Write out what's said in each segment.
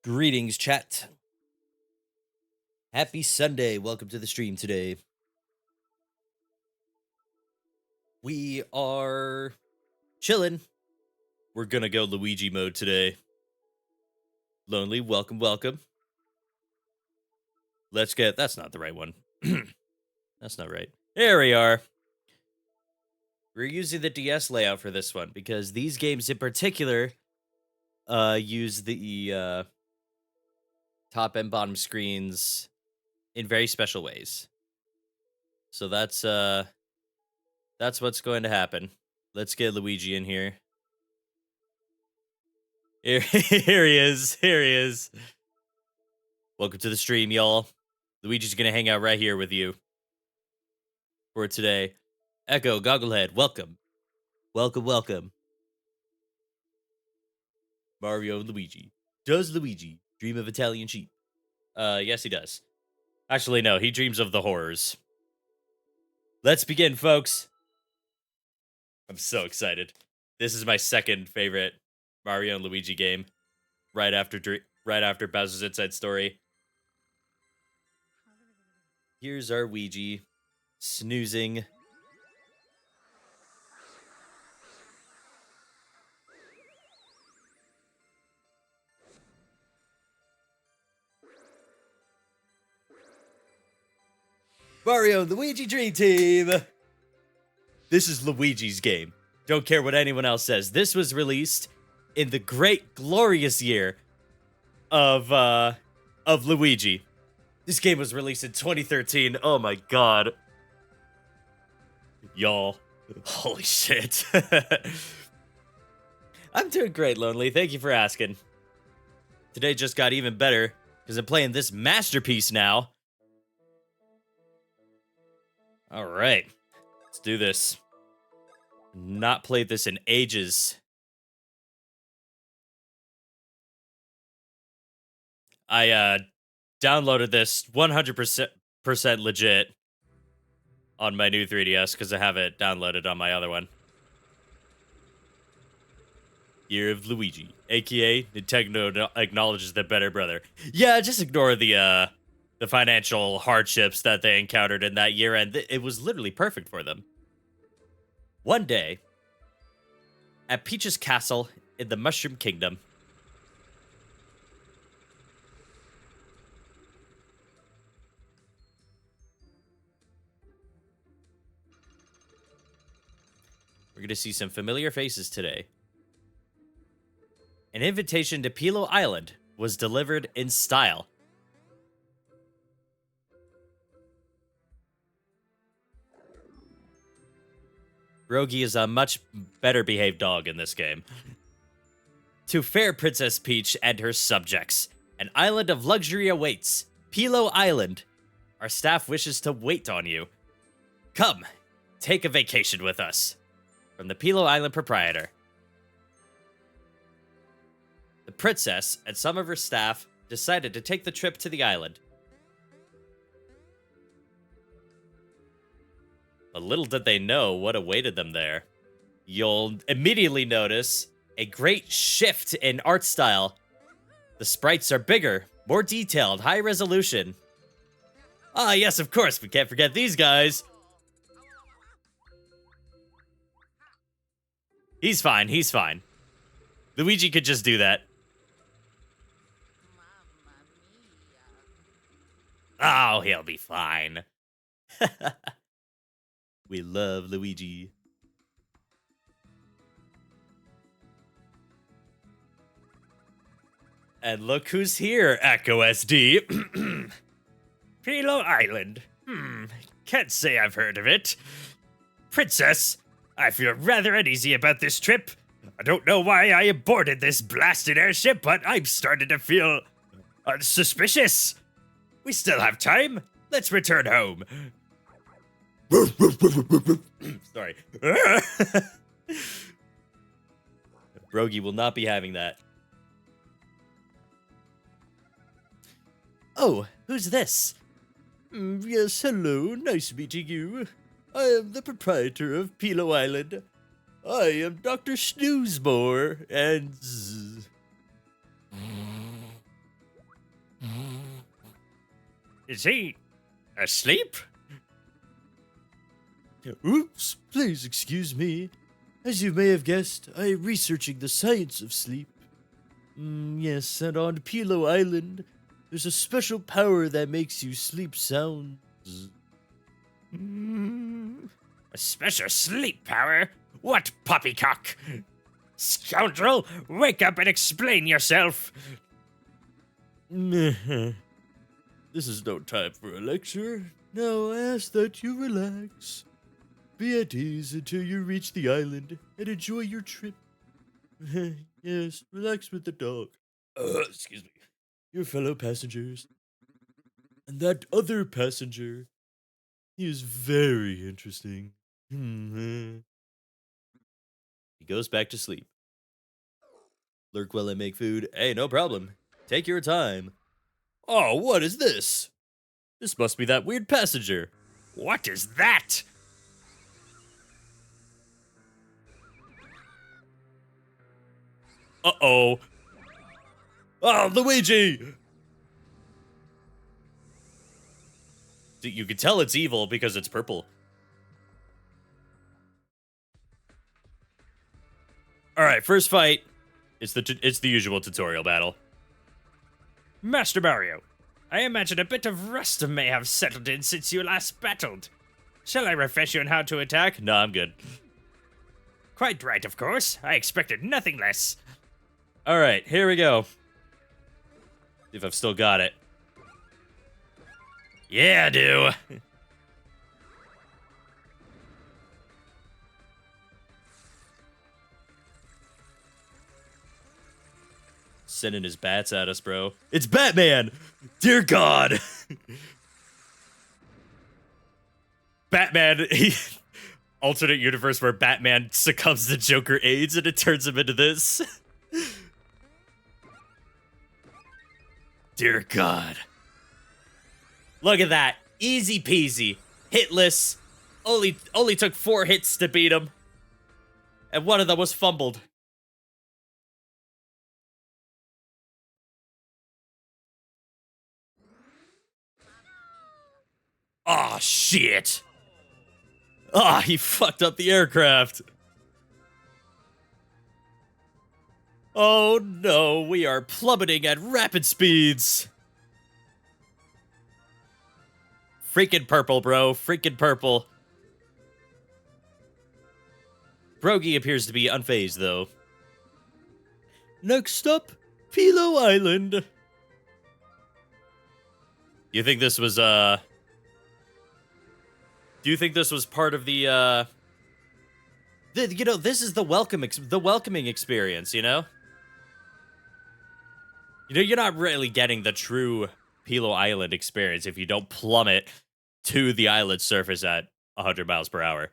Greetings, chat. Happy Sunday. Welcome to the stream today. We are chilling. We're gonna go Luigi mode today. Lonely, welcome. Let's get, that's not the right one. That's not right. There we are. We're using the DS layout for this one because these games in particular use the top and bottom screens in very special ways. So that's what's going to happen. Let's get Luigi in here. Here he is. Here he is. Welcome to the stream, y'all. Luigi's gonna hang out right here with you for today. Echo, Gogglehead, welcome. Welcome. Mario and Luigi. Does Luigi dream of Italian sheep? Yes, he does. Actually, no, he dreams of the horrors. Let's begin, folks. I'm so excited. This is my second favorite Mario and Luigi game, right after Bowser's Inside Story. Here's our Luigi snoozing. Mario and Luigi Dream Team. This is Luigi's game. Don't care what anyone else says. This was released in the great, glorious year of Luigi. This game was released in 2013. Oh my god. Y'all. Holy shit. I'm doing great, Lonely. Thank you for asking. Today just got even better because I'm playing this masterpiece now. Alright. Let's do this. Not played this in ages. I downloaded this 100% legit on my new 3DS because I have it downloaded on my other one. Year of Luigi, aka Nintendo acknowledges the better brother. Yeah, just ignore the financial hardships that they encountered in that year, and it was literally perfect for them. One day, at Peach's castle in the Mushroom Kingdom, we're going to see some familiar faces today. An invitation to Pilo Island was delivered in style. Rogi is a much better behaved dog in this game. To fair Princess Peach and her subjects, an island of luxury awaits. Pilo Island. Our staff wishes to wait on you. Come, take a vacation with us. From the Pilo Island proprietor. The princess and some of her staff decided to take the trip to the island. But little did they know what awaited them there. You'll immediately notice a great shift in art style. The sprites are bigger, more detailed, high resolution. Ah, yes, of course, we can't forget these guys. He's fine. Luigi could just do that. Oh, he'll be fine. We love Luigi. And look who's here, Echo SD. Pilo Island. Can't say I've heard of it. Princess, I feel rather uneasy about this trip. I don't know why I aborted this blasted airship, but I'm starting to feel suspicious. We still have time. Let's return home. Sorry. Brogy will not be having that. Oh, who's this? Yes, hello. Nice meeting you. I am the proprietor of Pilo Island. I am Dr. Snoozemore, and... Is he asleep? Oops, please excuse me. As you may have guessed, I am researching the science of sleep. Yes, and on Pilo Island, there's a special power that makes you sleep sounds. A special sleep power? What poppycock? Scoundrel, wake up and explain yourself. This is no time for a lecture. Now I ask that you relax. Be at ease until you reach the island and enjoy your trip. Yes, relax with the dog. Excuse me. Your fellow passengers. And that other passenger. He is very interesting. He goes back to sleep. Lurk while I make food. Hey, no problem. Take your time. Oh, what is this? This must be that weird passenger. What is that? Uh-oh. Oh, Luigi! You can tell it's evil because it's purple. Alright, first fight. It's the usual tutorial battle. Master Mario, I imagine a bit of rust may have settled in since you last battled. Shall I refresh you on how to attack? No, I'm good. Quite right, of course. I expected nothing less. Alright, here we go. See if I've still got it. Yeah, I do. Sending his bats at us, bro. It's Batman! Dear God! Batman, alternate universe where Batman succumbs to Joker AIDS and it turns him into this. Dear God. Look at that. Easy peasy. Hitless. Only took 4 hits to beat him. And one of them was fumbled. Aw, shit. Ah, he fucked up the aircraft. Oh no, we are plummeting at rapid speeds. Freaking purple, bro. Freaking purple. Brogy appears to be unfazed, though. Next up, Pilo Island. You think this was, Do you think this was part of the, you know, this is the welcoming experience, you know? You know, you're not really getting the true Pilo Island experience if you don't plummet to the island surface at 100 miles per hour.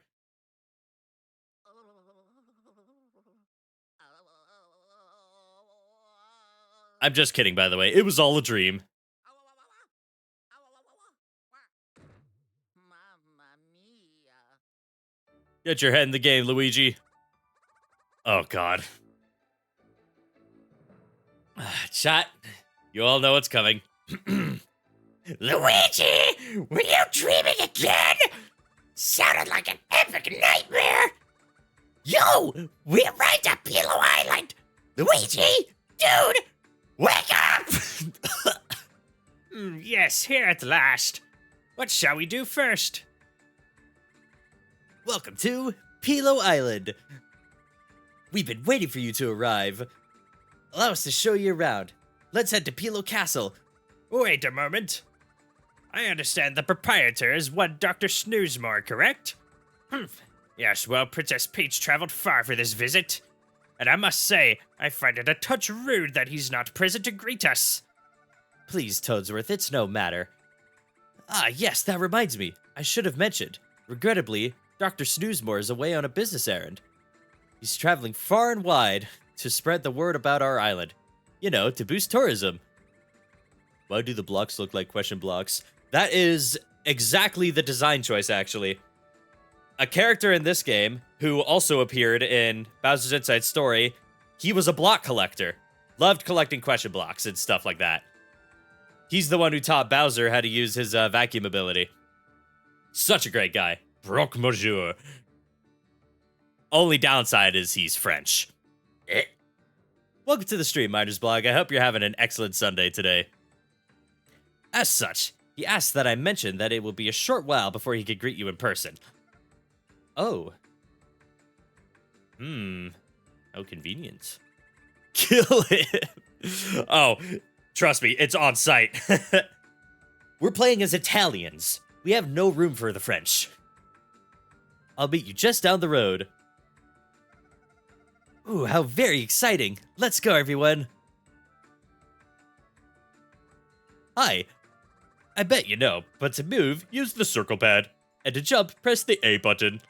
I'm just kidding, by the way. It was all a dream. Get your head in the game, Luigi. Oh, God. Chat, you all know what's coming. Luigi! Were you dreaming again? Sounded like an epic nightmare. Yo! We're right at Pilo Island! Luigi! Dude! Wake up! Yes, here at last. What shall we do first? Welcome to Pilo Island. We've been waiting for you to arrive. Allow us to show you around. Let's head to Pilo Castle. Wait a moment. I understand the proprietor is one Dr. Snoozemore, correct? Yes, well, Princess Peach traveled far for this visit. And I must say, I find it a touch rude that he's not present to greet us. Please, Toadsworth, it's no matter. Ah, yes, that reminds me. I should have mentioned. Regrettably, Dr. Snoozemore is away on a business errand. He's traveling far and wide to spread the word about our island. You know, to boost tourism. Why do the blocks look like question blocks? That is exactly the design choice, actually. A character in this game, who also appeared in Bowser's Inside Story, he was a block collector. Loved collecting question blocks and stuff like that. He's the one who taught Bowser how to use his vacuum ability. Such a great guy. Brock Monsieur. Only downside is he's French. Welcome to the stream, Miners Blog. I hope you're having an excellent Sunday today. As such, he asked that I mention that it will be a short while before he could greet you in person. Oh. How convenient. Kill him. Oh, trust me, it's on site. We're playing as Italians. We have no room for the French. I'll meet you just down the road. Ooh, how very exciting. Let's go, everyone. Hi. I bet you know, but to move, use the circle pad. And to jump, press the A button.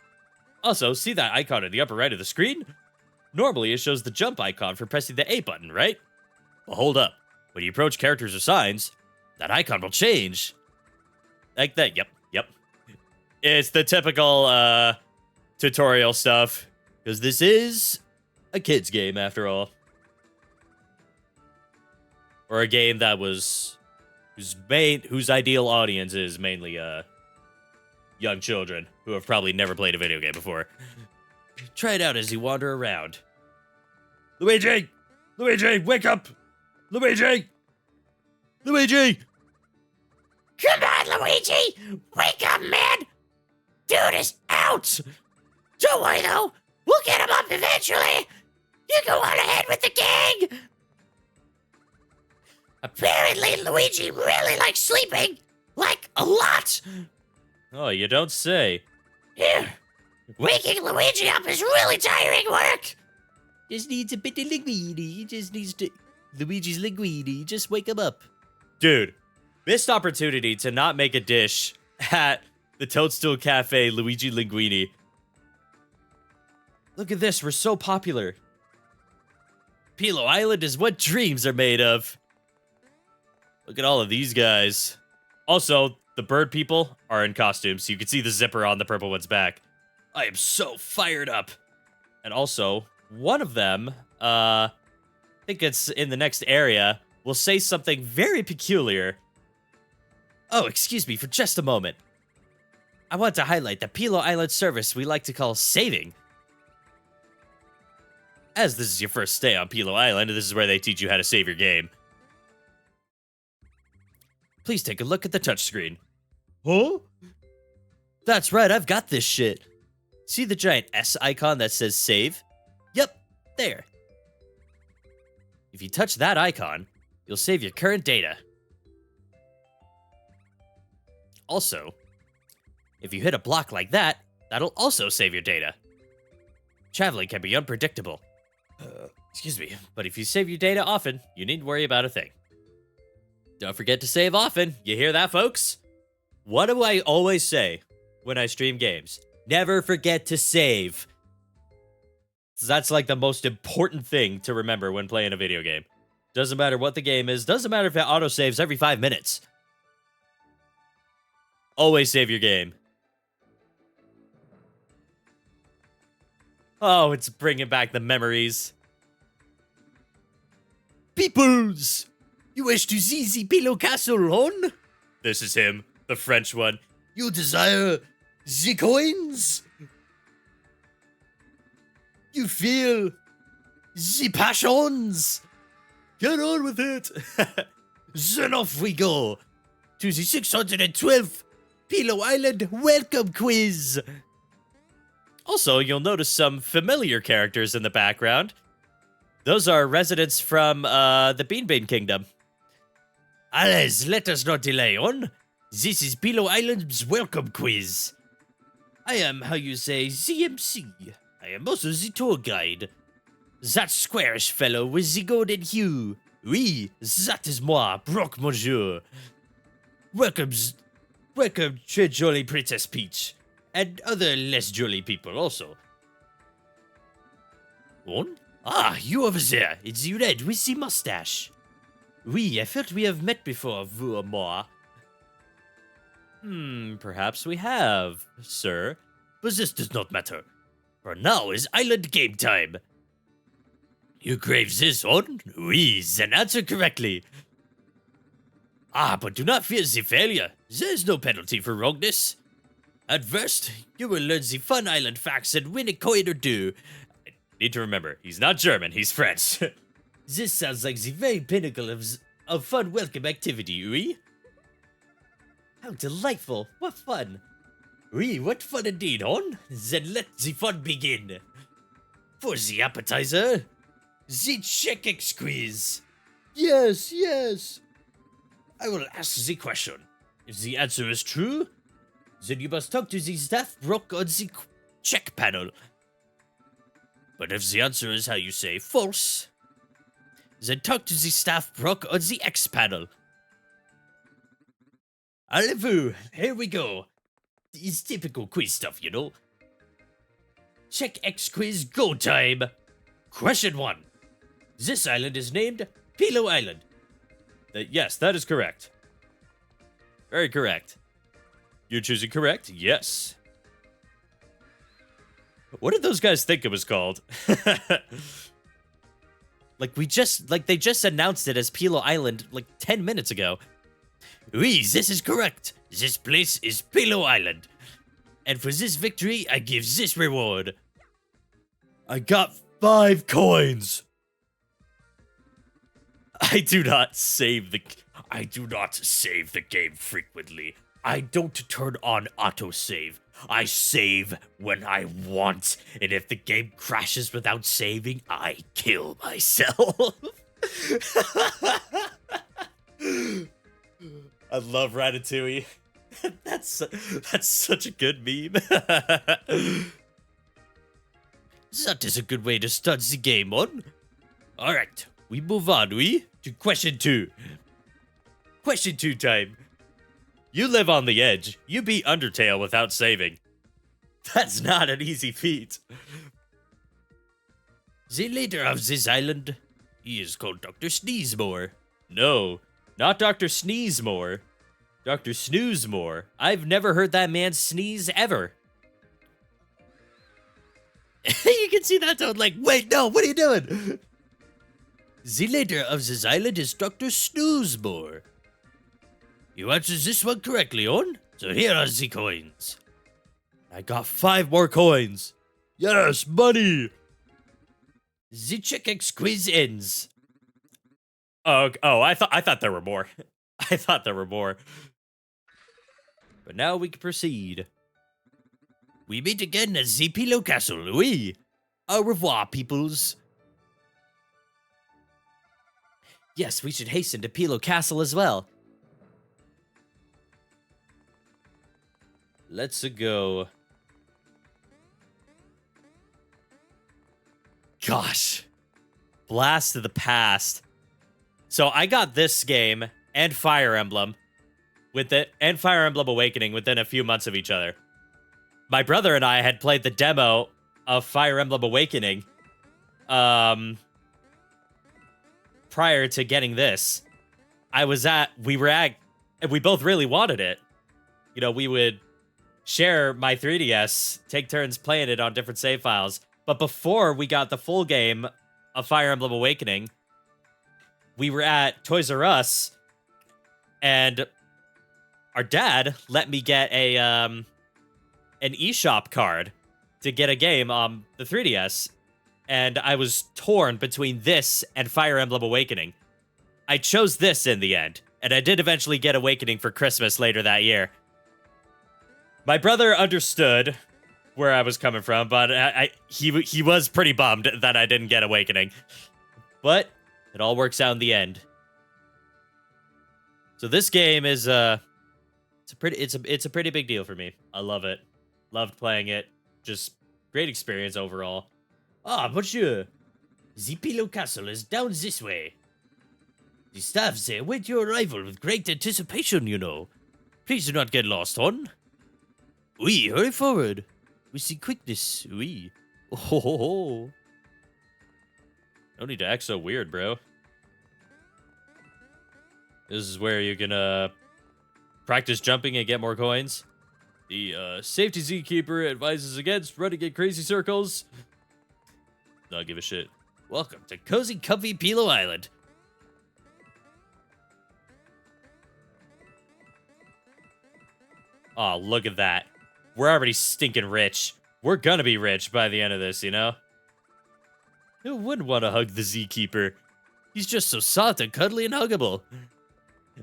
Also, see that icon in the upper right of the screen? Normally, it shows the jump icon for pressing the A button, right? Well, hold up. When you approach characters or signs, that icon will change. Like that, yep. It's the typical, tutorial stuff. Because this is a kid's game, after all. Or a game that was... whose ideal audience is mainly, young children who have probably never played a video game before. Try it out as you wander around. Luigi! Luigi, wake up! Luigi! Luigi! Come on, Luigi! Wake up, man! Dude is out! Don't worry, though. We'll get him up eventually. You go on ahead with the gang. Apparently, Luigi really likes sleeping. Like, a lot. Oh, you don't say. Yeah. Waking Luigi up is really tiring work. Just needs a bit of linguini. Just needs to... Luigi's linguini. Just wake him up. Dude, missed opportunity to not make a dish at the Toadstool Cafe Luigi Linguini. Look at this, we're so popular. Pilo Island is what dreams are made of. Look at all of these guys. Also, the bird people are in costumes, so you can see the zipper on the purple one's back. I am so fired up. And also, one of them, I think it's in the next area, will say something very peculiar. Oh, excuse me for just a moment. I want to highlight the Pilo Island service we like to call saving. As this is your first stay on Pilo Island, this is where they teach you how to save your game. Please take a look at the touchscreen. Huh? That's right, I've got this shit. See the giant S icon that says save? Yep, there. If you touch that icon, you'll save your current data. Also, if you hit a block like that, that'll also save your data. Traveling can be unpredictable. Excuse me, but if you save your data often, you needn't worry about a thing. Don't forget to save often. You hear that, folks? What do I always say when I stream games? Never forget to save. That's like the most important thing to remember when playing a video game. Doesn't matter what the game is. Doesn't matter if it autosaves every 5 minutes. Always save your game. Oh, it's bringing back the memories. Peoples! You wish to see the Pilo Castle, hon? This is him, the French one. You desire the coins? You feel the passions? Get on with it. Then off we go to the 612th Pilo Island Welcome Quiz. Also, you'll notice some familiar characters in the background. Those are residents from the Beanbane Kingdom. Allez, let us not delay on. This is Pilo Island's Welcome Quiz. I am, how you say, ZMC. I am also the tour guide. That squarish fellow with the golden hue. Oui, that is moi, Brock Monsieur. Welcome, très jolly Princess Peach. And other less jolly people also. One? Ah, you over there. It's the red with the mustache. Oui, I felt we have met before, vous et moi. Perhaps we have, sir. But this does not matter. For now is island game time. You crave this one? Oui, then answer correctly. Ah, but do not fear the failure. There is no penalty for wrongness. At first, you will learn the fun island facts and win a coin or two. Need to remember, he's not German, he's French. This sounds like the very pinnacle of fun welcome activity, oui? How delightful. What fun. Oui, what fun indeed, hon? Then let the fun begin. For the appetizer, the Czech X quiz. Yes, yes. I will ask the question. If the answer is true, then you must talk to the staff brook on the check panel. But if the answer is how you say false, then talk to the staff brook on the X panel. Allez-vous, here we go. It's typical quiz stuff, you know. Check X quiz go time. Question 1. This island is named Pillow Island. Yes, that is correct. Very correct. You're choosing correct? Yes. What did those guys think it was called? They just announced it as Pillow Island like 10 minutes ago. Oui, this is correct. This place is Pillow Island. And for this victory, I give this reward. I got 5 coins. I do not save the game frequently. I don't turn on autosave. I save when I want. And if the game crashes without saving, I kill myself. I love Ratatouille. That's such a good meme. That is a good way to start the game on. Alright, we move on, to question 2. Question 2 time. You live on the edge. You beat Undertale without saving. That's not an easy feat. The leader of this island, he is called Dr. Sneezemore. No, not Dr. Sneezemore. Dr. Snoozemore. I've never heard that man sneeze ever. You can see that toad like, wait, no, what are you doing? The leader of this island is Dr. Snoozemore. You answered this one correctly, on? So here are the coins. I got 5 more coins. Yes, money. The Check X quiz ends. Oh, I thought there were more. I thought there were more. But now we can proceed. We meet again at the Pillow Castle, oui. Au revoir, peoples. Yes, we should hasten to Pillow Castle as well. Let's go. Gosh. Blast of the past. So I got this game and Fire Emblem and Fire Emblem Awakening within a few months of each other. My brother and I had played the demo of Fire Emblem Awakening prior to getting this. We both really wanted it. You know, we would share my 3DS, take turns playing it on different save files. But before we got the full game of Fire Emblem Awakening, we were at Toys R Us, and our dad let me get an eShop card to get a game on the 3DS, and I was torn between this and Fire Emblem Awakening. I chose this in the end, and I did eventually get Awakening for Christmas later that year. My brother understood where I was coming from, but he was pretty bummed that I didn't get Awakening. But it all works out in the end. So this game is it's a pretty big deal for me. I love it. Loved playing it. Just great experience overall. Ah, monsieur. The Pillow Castle is down this way. The staff there await your arrival with great anticipation, you know. Please do not get lost, hon. Oui, hurry forward. With the quickness, oui. Oh, ho, ho, ho. No need to act so weird, bro. This is where you can practice jumping and get more coins. The safety zookeeper advises against running in crazy circles. Not give a shit. Welcome to cozy, comfy Pillow Island. Oh, look at that. We're already stinking rich. We're gonna be rich by the end of this, you know? Who wouldn't want to hug the Zkeeper? He's just so soft and cuddly and huggable.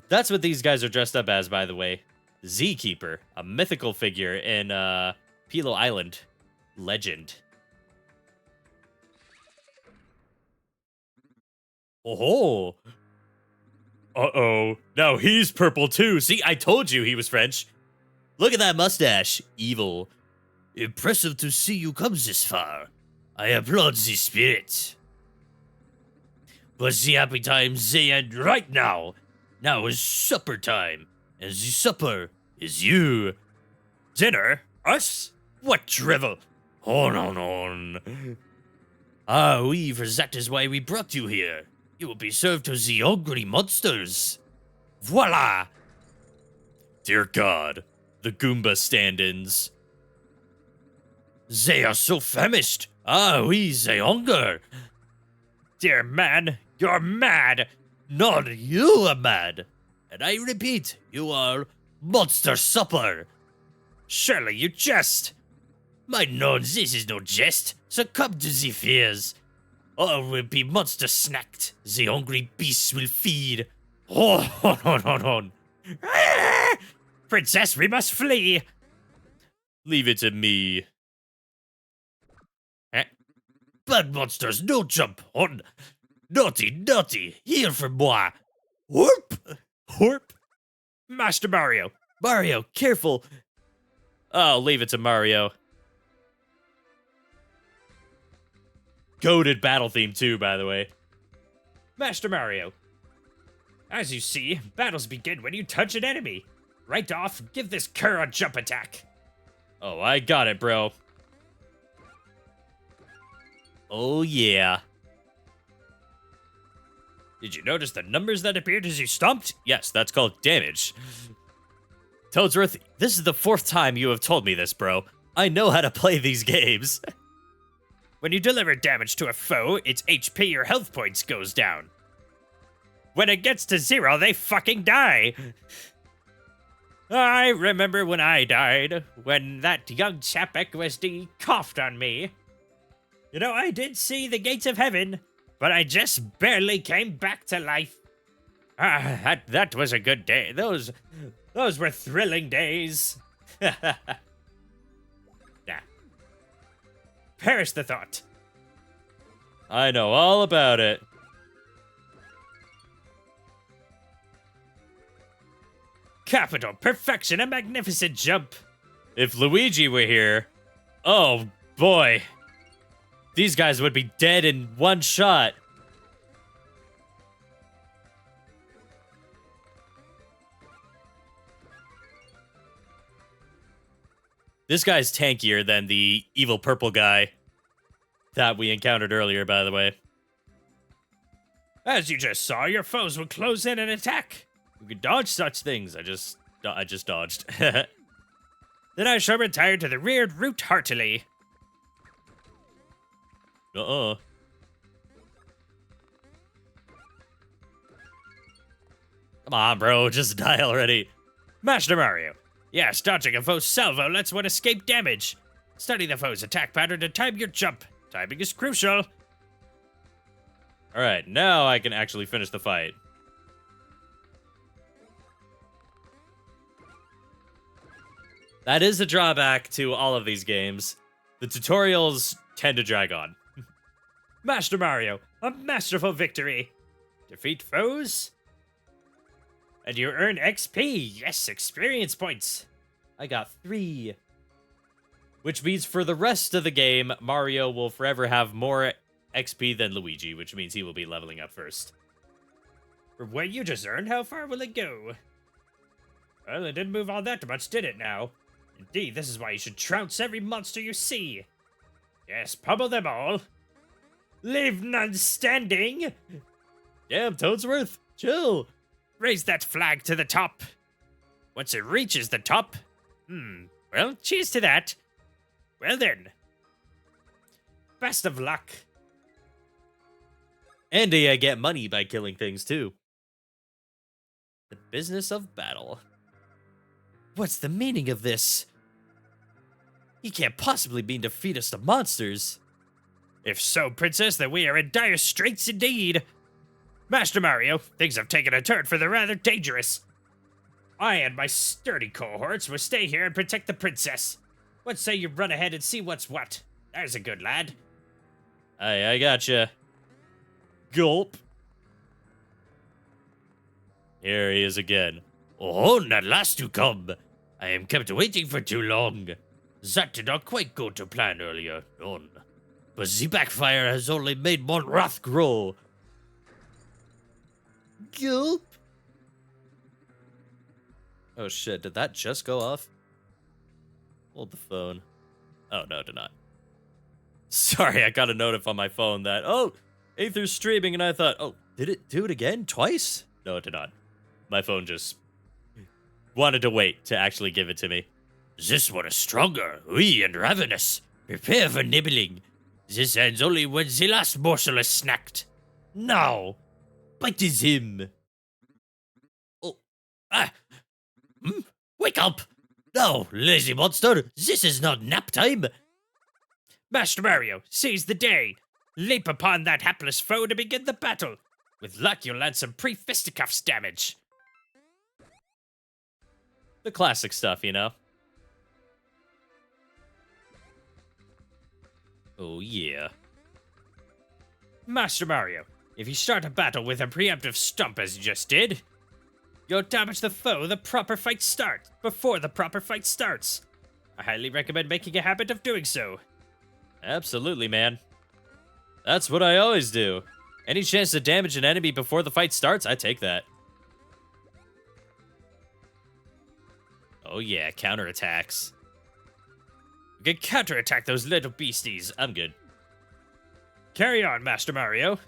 That's what these guys are dressed up as, by the way. Zkeeper, a mythical figure in Pilo Island legend. Oh, uh-oh. Now he's purple too. See, I told you he was French. Look at that mustache. Evil. Impressive to see you come this far. I applaud the spirit. But the happy times they end right now. Now is supper time, and the supper is you. Dinner? Us? What drivel? On. Ah, oui, for that is why we brought you here. You will be served to the hungry monsters. Voila! Dear God, the Goomba stand-ins. They are so famished. Ah, oui, they hunger. Dear man, you're mad. Not you are mad. And I repeat, you are monster supper. Surely you jest. My no, this is no jest. Succumb to the fears. All will be monster snacked. The hungry beasts will feed. On. Princess, we must flee. Leave it to me. Bad monsters, no jump on. Naughty, here for moi. Whoop. Master Mario. Mario, careful. Oh, leave it to Mario. Goated battle theme too, by the way. Master Mario. As you see, battles begin when you touch an enemy. Right off, give this cur a jump attack. Oh, I got it, bro. Oh, yeah. Did you notice the numbers that appeared as you stomped? Yes, that's called damage. Toadsworth, this is the 4th time you have told me this, bro. I know how to play these games. When you deliver damage to a foe, its HP or health points goes down. When it gets to 0, they fucking die. I remember when I died, when that young chap Equisd coughed on me. You know, I did see the gates of heaven, but I just barely came back to life. That was a good day. Those were thrilling days. Nah. Perish the thought. I know all about it. Capital, perfection, a magnificent jump. If Luigi were here, oh boy. These guys would be dead in one shot. This guy's tankier than the evil purple guy that we encountered earlier, by the way. As you just saw, your foes will close in and attack. You can dodge such things. I just dodged. Then I shall retire to the rear root heartily. Come on, bro. Just die already. Master Mario. Yes, dodging a foe's salvo lets one escape damage. Study the foe's attack pattern to time your jump. Timing is crucial. Alright, now I can actually finish the fight. That is a drawback to all of these games. The tutorials tend to drag on. Master Mario, a masterful victory. Defeat foes, and you earn XP. Yes, experience points. I got 3. Which means for the rest of the game, Mario will forever have more XP than Luigi, which means he will be leveling up first. For what you just earned, how far will it go? Well, it didn't move all that much, did it now? Indeed, this is why you should trounce every monster you see. Yes, pummel them all. Leave none standing. Damn, Toadsworth, chill. Raise that flag to the top. Once it reaches the top. Well, cheers to that. Well then. Best of luck. And I get money by killing things, too. The business of battle. What's the meaning of this? He can't possibly mean to feed us to monsters. If so, Princess, then we are in dire straits indeed. Master Mario, things have taken a turn for the rather dangerous. I and my sturdy cohorts will stay here and protect the princess. What say you run ahead and see what's what? There's a good lad. Aye, I gotcha. Gulp. Here he is again. Oh, at last you come. I am kept waiting for too long. That did not quite go to plan earlier, none. But the backfire has only made my wrath grow. Gulp. Oh shit, did that just go off? Hold the phone. Oh, no, it did not. Sorry, I got a notif on my phone that, oh, Aether's streaming, and I thought, oh, did it do it again? Twice? No, it did not. My phone just wanted to wait to actually give it to me. This one is stronger, wee and ravenous. Prepare for nibbling. This ends only when the last morsel is snacked. Now, Bite is him. oh, wake up! No, lazy monster, this is not nap time. Master Mario, seize the day. Leap upon that hapless foe to begin the battle. With luck, you'll land some pre-fisticuffs damage. The classic stuff, you know? Oh, yeah. Master Mario, if you start a battle with a preemptive stump as you just did, you'll damage the foe before the proper fight starts. I highly recommend making a habit of doing so. Absolutely, man. That's what I always do. Any chance to damage an enemy before the fight starts, I take that. Oh yeah, counterattacks. We can counterattack those little beasties. I'm good. Carry on, Master Mario.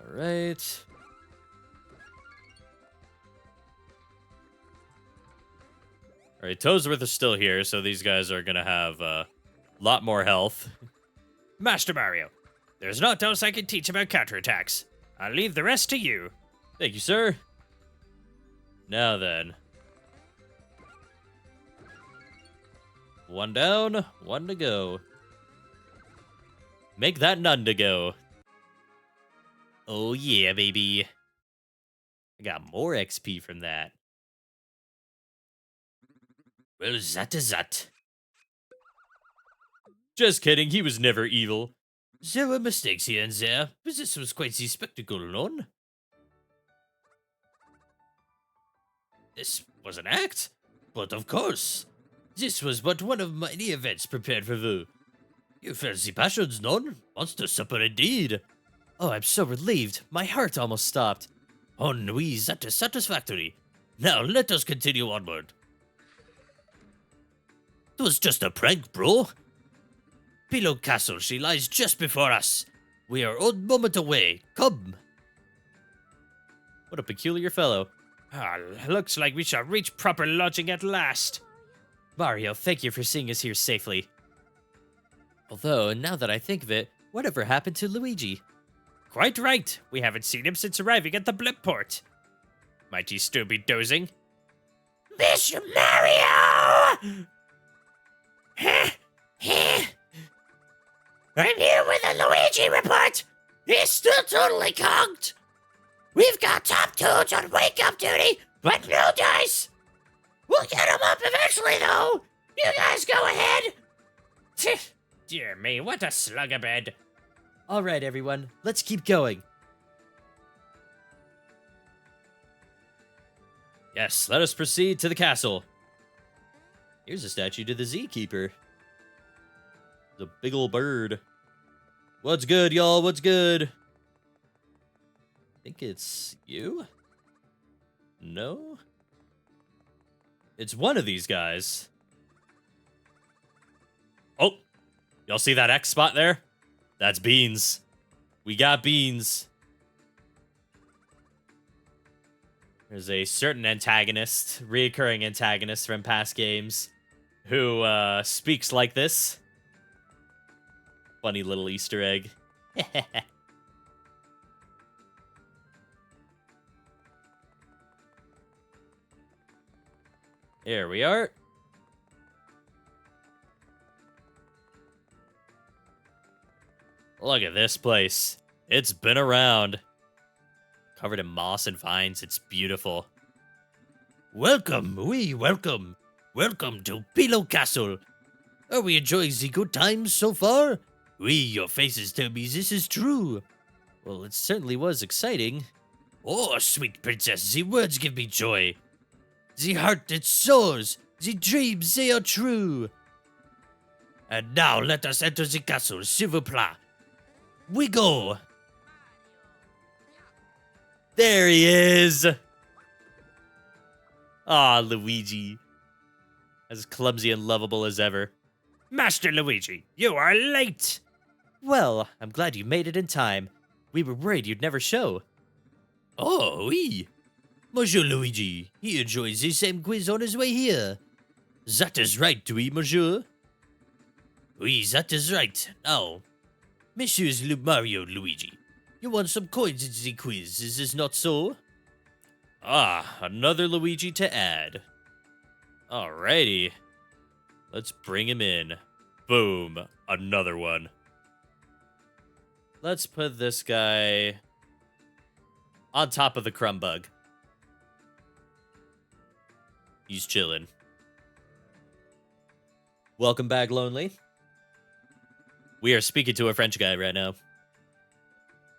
Alright. Alright, Toesworth is still here, so these guys are gonna have a lot more health. Master Mario, there's naught else I can teach about counterattacks. I'll leave the rest to you. Thank you, sir. Now then. One down, one to go. Make that none to go. Oh yeah, baby. I got more XP from that. Well, that is that. Just kidding, he was never evil. There were mistakes here and there, but this was quite the spectacle, none? This was an act? But of course. This was but one of many events prepared for you. You felt the passions, none? Monster supper indeed. Oh, I'm so relieved. My heart almost stopped. Oh, oui, that is satisfactory. Now, let us continue onward. It was just a prank, bro. Pillow Castle, she lies just before us. We are one moment away. Come. What a peculiar fellow. Ah, looks like we shall reach proper lodging at last. Mario, thank you for seeing us here safely. Although, now that I think of it, whatever happened to Luigi? Quite right. We haven't seen him since arriving at the blip port. Might he still be dozing? Mr. Mario! I'm here with a Luigi report. He's still totally conked. We've got top tunes on wake-up duty, but no dice. We'll get him up eventually, though. You guys go ahead. Dear me, what a slug-a-bed. Alright, everyone, let's keep going. Yes, let us proceed to the castle. Here's a statue to the Zkeeper. The big ol' bird. What's good, y'all? What's good? I think it's you? No? It's one of these guys. Oh! Y'all see that X spot there? That's Beans. We got Beans. There's a certain antagonist, reoccurring antagonist from past games, who speaks like this. Funny little Easter egg. Here we are. Look at this place. It's been around. Covered in moss and vines. It's beautiful. Welcome, welcome. Welcome to Pillow Castle. Are we enjoying the good times so far? Your faces tell me this is true. Well, it certainly was exciting. Oh, sweet princess, the words give me joy. The heart that soars, the dreams they are true. And now let us enter the castle, s'il vous plaît. We go. There he is. Ah, Luigi. As clumsy and lovable as ever. Master Luigi, you are late. Well, I'm glad you made it in time. We were worried you'd never show. Oh, oui. Monsieur Luigi, he enjoys the same quiz on his way here. That is right, oui, monsieur? Oui, that is right. Now, Messieurs Mario Luigi, you want some coins in the quiz, is this not so? Ah, another Luigi to add. Alrighty. Let's bring him in. Boom. Another one. Let's put this guy on top of the crumb bug. He's chilling. Welcome back, Lonely. We are speaking to a French guy right now.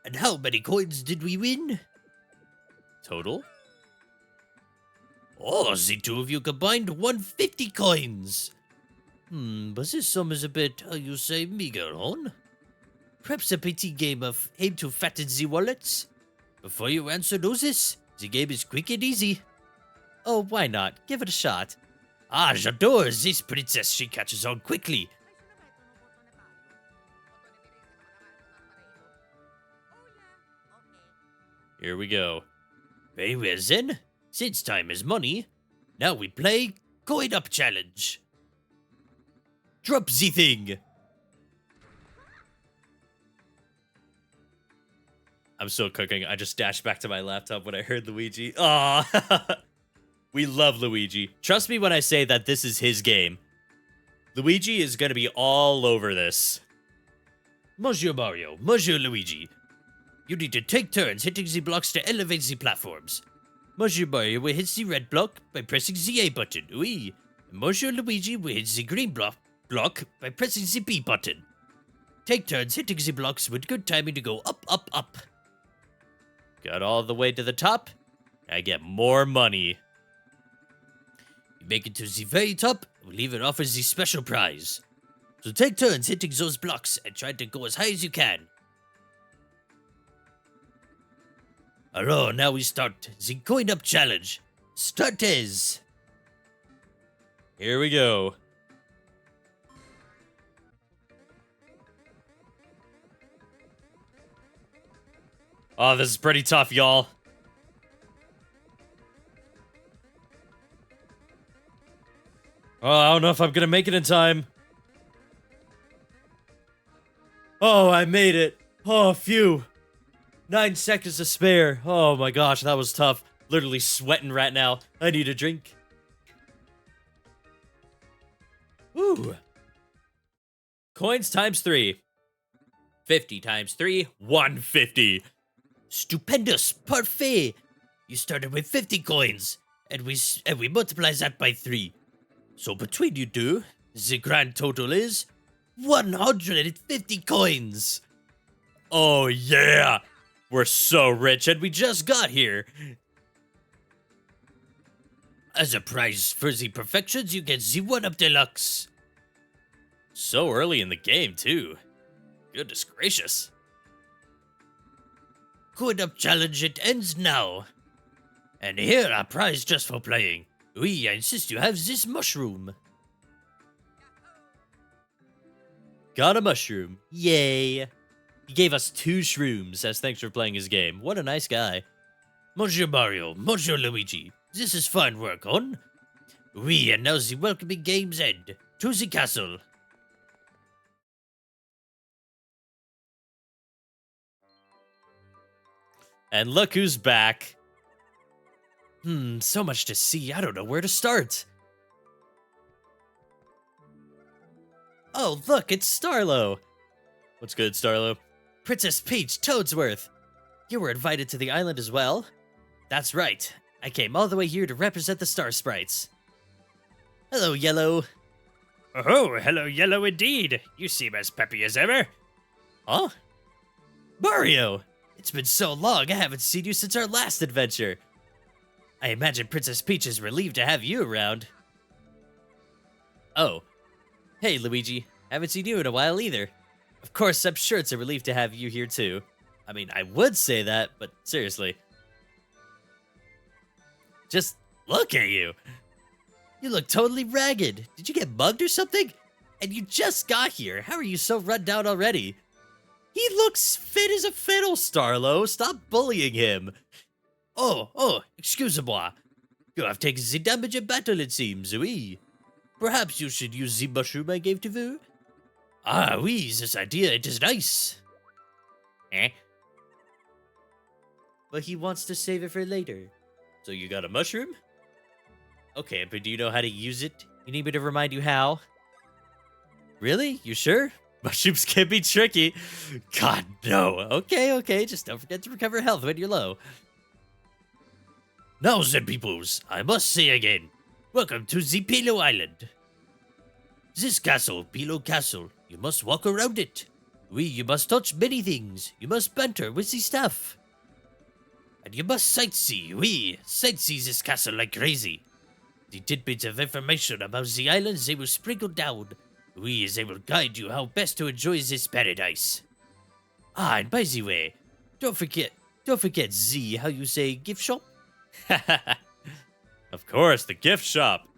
And how many coins did we win? Total? Oh, the two of you combined 150 coins. But this sum is a bit, how you say, meager, huh? Perhaps a petty game of aim to fatten the wallets? Before you answer this, the game is quick and easy. Oh, why not? Give it a shot. Ah, j'adore this princess, she catches on quickly. Here we go. Very well then, since time is money, now we play Coin Up Challenge. Drop the thing. I'm still cooking. I just dashed back to my laptop when I heard Luigi. Aw. We love Luigi. Trust me when I say that this is his game. Luigi is going to be all over this. Monsieur Mario, Monsieur Luigi, you need to take turns hitting the blocks to elevate the platforms. Monsieur Mario will hit the red block by pressing the A button, oui. And Monsieur Luigi will hit the green block by pressing the B button. Take turns hitting the blocks with good timing to go up, up, up. Got all the way to the top. I get more money. You make it to the very top, we'll even offer the special prize. So take turns hitting those blocks and try to go as high as you can. Alright, now we start the Coin Up Challenge. Startez! Here we go. Oh, this is pretty tough, y'all. Oh, I don't know if I'm gonna make it in time. Oh, I made it. Oh, phew. 9 seconds to spare. Oh my gosh, that was tough. Literally sweating right now. I need a drink. Ooh. Coins times 3. 50 times 3, 150. Stupendous, parfait. You started with 50 coins, and we multiply that by 3. So between you two, the grand total is 150 coins. Oh yeah. We're so rich and we just got here. As a prize for the perfections, you get the 1-Up Deluxe. So early in the game, too. Goodness gracious. Coin Up Challenge, it ends now. And here our prize just for playing. I insist you have this mushroom. Got a mushroom. Yay. He gave us 2 shrooms as thanks for playing his game. What a nice guy. Monsieur Mario, Monsieur Luigi, this is fine work, on? And now the welcoming game's end. To the castle. And look who's back. So much to see. I don't know where to start. Oh, look, it's Starlo. What's good, Starlo? Princess Peach Toadsworth. You were invited to the island as well? That's right. I came all the way here to represent the Star Sprites. Hello, Yellow. Oh, hello, Yellow indeed. You seem as peppy as ever. Huh? Mario! It's been so long, I haven't seen you since our last adventure. I imagine Princess Peach is relieved to have you around. Oh. Hey, Luigi. Haven't seen you in a while either. Of course, I'm sure it's a relief to have you here too. I mean, I would say that, but seriously. Just look at you. You look totally ragged. Did you get mugged or something? And you just got here. How are you so run down already? He looks fit as a fiddle, Starlo. Stop bullying him. Oh, excusez-moi. You have taken the damage in battle, it seems, oui. Perhaps you should use the mushroom I gave to you? Ah, oui, this idea, it is nice. Eh? But he wants to save it for later. So you got a mushroom? Okay, but do you know how to use it? You need me to remind you how? Really? You sure? Mushrooms can be tricky. God, no. Okay, just don't forget to recover health when you're low. Now then, peoples, I must say again, welcome to the Pillow Island. This castle, Pillow Castle, you must walk around it. You must touch many things. You must banter with the staff. And you must sightsee, sightsee this castle like crazy. The tidbits of information about the islands they will sprinkle down. They will guide you how best to enjoy this paradise. Ah, and by the way, don't forget Z, how you say gift shop? Of course, the gift shop.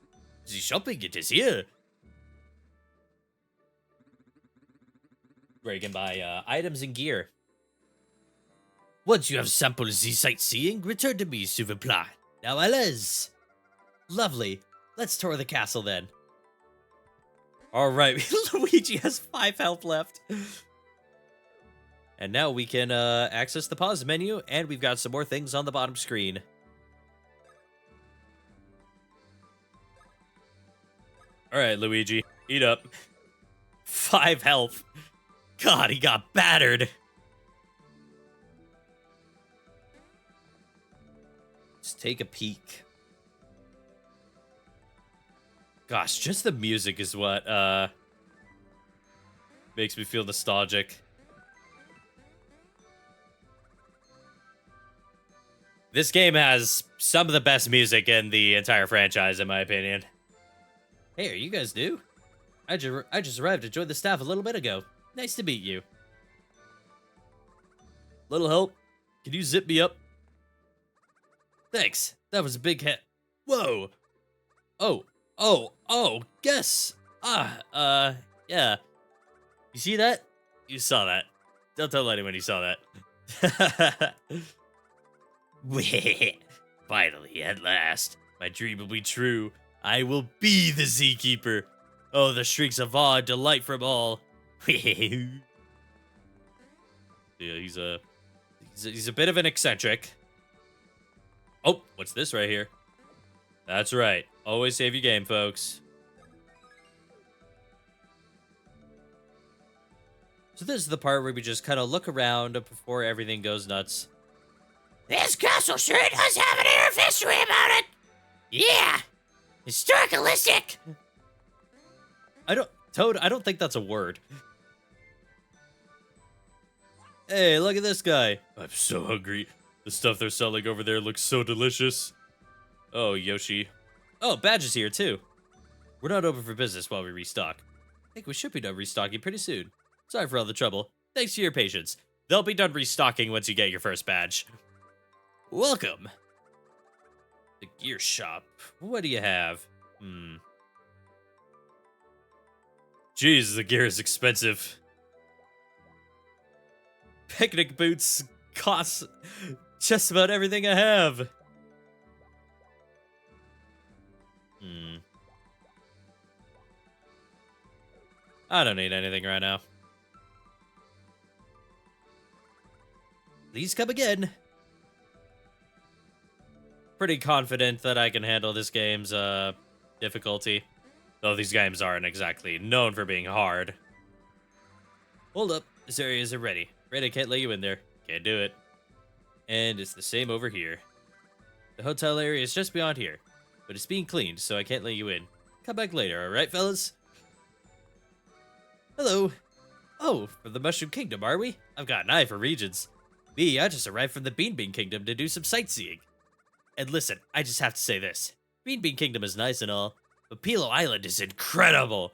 The shopping, it is here. Where you can buy items and gear. Once you have sampled the sightseeing, return to me, s'il vous plaît. Now, allez. Lovely. Let's tour the castle then. All right, Luigi has 5 health left. And now we can access the pause menu, and we've got some more things on the bottom screen. All right, Luigi, eat up. 5 health. God, he got battered. Let's take a peek. Gosh, just the music is what Makes me feel nostalgic. This game has some of the best music in the entire franchise, in my opinion. Hey, are you guys new? I just arrived to join the staff a little bit ago. Nice to meet you. Little help? Can you zip me up? Thanks. That was a big hit. Whoa. Oh, guess. Yeah. You see that? You saw that. Don't tell anyone you saw that. Finally, at last, my dream will be true. I will be the Zkeeper. Oh, the shrieks of awe and delight from all. Yeah, he's a bit of an eccentric. Oh, what's this right here? That's right. Always save your game, folks. So this is the part where we just kind of look around before everything goes nuts. This castle sure does have an air of history about it. Yeah, historicalistic. Toad, I don't think that's a word. Hey, look at this guy. I'm so hungry. The stuff they're selling over there looks so delicious. Oh, Yoshi. Oh, Badge is here too. We're not open for business while we restock. I think we should be done restocking pretty soon. Sorry for all the trouble. Thanks for your patience. They'll be done restocking once you get your first badge. Welcome. The gear shop. What do you have? Jeez, the gear is expensive. Picnic boots cost just about everything I have. I don't need anything right now. Please come again. Pretty confident that I can handle this game's difficulty. Though these games aren't exactly known for being hard. Hold up, this area isn't ready. Afraid I can't let you in there. Can't do it. And it's the same over here. The hotel area is just beyond here, but it's being cleaned, so I can't let you in. Come back later, alright, fellas? Hello. Oh, from the Mushroom Kingdom, are we? I've got an eye for regions. Me, I just arrived from the Bean Bean Kingdom to do some sightseeing. And listen, I just have to say this. Bean Bean Kingdom is nice and all, but Pilo Island is incredible.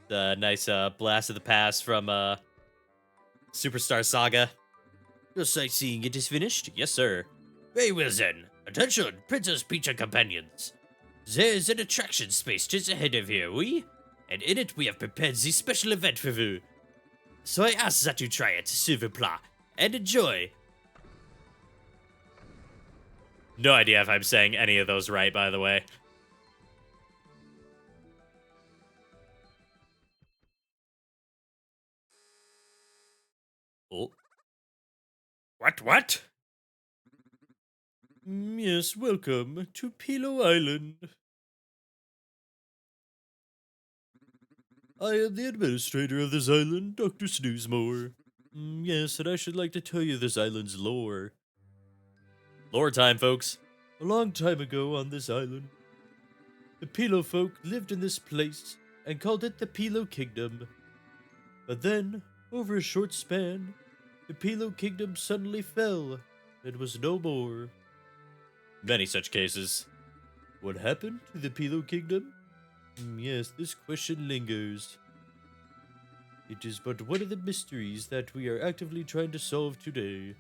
The nice blast of the past from Superstar Saga. Your sightseeing it is finished? Yes, sir. Very well then. Attention, Princess Peach and companions. There's an attraction space just ahead of here, oui? And in it we have prepared this special event for you. So I ask that you try it, s'il vous plaît, and enjoy. No idea if I'm saying any of those right, by the way. Oh. What? Yes, welcome to Pilo Island. I am the administrator of this island, Dr. Snoozemore. Yes, and I should like to tell you this island's lore. Lore time, folks. A long time ago on this island, the Pilo folk lived in this place and called it the Pilo Kingdom. But then, over a short span, the Pilo Kingdom suddenly fell and was no more. Many such cases. What happened to the Pilo Kingdom? Yes, this question lingers. It is but one of the mysteries that we are actively trying to solve today.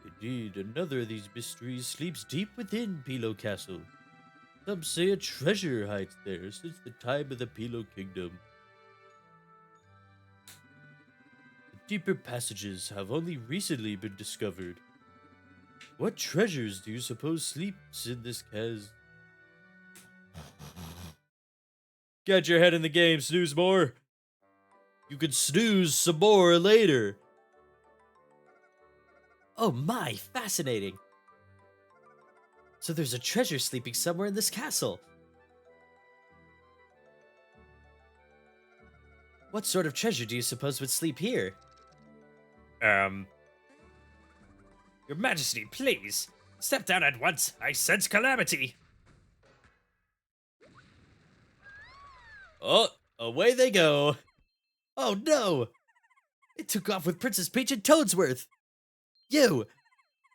Indeed, another of these mysteries sleeps deep within Pilo Castle. Some say a treasure hides there since the time of the Pilo Kingdom. The deeper passages have only recently been discovered. What treasures do you suppose sleeps in this cas? Get your head in the game, snooze more. You can snooze some more later. Oh my, fascinating. So there's a treasure sleeping somewhere in this castle. What sort of treasure do you suppose would sleep here? Your Majesty, please. Step down at once. I sense calamity. Oh, away they go. Oh no! It took off with Princess Peach and Toadsworth. You!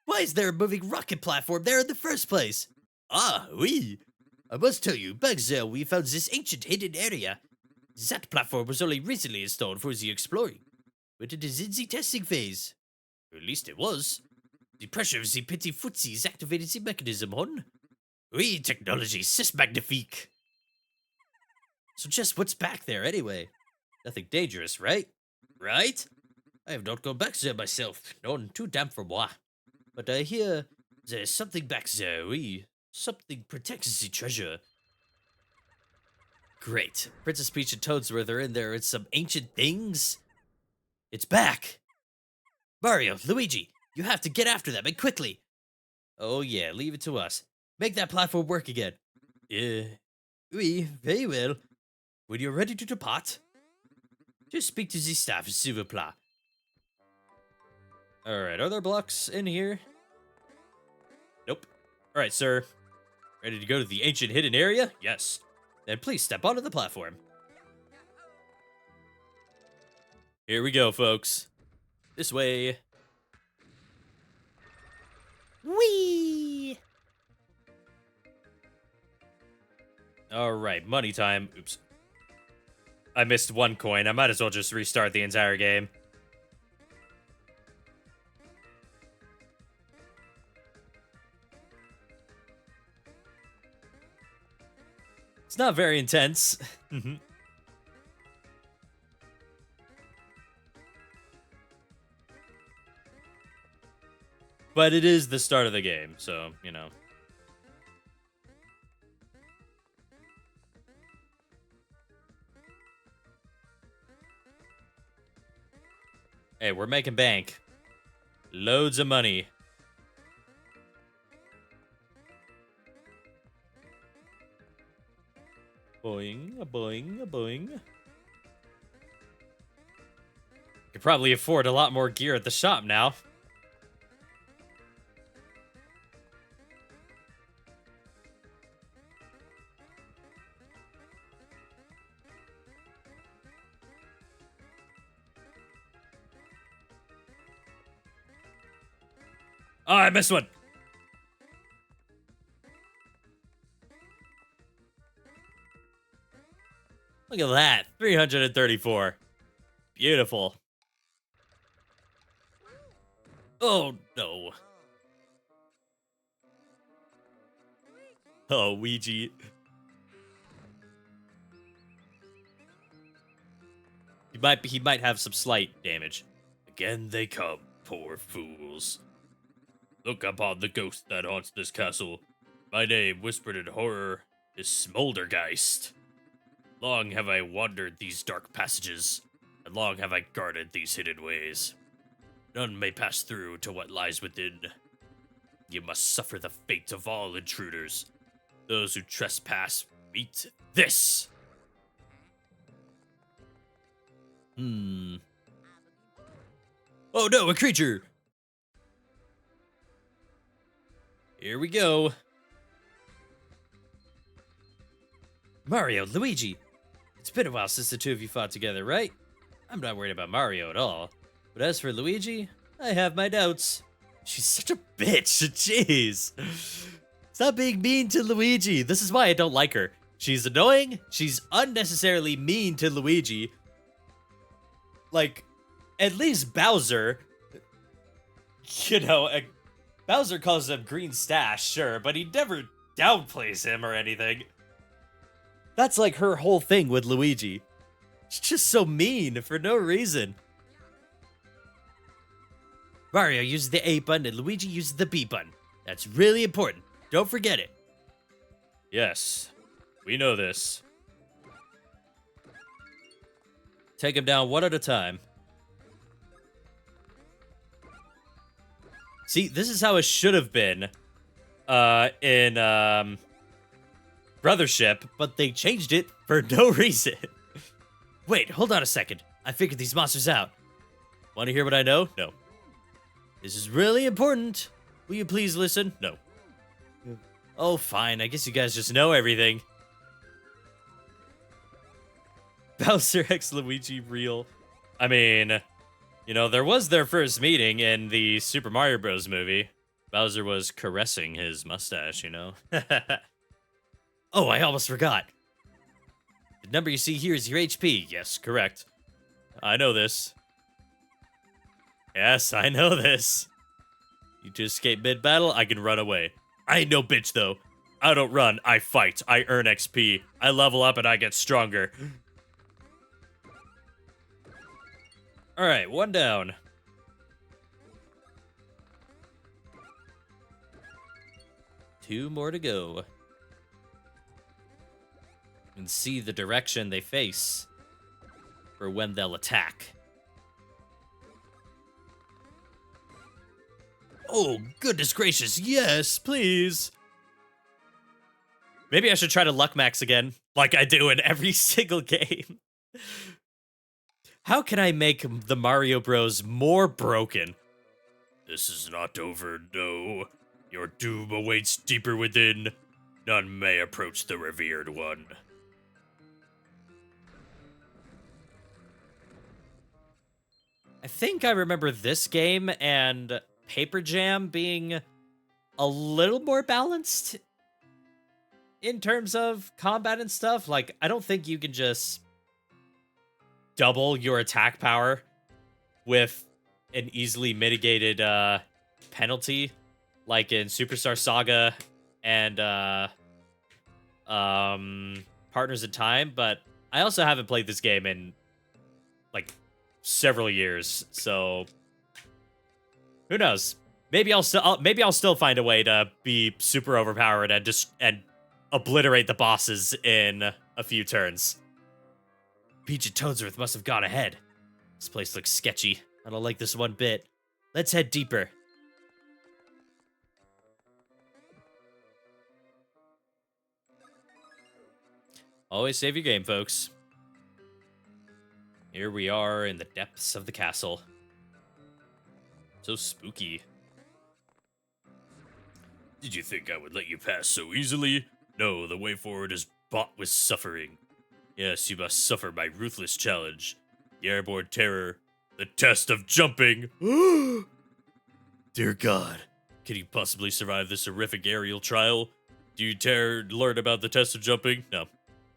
Why is there a moving rocket platform there in the first place? Ah, oui. I must tell you, back there we found this ancient hidden area. That platform was only recently installed for the exploring, but it is in the testing phase. Or at least it was. The pressure of the petit footsies activated the mechanism, hon. Oui, technology, c'est magnifique. So just what's back there anyway? Nothing dangerous, right? Right? I have not gone back there myself. None too damn for moi. But I hear there's something back there, oui. Something protects the treasure. Great. Princess Peach and Toadsworth are in there with some ancient things. It's back. Mario, Luigi, you have to get after them and quickly. Oh yeah, leave it to us. Make that platform work again. Oui, very well. When you're ready to depart, just speak to the staff, s'il vous plaît. Alright, are there blocks in here? Nope. Alright, sir. Ready to go to the ancient hidden area? Yes. Then please step onto the platform. Here we go, folks. This way. Whee! Alright, money time. Oops. I missed one coin. I might as well just restart the entire game. It's not very intense. But it is the start of the game, so, you know. Hey, we're making bank. Loads of money. A boing, a boing. Could probably afford a lot more gear at the shop now. Oh, I missed one. Look at that. 334. Beautiful. Oh, no. Oh, Luigi. He might have some slight damage. Again they come, poor fools. Look upon the ghost that haunts this castle. My name, whispered in horror, is Smoldergeist. Long have I wandered these dark passages, and long have I guarded these hidden ways. None may pass through to what lies within. You must suffer the fate of all intruders. Those who trespass meet this. Hmm. Oh no, a creature! Here we go. Mario, Luigi. It's been a while since the two of you fought together, right? I'm not worried about Mario at all. But as for Luigi, I have my doubts. She's such a bitch. Jeez. Stop being mean to Luigi. This is why I don't like her. She's annoying. She's unnecessarily mean to Luigi. Like, at least Bowser, you know, Bowser calls him Green Stash, sure, but he never downplays him or anything. That's like her whole thing with Luigi. She's just so mean for no reason. Mario uses the A button and Luigi uses the B button. That's really important. Don't forget it. Yes, we know this. Take him down one at a time. See, this is how it should have been in Brothership, but they changed it for no reason. Wait, hold on a second. I figured these monsters out. Want to hear what I know? No. This is really important. Will you please listen? No. Oh, fine. I guess you guys just know everything. Bowser x Luigi real. I mean, you know, there was their first meeting in the Super Mario Bros. Movie. Bowser was caressing his mustache, you know? Oh, I almost forgot. The number you see here is your HP. Yes, correct. I know this. Yes, I know this. You to escape mid-battle, I can run away. I ain't no bitch, though. I don't run, I fight. I earn XP. I level up and I get stronger. Alright, one down. Two more to go. And see the direction they face for when they'll attack. Oh, goodness gracious, yes, please. Maybe I should try to luck max again, like I do in every single game. How can I make the Mario Bros. More broken? This is not over, no. Your doom awaits deeper within. None may approach the revered one. I think I remember this game and Paper Jam being a little more balanced in terms of combat and stuff. Like, I don't think you can just double your attack power with an easily mitigated penalty, like in Superstar Saga and Partners in Time. But I also haven't played this game in like several years, so who knows? Maybe I'll still find a way to be super overpowered and just obliterate the bosses in a few turns. Peach and Toadsworth must have gone ahead. This place looks sketchy. I don't like this one bit. Let's head deeper. Always save your game, folks. Here we are in the depths of the castle. So spooky. Did you think I would let you pass so easily? No, the way forward is bought with suffering. Yes, you must suffer my ruthless challenge. The airborne terror. The test of jumping. Dear God. Can you possibly survive this horrific aerial trial? Do you dare learn about the test of jumping? No.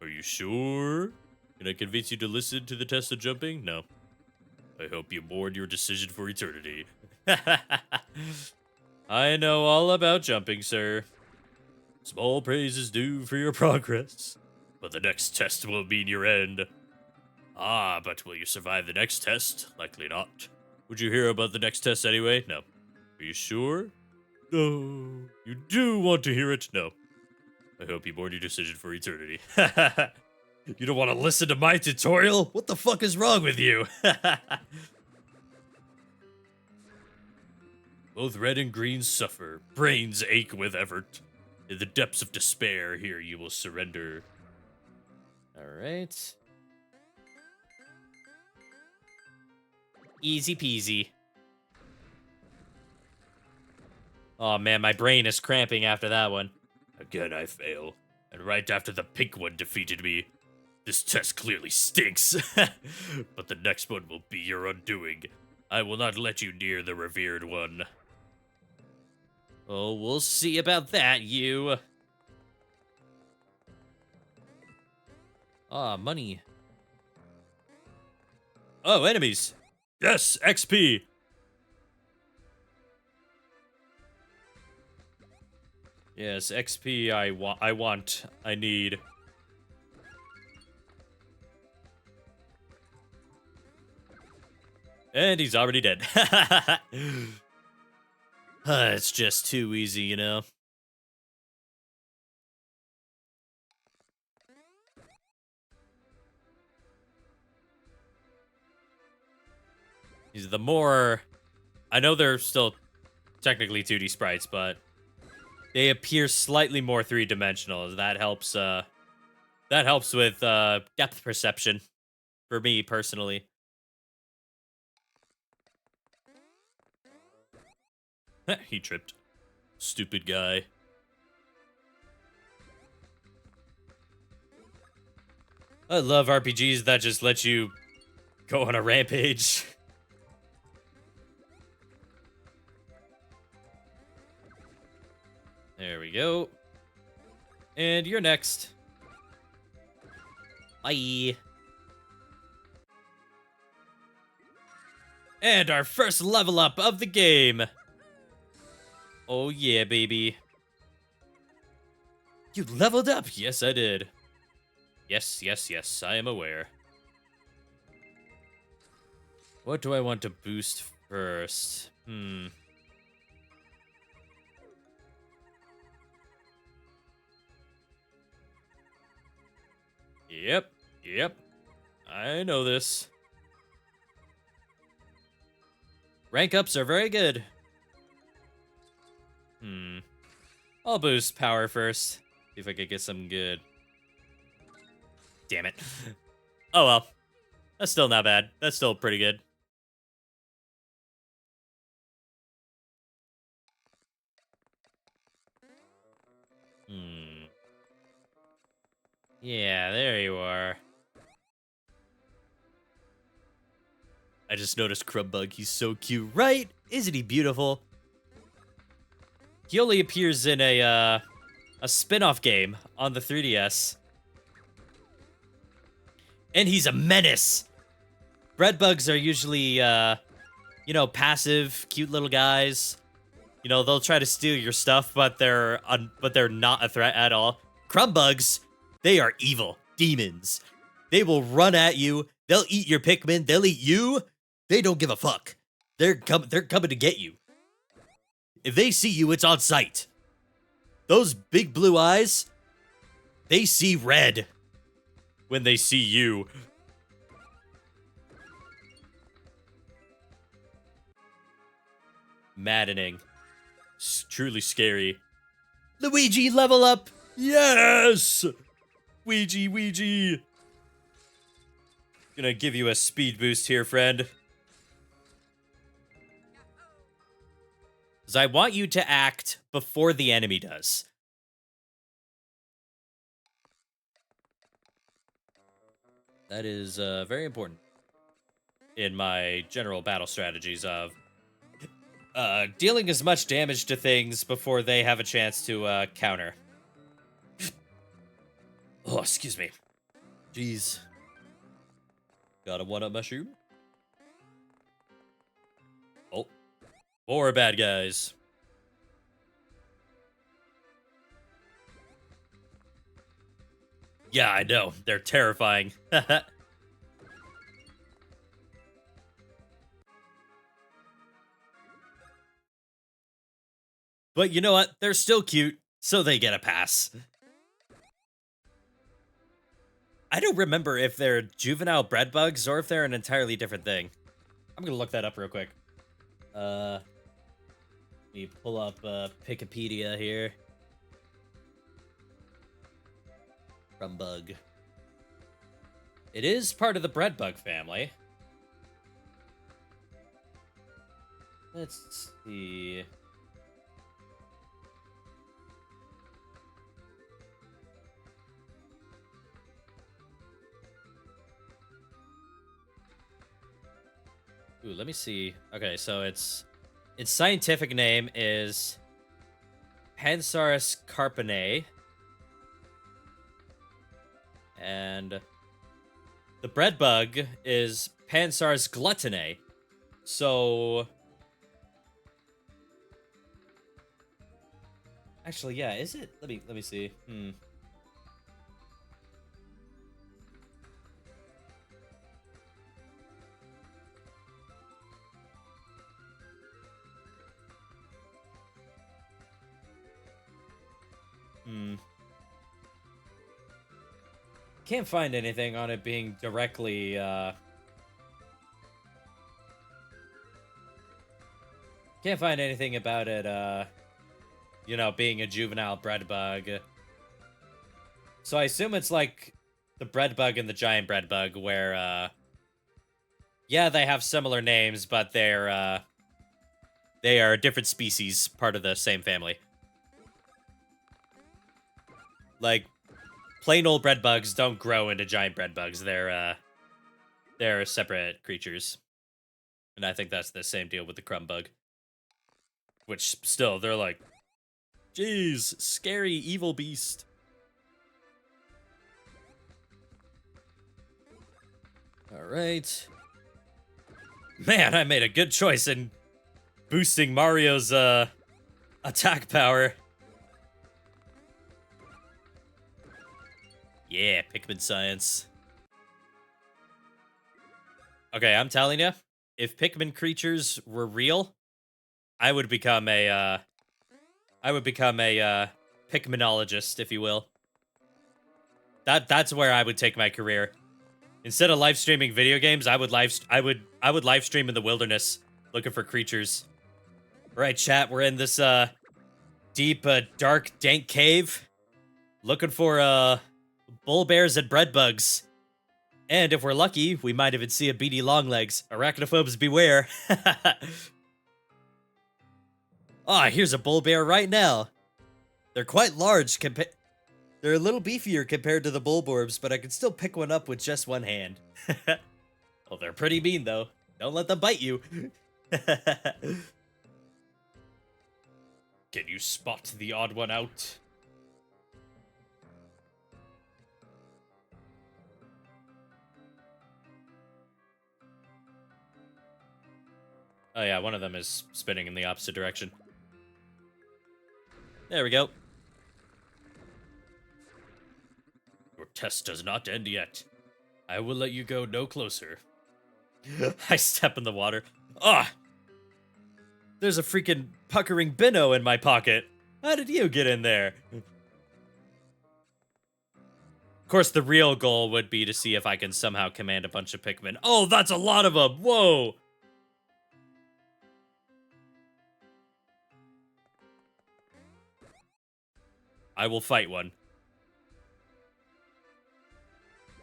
Are you sure? Can I convince you to listen to the test of jumping? No. I hope you mourn your decision for eternity. I know all about jumping, sir. Small praise is due for your progress, but the next test will mean your end. Ah, but will you survive the next test? Likely not. Would you hear about the next test anyway? No. Are you sure? No. You do want to hear it? No. I hope you mourn your decision for eternity. You don't want to listen to my tutorial? What the fuck is wrong with you? Both red and green suffer. Brains ache with effort. In the depths of despair, here you will surrender. Alright. Easy peasy. Oh man, my brain is cramping after that one. Again, I fail. And right after the pink one defeated me. This test clearly stinks. But the next one will be your undoing. I will not let you near the revered one. Oh, we'll see about that, you. Ah, money. Oh, enemies. Yes, XP. Yes, XP I need. And he's already dead. It's just too easy, you know? The more... I know they're still technically 2D sprites, but they appear slightly more three-dimensional. That helps with depth perception for me personally. He tripped. Stupid guy. I love RPGs that just let you go on a rampage. There we go. And you're next. Bye. And our first level up of the game. Oh yeah, baby. You leveled up. Yes, I did. Yes, yes, yes, I am aware. What do I want to boost first? Yep. I know this. Rank ups are very good. I'll boost power first. See if I could get some good. Damn it. Oh well. That's still not bad. That's still pretty good. Yeah, there you are. I just noticed Crumbug. He's so cute, right? Isn't he beautiful? He only appears in a spin-off game on the 3DS. And he's a menace. Breadbugs are usually, you know, passive, cute little guys. You know, they'll try to steal your stuff, but they're not a threat at all. Crumbugs, they are evil demons. They will run at you. They'll eat your Pikmin. They'll eat you. They don't give a fuck. They're coming to get you. If they see you, it's on sight. Those big blue eyes, they see red when they see you. Maddening. Truly scary. Luigi, level up! Yes! Ouija. Gonna give you a speed boost here, friend. Because I want you to act before the enemy does. That is very important in my general battle strategies of dealing as much damage to things before they have a chance to counter. Oh, excuse me. Jeez. Got a one-up mushroom. Oh, more bad guys. Yeah, I know. They're terrifying. But you know what? They're still cute, so they get a pass. I don't remember if they're juvenile bread bugs or if they're an entirely different thing. I'm gonna look that up real quick. Let me pull up Wikipedia here. Crumb bug. It is part of the bread bug family. Let's see. Ooh, let me see. Okay, so its scientific name is Pansaurus carpinae. And the bread bug is Pansaurus gluttinae. So actually, yeah, is it? Let me see. Can't find anything on it being directly can't find anything about it you know, being a juvenile bread bug. So I assume it's like the bread bug and the giant bread bug where yeah, they have similar names, but they are different species, part of the same family. Like plain old bread bugs don't grow into giant bread bugs. They're separate creatures. And I think that's the same deal with the crumb bug. Which still, they're like, geez, scary evil beast. All right. Man, I made a good choice in boosting Mario's attack power. Yeah, Pikmin science. Okay, I'm telling you, if Pikmin creatures were real, I would become a Pikminologist, if you will. That's where I would take my career. Instead of live streaming video games, I would live stream in the wilderness looking for creatures. All right, chat, we're in this deep dark dank cave looking for bull bears and bread bugs. And if we're lucky, we might even see a beady longlegs. Arachnophobes beware. Ah, here's a bull bear right now. They're quite large they're a little beefier compared to the bullborbs, but I can still pick one up with just one hand. Well, they're pretty mean, though. Don't let them bite you. Can you spot the odd one out? Oh yeah, one of them is spinning in the opposite direction. There we go. Your test does not end yet. I will let you go no closer. I step in the water. Ah! There's a freaking puckering Binno in my pocket. How did you get in there? Of course, the real goal would be to see if I can somehow command a bunch of Pikmin. Oh, that's a lot of them! Whoa! I will fight one.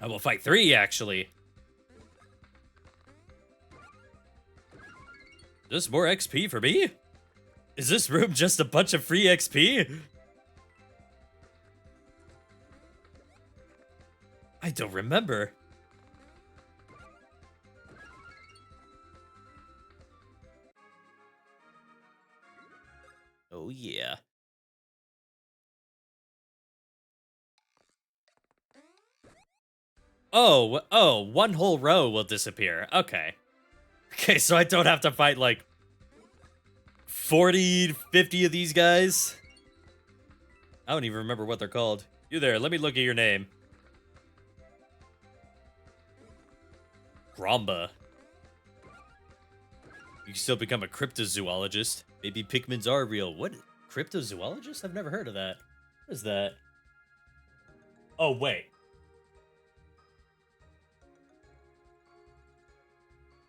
I will fight 3, actually. Is this more XP for me? Is this room just a bunch of free XP? I don't remember. Oh, yeah. Oh, one whole row will disappear. Okay. Okay, so I don't have to fight, like, 40, 50 of these guys. I don't even remember what they're called. You there, let me look at your name. Gromba. You can still become a cryptozoologist. Maybe Pikmins are real. What? Cryptozoologist? I've never heard of that. What is that? Oh, wait.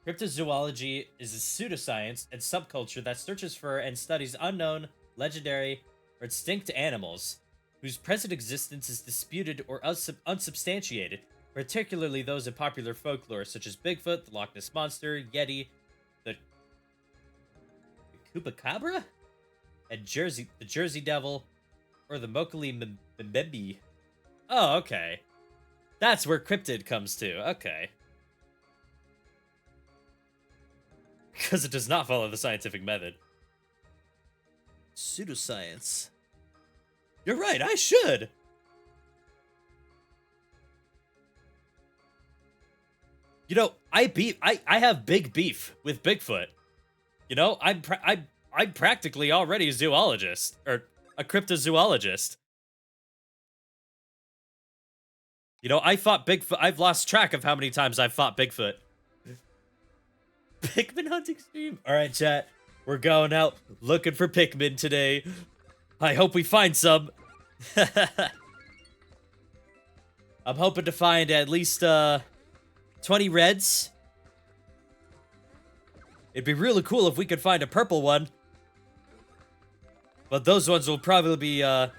Cryptozoology is a pseudoscience and subculture that searches for and studies unknown, legendary, or extinct animals whose present existence is disputed or unsubstantiated, particularly those in popular folklore such as Bigfoot, the Loch Ness Monster, Yeti, the Chupacabra, and the Jersey Devil, or the Mokali Mbembe. Oh, okay. That's where cryptid comes to. Okay. Because it does not follow the scientific method. Pseudoscience. You're right, I should! You know, I have big beef with Bigfoot. You know, I'm practically already a zoologist. Or a cryptozoologist. You know, I fought Bigfoot. I've lost track of how many times I've fought Bigfoot. Pikmin hunting stream. All right, chat. We're going out looking for Pikmin today. I hope we find some. I'm hoping to find at least 20 reds. It'd be really cool if we could find a purple one. But those ones will probably be a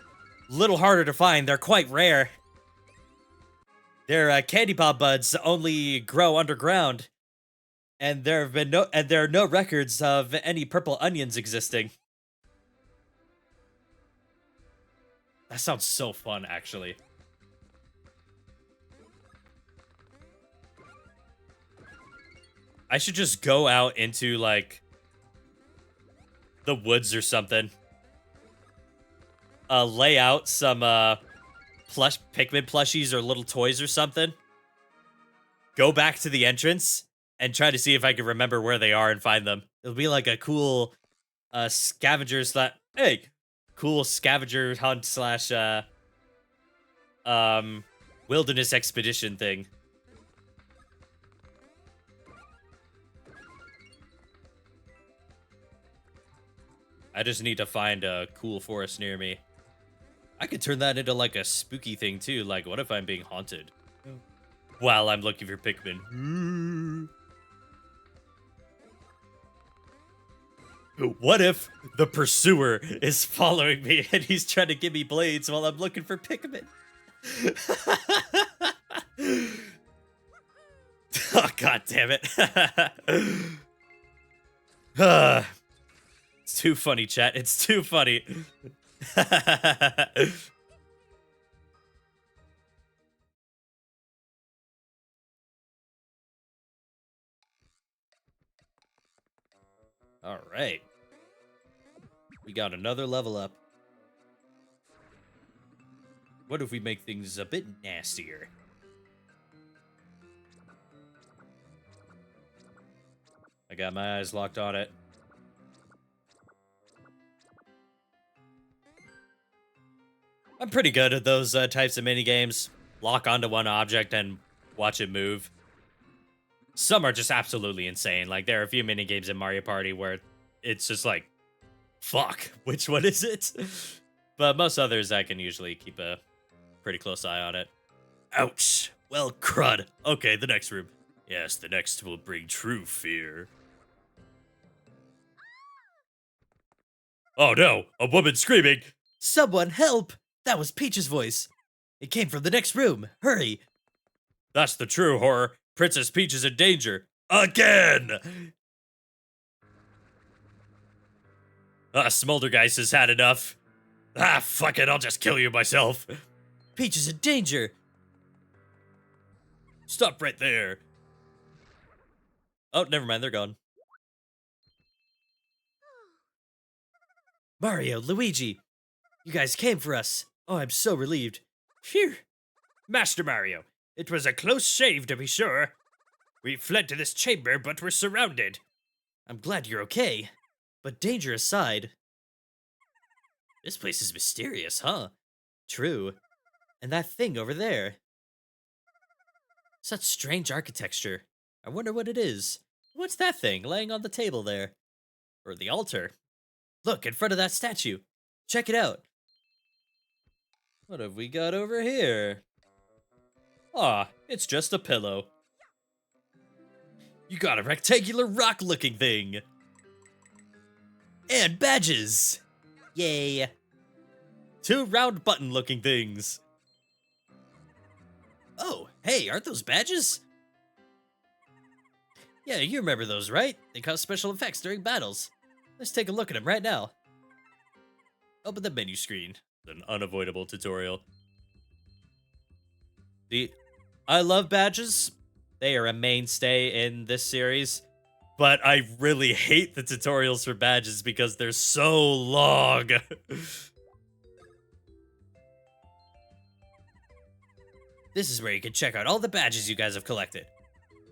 little harder to find. They're quite rare. Their candy pop buds only grow underground. And there are no records of any purple onions existing. That sounds so fun, actually. I should just go out into, like, the woods or something. Lay out some, Pikmin plushies or little toys or something. Go back to the entrance and try to see if I can remember where they are and find them. It'll be like a cool, scavenger cool scavenger hunt slash, wilderness expedition thing. I just need to find a cool forest near me. I could turn that into like a spooky thing too. Like, what if I'm being haunted while I'm looking for Pikmin? What if the pursuer is following me and he's trying to give me blades while I'm looking for Pikmin? Oh, god damn it. It's too funny, chat. It's too funny. All right. We got another level up. What if we make things a bit nastier? I got my eyes locked on it. I'm pretty good at those types of minigames. Lock onto one object and watch it move. Some are just absolutely insane. Like, there are a few minigames in Mario Party where it's just like, fuck, which one is it? But most others, I can usually keep a pretty close eye on it. Ouch. Well, crud. Okay, the next room. Yes, the next will bring true fear. Oh no, a woman screaming. Someone help! That was Peach's voice. It came from the next room. Hurry. That's the true horror. Princess Peach is in danger. Again! Smoldergeist has had enough. Fuck it, I'll just kill you myself. Peach is in danger. Stop right there. Oh, never mind, they're gone. Mario, Luigi, you guys came for us. Oh, I'm so relieved. Phew. Master Mario, it was a close shave to be sure. We fled to this chamber, but we're surrounded. I'm glad you're okay. But danger aside, this place is mysterious, huh? True. And that thing over there. Such strange architecture. I wonder what it is. What's that thing laying on the table there? Or the altar? Look, in front of that statue. Check it out. What have we got over here? Ah, it's just a pillow. You got a rectangular rock-looking thing. And badges. Yay. 2 round button-looking things. Oh, hey, aren't those badges? Yeah, you remember those, right? They cause special effects during battles. Let's take a look at them right now. Open the menu screen. An unavoidable tutorial. I love badges. They are a mainstay in this series. But I really hate the tutorials for badges because they're so long. This is where you can check out all the badges you guys have collected.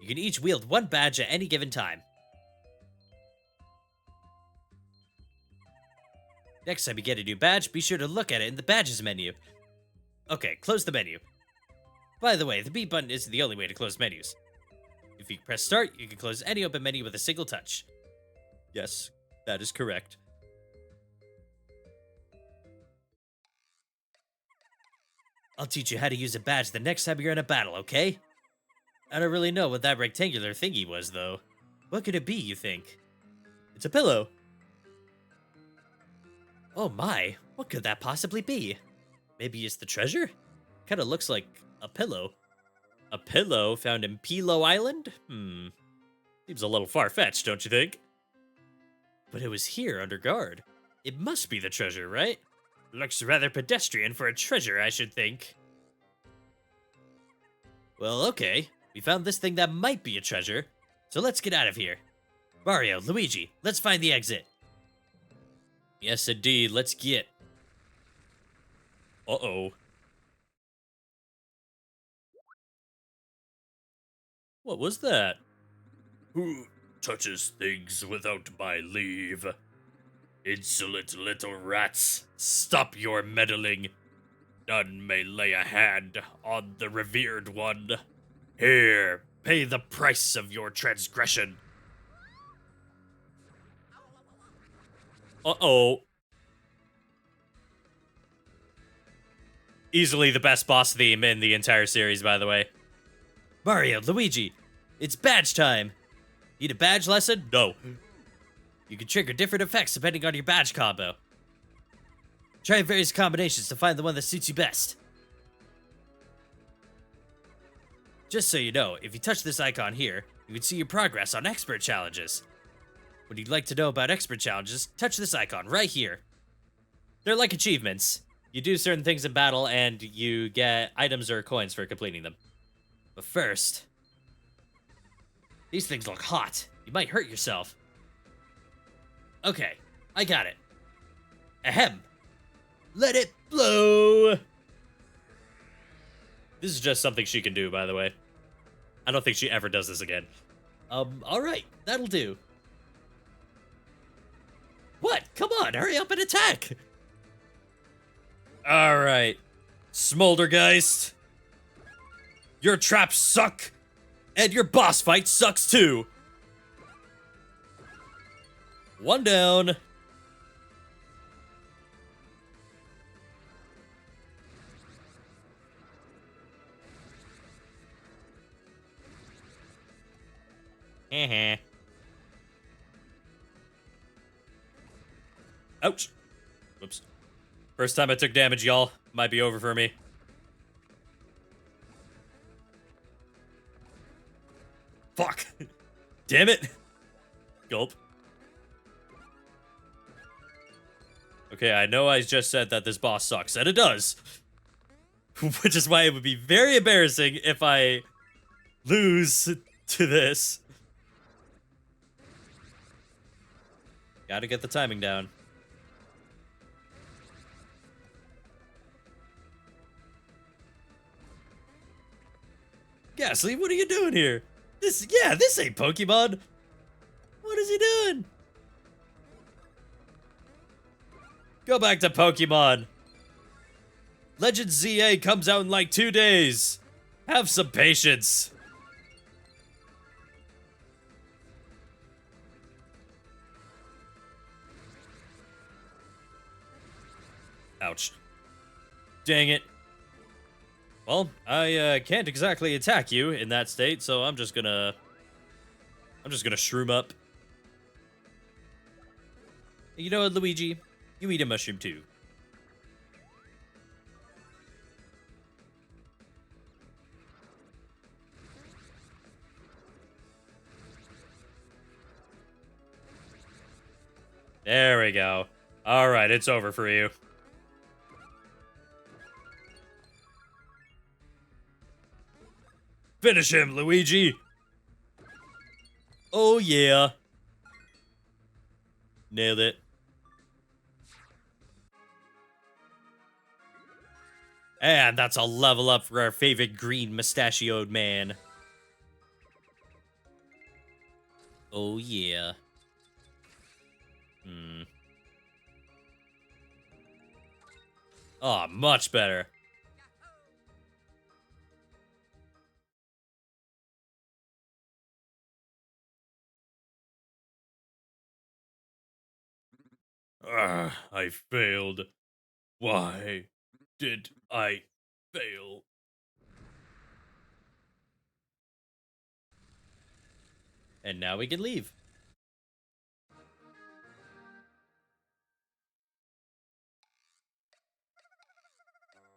You can each wield 1 badge at any given time. Next time you get a new badge, be sure to look at it in the badges menu. Okay, close the menu. By the way, the B button isn't the only way to close menus. If you press start, you can close any open menu with a single touch. Yes, that is correct. I'll teach you how to use a badge the next time you're in a battle, okay? I don't really know what that rectangular thingy was, though. What could it be, you think? It's a pillow. Oh my, what could that possibly be? Maybe it's the treasure? Kinda looks like a pillow. A pillow found in Pilo Island? Seems a little far-fetched, don't you think? But it was here under guard. It must be the treasure, right? Looks rather pedestrian for a treasure, I should think. Well, okay. We found this thing that might be a treasure. So let's get out of here. Mario, Luigi, let's find the exit. Yes, indeed. Let's get. Uh-oh. What was that? Who touches things without my leave? Insolent little rats, stop your meddling. None may lay a hand on the revered one. Here, pay the price of your transgression. Uh-oh. Easily the best boss theme in the entire series, by the way. Mario, Luigi, it's badge time. Need a badge lesson? No. You can trigger different effects depending on your badge combo. Try various combinations to find the one that suits you best. Just so you know, if you touch this icon here, you can see your progress on expert challenges. When you'd like to know about expert challenges, touch this icon right here. They're like achievements. You do certain things in battle and you get items or coins for completing them. But first, these things look hot. You might hurt yourself. Okay, I got it. Ahem. Let it blow. This is just something she can do, by the way. I don't think she ever does this again. Alright, that'll do. What? Come on, hurry up and attack! Alright. Smoldergeist. Your traps suck! And your boss fight sucks too! One down. Ouch. Whoops. First time I took damage, y'all. Might be over for me. Damn it. Gulp. Okay, I know I just said that this boss sucks, and it does. Which is why it would be very embarrassing if I lose to this. Gotta get the timing down. Ghastly, what are you doing here? This ain't Pokemon. What is he doing? Go back to Pokemon. Legend ZA comes out in like 2 days. Have some patience. Ouch. Dang it. Well, I can't exactly attack you in that state, so I'm just gonna shroom up. You know what, Luigi? You eat a mushroom too. There we go. All right, it's over for you. Finish him, Luigi. Oh, yeah. Nailed it. And that's a level up for our favorite green mustachioed man. Oh, yeah. Oh, much better. I failed. Why did I fail? And now we can leave.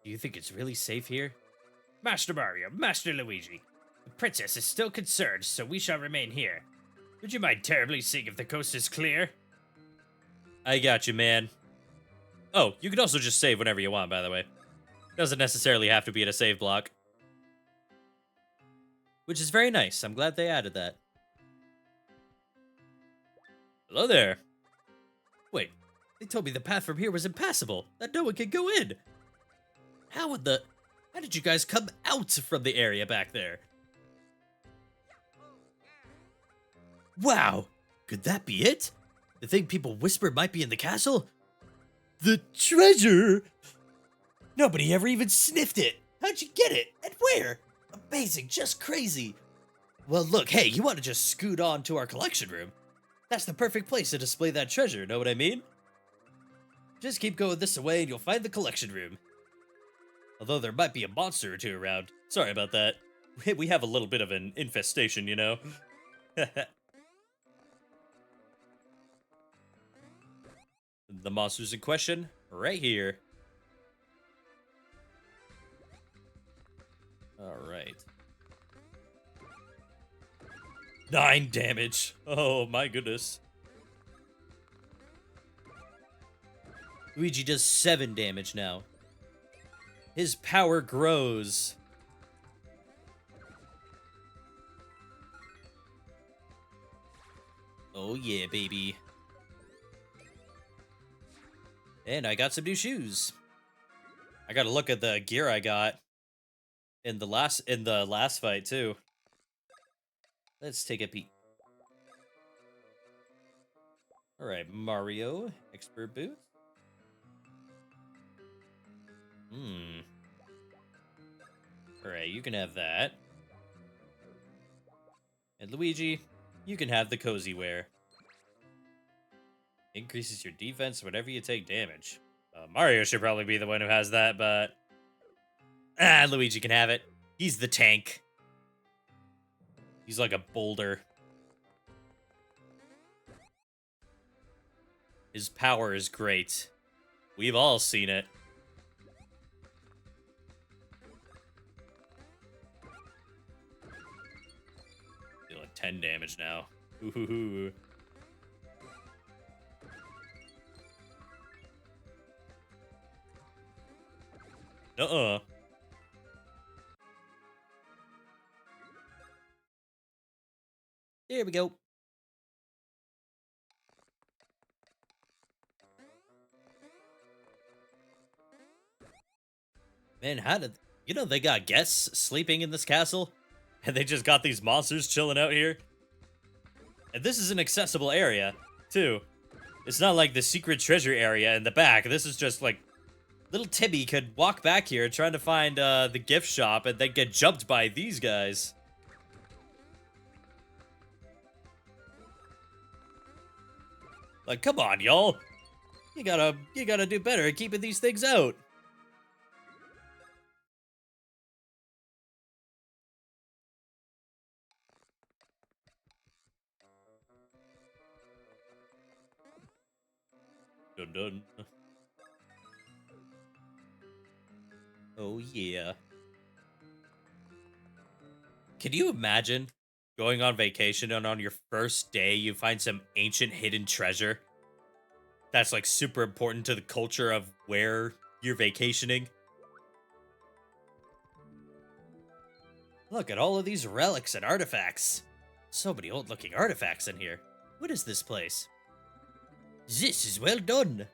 Do you think it's really safe here? Master Mario, Master Luigi. The princess is still concerned, so we shall remain here. Would you mind terribly seeing if the coast is clear? I got you, man. Oh, you can also just save whenever you want, by the way. Doesn't necessarily have to be at a save block. Which is very nice. I'm glad they added that. Hello there. Wait, they told me the path from here was impassable, that no one could go in. How did you guys come out from the area back there? Wow, could that be it? The thing people whispered might be in the castle? The treasure? Nobody ever even sniffed it. How'd you get it? And where? Amazing, just crazy. Well, look, hey, you want to just scoot on to our collection room? That's the perfect place to display that treasure, know what I mean? Just keep going this way and you'll find the collection room. Although there might be a monster or two around. Sorry about that. We have a little bit of an infestation, you know? The monsters in question, right here. Alright. 9 damage. Oh my goodness. Luigi does 7 damage now. His power grows. Oh yeah, baby. And I got some new shoes. I gotta look at the gear I got in the last fight too. Let's take a peek. Alright, Mario, expert boots. Alright, you can have that. And Luigi, you can have the cozy wear. Increases your defense whenever you take damage. Mario should probably be the one who has that, but... Luigi can have it. He's the tank. He's like a boulder. His power is great. We've all seen it. Dealing 10 damage now. Ooh. Uh-uh. Here we go. Man, how did... You know, they got guests sleeping in this castle, and they just got these monsters chilling out here. And this is an accessible area, too. It's not like the secret treasure area in the back. This is just like... Little Tibby could walk back here trying to find the gift shop and then get jumped by these guys. Like, come on, y'all. You gotta do better at keeping these things out. Dun dun. Oh yeah. Can you imagine going on vacation and on your first day you find some ancient hidden treasure that's like super important to the culture of where you're vacationing? Look at all of these relics and artifacts. So many old looking artifacts in here. What is this place? This is well done.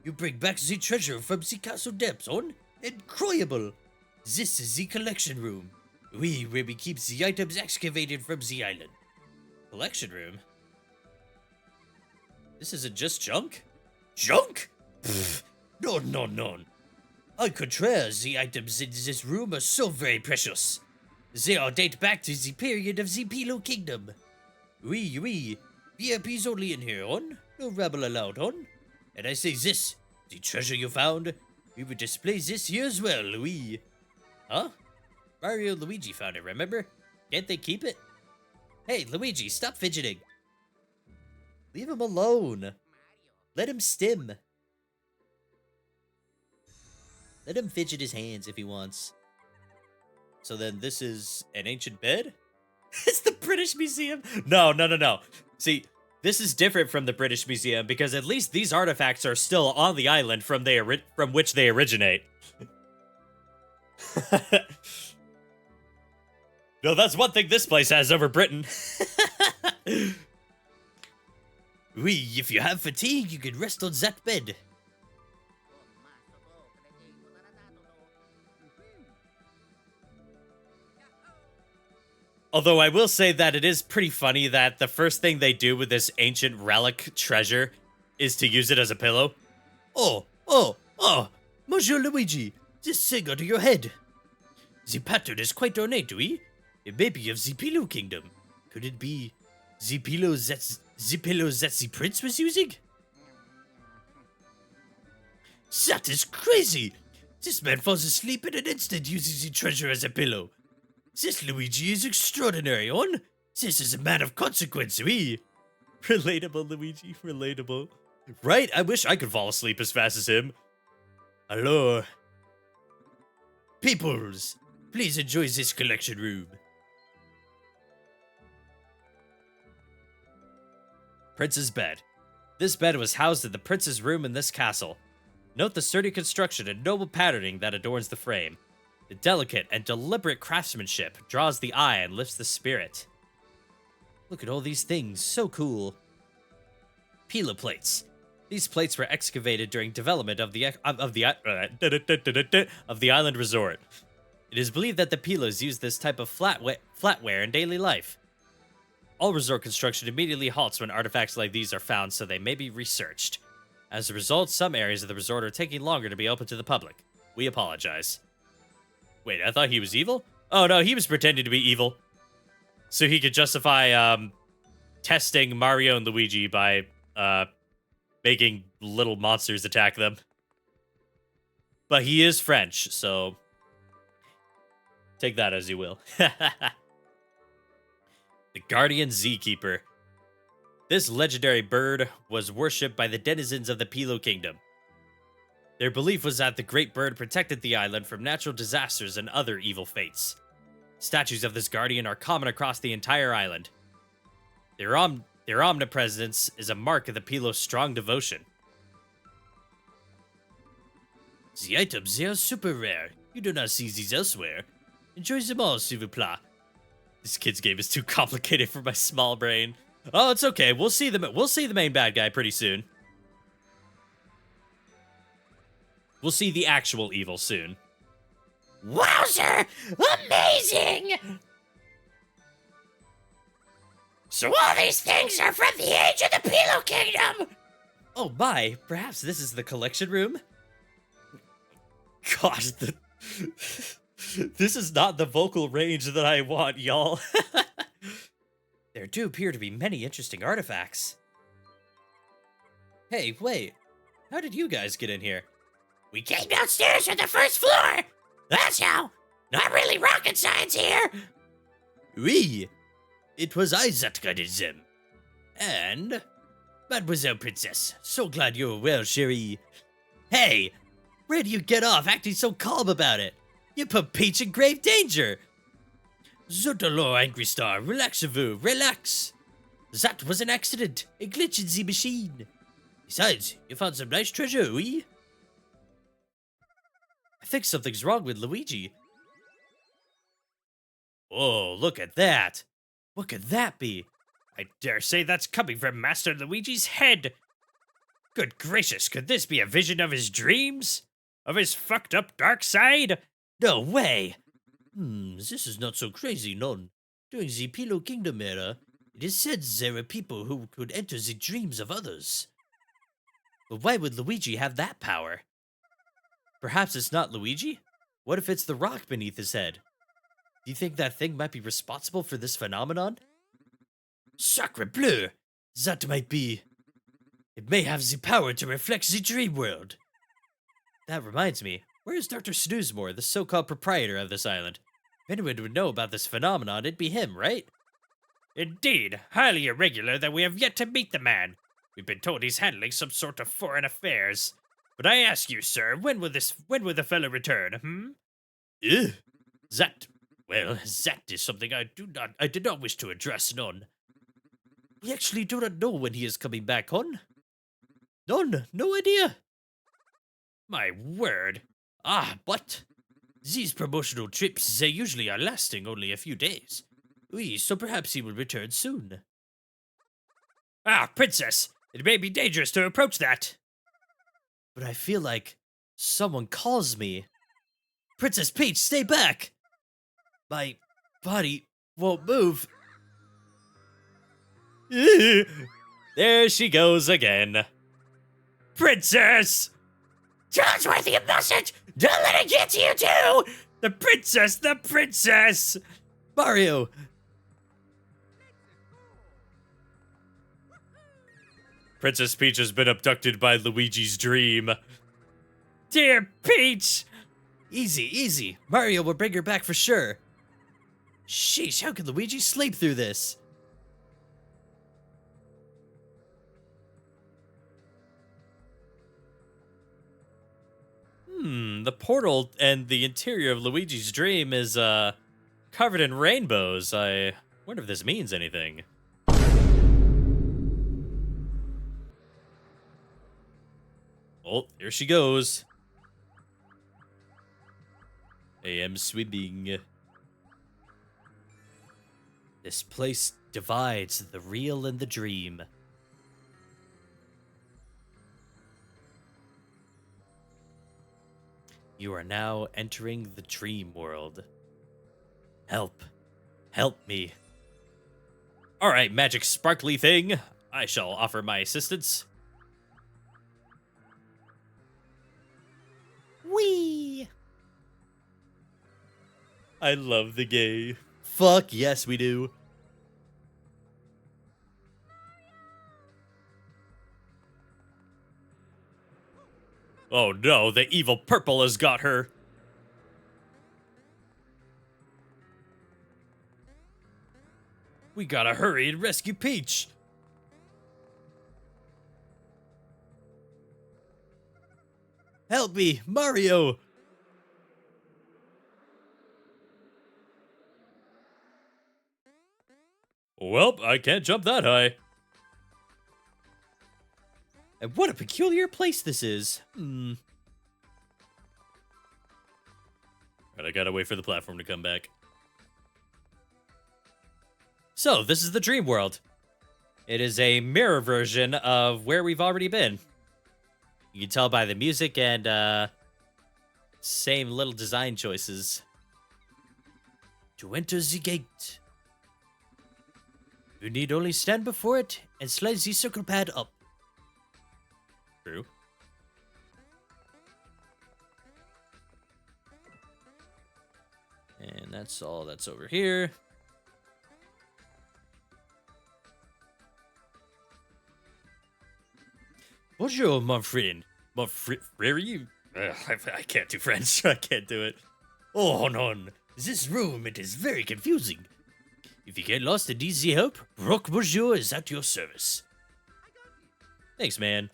You bring back the treasure from the castle depths on? Incredible. This is the collection room. Where we keep the items excavated from the island. Collection room? This isn't just junk? Junk? No. On contrary, the items in this room are so very precious. They all date back to the period of the Pillow Kingdom. Oui. VIPs only in here, on? No rabble allowed, on? And I say this, the treasure you found, we would display this here as well, oui. Huh? Mario and Luigi found it, remember? Can't they keep it? Hey, Luigi, stop fidgeting. Leave him alone. Let him stim. Let him fidget his hands if he wants. So then this is an ancient bed? It's the British Museum? No. See, this is different from the British Museum because at least these artifacts are still on the island from which they originate. No, that's one thing this place has over Britain. Oui, if you have fatigue, you can rest on that bed. Although I will say that it is pretty funny that the first thing they do with this ancient relic treasure is to use it as a pillow. Oh, Monsieur Luigi, this thing under your head. The pattern is quite ornate, oui? It may be of the Pillow Kingdom. Could it be the pillow that the prince was using? That is crazy! This man falls asleep in an instant using the treasure as a pillow. This Luigi is extraordinary, on? This is a man of consequence, oui? Relatable, Luigi, relatable. Right? I wish I could fall asleep as fast as him. Alors, peoples, please enjoy this collection room. Prince's bed. This bed was housed in the prince's room in this castle. Note the sturdy construction and noble patterning that adorns the frame. The delicate and deliberate craftsmanship draws the eye and lifts the spirit. Look at all these things, so cool. Pila plates. These plates were excavated during development of the island resort. It is believed that the Pilas use this type of flatware in daily life. All resort construction immediately halts when artifacts like these are found, so they may be researched. As a result, some areas of the resort are taking longer to be open to the public. We apologize. Wait, I thought he was evil? Oh no, he was pretending to be evil. So he could justify, testing Mario and Luigi by, making little monsters attack them. But he is French, so take that as you will. The Guardian Zkeeper. This legendary bird was worshipped by the denizens of the Pillow Kingdom. Their belief was that the great bird protected the island from natural disasters and other evil fates. Statues of this guardian are common across the entire island. Their omnipresence is a mark of the Pilo's strong devotion. The items, they are super rare. You do not see these elsewhere. Enjoy them all, s'il vous plaît. This kid's game is too complicated for my small brain. Oh, it's okay. We'll see the main bad guy pretty soon. We'll see the actual evil soon. Wowzer! Amazing! So all these things are from the age of the Pilo Kingdom! Oh my, perhaps this is the collection room? Gosh, this is not the vocal range that I want, y'all. There do appear to be many interesting artifacts. Hey, wait. How did you guys get in here? We came downstairs from the first floor! That's how! Not really rocket science here! Oui, it was I that guided them. And, Mademoiselle Princess, so glad you're well, chérie. Hey, where do you get off acting so calm about it? You put Peach in grave danger. Zut alors, Angry Star, relaxez-vous, relax. That was an accident, a glitch in the machine. Besides, you found some nice treasure, oui? I think something's wrong with Luigi. Oh, look at that. What could that be? I dare say that's coming from Master Luigi's head. Good gracious, could this be a vision of his dreams? Of his fucked up dark side? No way. This is not so crazy, none. During the Pilo Kingdom era, it is said there were people who could enter the dreams of others. But why would Luigi have that power? Perhaps it's not Luigi? What if it's the rock beneath his head? Do you think that thing might be responsible for this phenomenon? Sacre bleu! That might be. It may have the power to reflect the dream world. That reminds me, where is Dr. Snoozemore, the so-called proprietor of this island? If anyone would know about this phenomenon, it'd be him, right? Indeed, highly irregular that we have yet to meet the man. We've been told he's handling some sort of foreign affairs. But I ask you, sir, when will the fellow return, Ugh. That is something I did not wish to address, none. We actually do not know when he is coming back on. None, no idea. My word. But these promotional trips, they usually are lasting only a few days. Oui, so perhaps he will return soon. Princess, it may be dangerous to approach that. But I feel like someone calls me. Princess Peach, stay back! My body won't move. There she goes again. Princess! Chargesworthy of message! Don't let it get to you too! The princess! The princess! Mario! Princess Peach has been abducted by Luigi's dream. Dear Peach! Easy, easy. Mario will bring her back for sure. Sheesh, how could Luigi sleep through this? The portal and the interior of Luigi's dream is, covered in rainbows. I wonder if this means anything. Oh, here she goes. I am swimming. This place divides the real and the dream. You are now entering the dream world. Help. Help me. Alright, magic sparkly thing. I shall offer my assistance. Whee! I love the gay. Fuck yes, we do. Oh no, the evil purple has got her. We gotta hurry and rescue Peach. Help me, Mario! Well, I can't jump that high. And what a peculiar place this is. Right, I gotta wait for the platform to come back. So, this is the dream world. It is a mirror version of where we've already been. You can tell by the music and, same little design choices. To enter the gate, you need only stand before it and slide the circle pad up. True. And that's all that's over here. Bonjour, my friend. Where are you? I can't do French. I can't do it. Oh, no. This room, it is very confusing. If you get lost and need the help, Rock Bonjour is at your service. Thanks, man.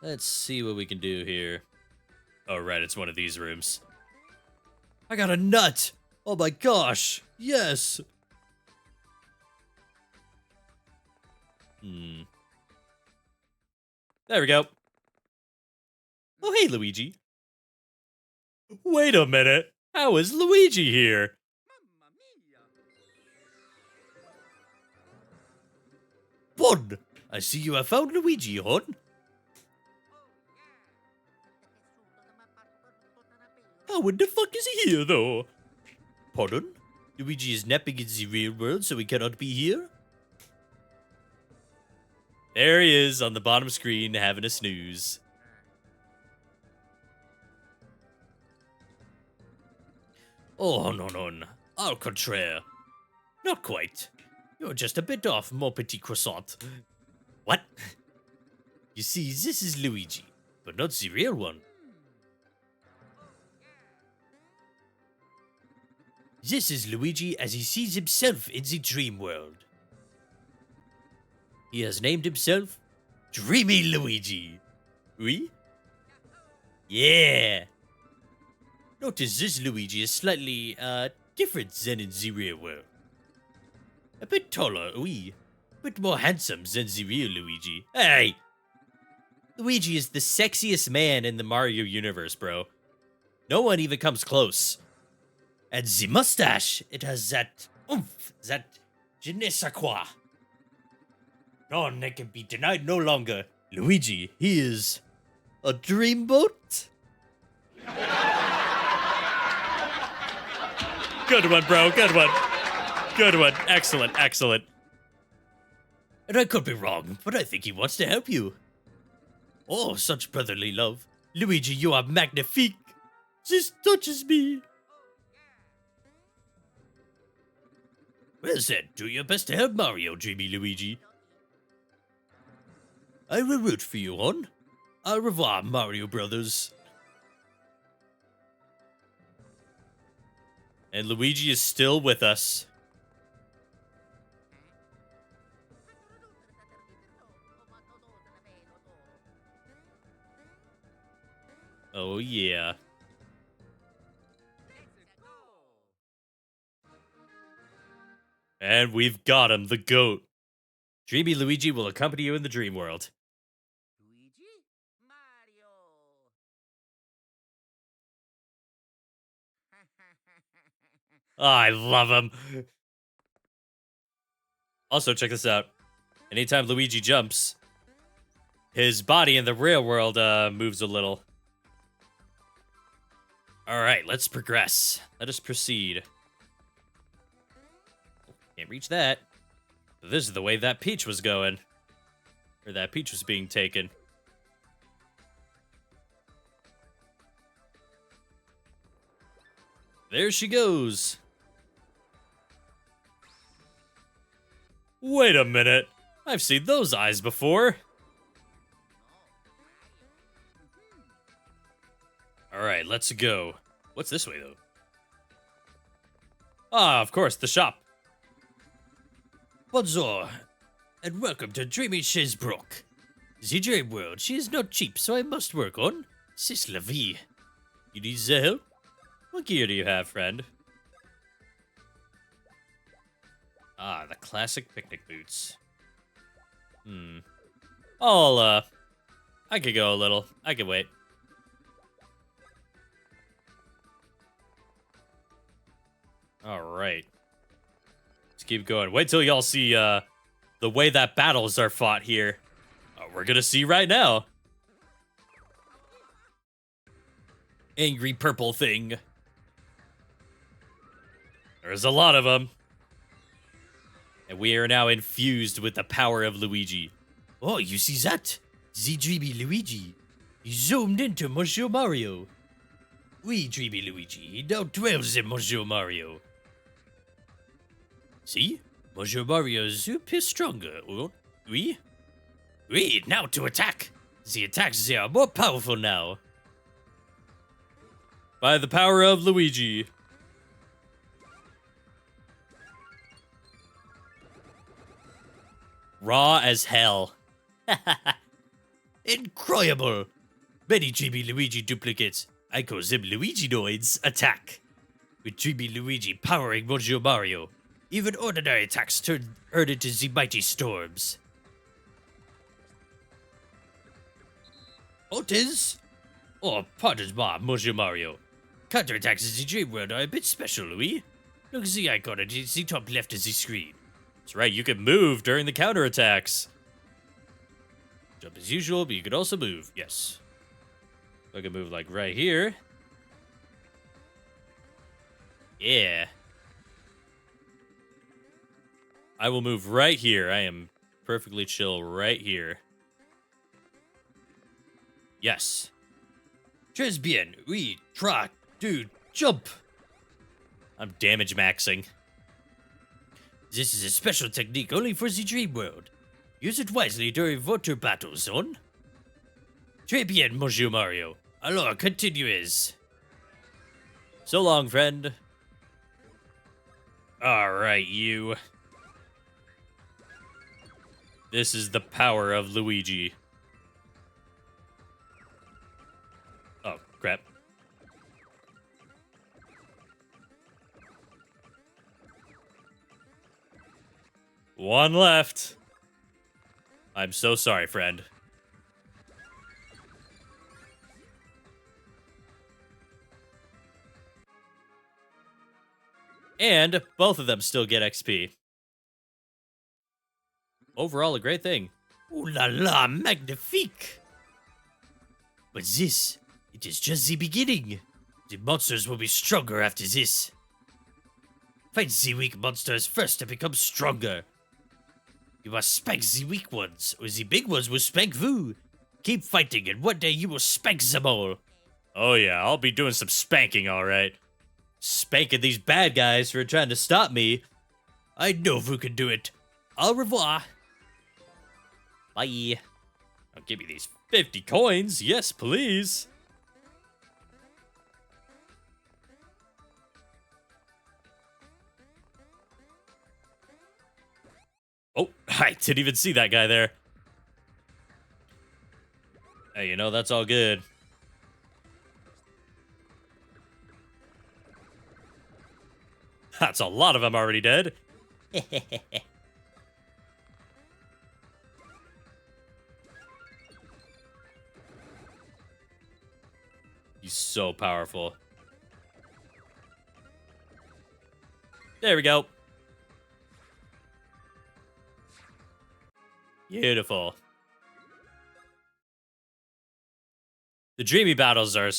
Let's see what we can do here. Oh, right, it's one of these rooms. I got a nut! Oh my gosh! Yes! There we go. Oh, hey, Luigi. Wait a minute. How is Luigi here? Bon, I see you have found Luigi, hon. How in the fuck is he here, though? Pardon? Luigi is napping in the real world, so he cannot be here? There he is on the bottom screen having a snooze. Oh, no. Au contraire. Not quite. You're just a bit off, mon petit croissant. What? You see, this is Luigi, but not the real one. This is Luigi as he sees himself in the dream world. He has named himself Dreamy Luigi. Oui? Yeah. Notice this Luigi is slightly, different than in the real world. A bit taller, oui. A bit more handsome than the real Luigi. Hey! Luigi is the sexiest man in the Mario universe, bro. No one even comes close. And the mustache, it has that oomph, that je ne sais quoi. None that can be denied no longer. Luigi, he is a dreamboat. Good one, bro. Good one. Good one. Excellent. Excellent. And I could be wrong, but I think he wants to help you. Oh, such brotherly love. Luigi, you are magnifique. This touches me. Well then, do your best to help Mario, Dreamy Luigi. I will root for you, hon. Au revoir, Mario Brothers. And Luigi is still with us. Oh, yeah. And we've got him, the GOAT. Dreamy Luigi will accompany you in the dream world. Luigi? Mario! Oh, I love him. Also, check this out. Anytime Luigi jumps, his body in the real world moves a little. All right, let's progress. Let us proceed. Can't reach that. This is the way that Peach was going. Or that Peach was being taken. There she goes. Wait a minute. I've seen those eyes before. Alright, let's go. What's this way, though? Ah, of course, the shop. Bonjour, and welcome to Dreamy Shizbrook. The dream world, she is not cheap, so I must work on. C'est la vie. You need the help? What gear do you have, friend? Ah, the classic picnic boots. I could go a little. I could wait. All right. Let's keep going. Wait till y'all see the way that battles are fought here. We're gonna see right now. Angry purple thing. There's a lot of them. And we are now infused with the power of Luigi. Oh, you see that? The dreamy Luigi. He zoomed into Monsieur Mario. We dreamy Luigi, he now dwells in Monsieur Mario. See? Monsieur Mario is a bit stronger, oh? Oui? Oui, now to attack. The attacks, they are more powerful now. By the power of Luigi. Raw as hell. Incroyable. Many dreamy Luigi duplicates. I call them Luiginoids. Attack. With dreamy Luigi powering Monsieur Mario. Even ordinary attacks turn into the mighty storms. Otis? Oh, pardon ma, Monsieur Mario. Counterattacks in the dream world are a bit special, Louis. Look at the icon at the top left of the screen. That's right, you can move during the counterattacks. Jump as usual, but you can also move, yes. I can move like right here. Yeah. I will move right here. I am perfectly chill right here. Yes. Très bien. Oui, try, dude, jump. I'm damage maxing. This is a special technique only for the dream world. Use it wisely during water battles, son. Très bien, Monsieur Mario. Alors, continuez. So long, friend. Alright, you. This is the power of Luigi. Oh, crap. One left. I'm so sorry, friend. And both of them still get XP. Overall, a great thing. Ooh la la, magnifique! But this, it is just the beginning. The monsters will be stronger after this. Fight the weak monsters first to become stronger. You must spank the weak ones, or the big ones will spank you. Keep fighting, and one day you will spank them all. Oh yeah, I'll be doing some spanking, alright. Spanking these bad guys who are trying to stop me. I know who can do it. Au revoir. Bye. Now give me these 50 coins. Yes, please. Oh, I didn't even see that guy there. Hey, you know, that's all good. That's a lot of them already dead. He's so powerful. There we go. Beautiful. The dreamy battles are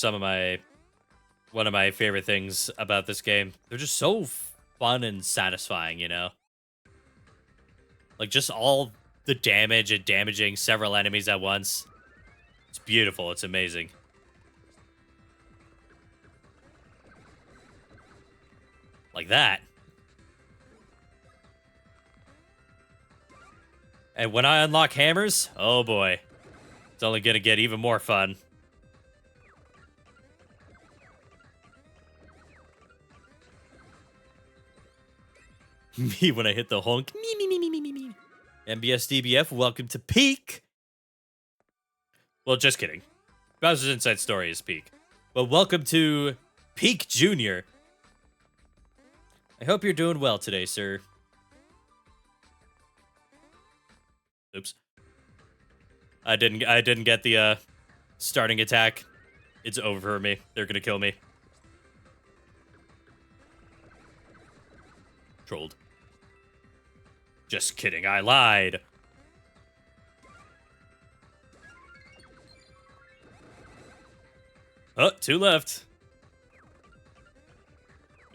one of my favorite things about this game. They're just so fun and satisfying, you know? Like, just all the damage and damaging several enemies at once. It's beautiful. It's amazing. Like that. And when I unlock hammers, oh boy. It's only gonna get even more fun. Me when I hit the honk. Me. MBS DBF, welcome to Peak. Well, just kidding. Bowser's Inside Story is Peak. But welcome to Peak Junior. I hope you're doing well today, sir. Oops. I didn't get the starting attack. It's over for me. They're gonna kill me. Trolled. Just kidding, I lied. Oh, 2 left.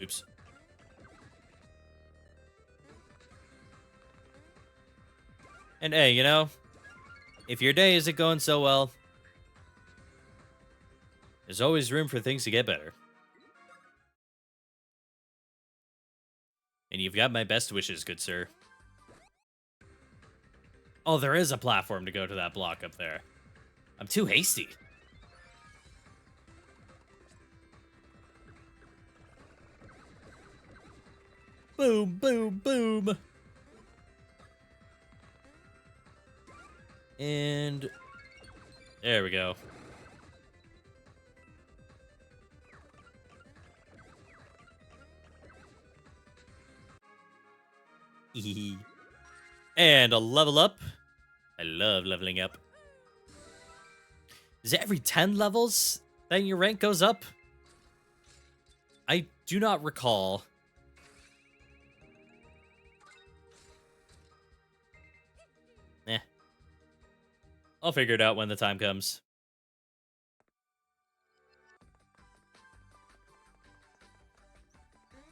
Oops. And hey, you know, if your day isn't going so well, there's always room for things to get better. And you've got my best wishes, good sir. Oh, there is a platform to go to that block up there. I'm too hasty. Boom, boom, boom. And there we go. And a level up. I love leveling up. Is it every 10 levels that your rank goes up? I do not recall. Eh. I'll figure it out when the time comes.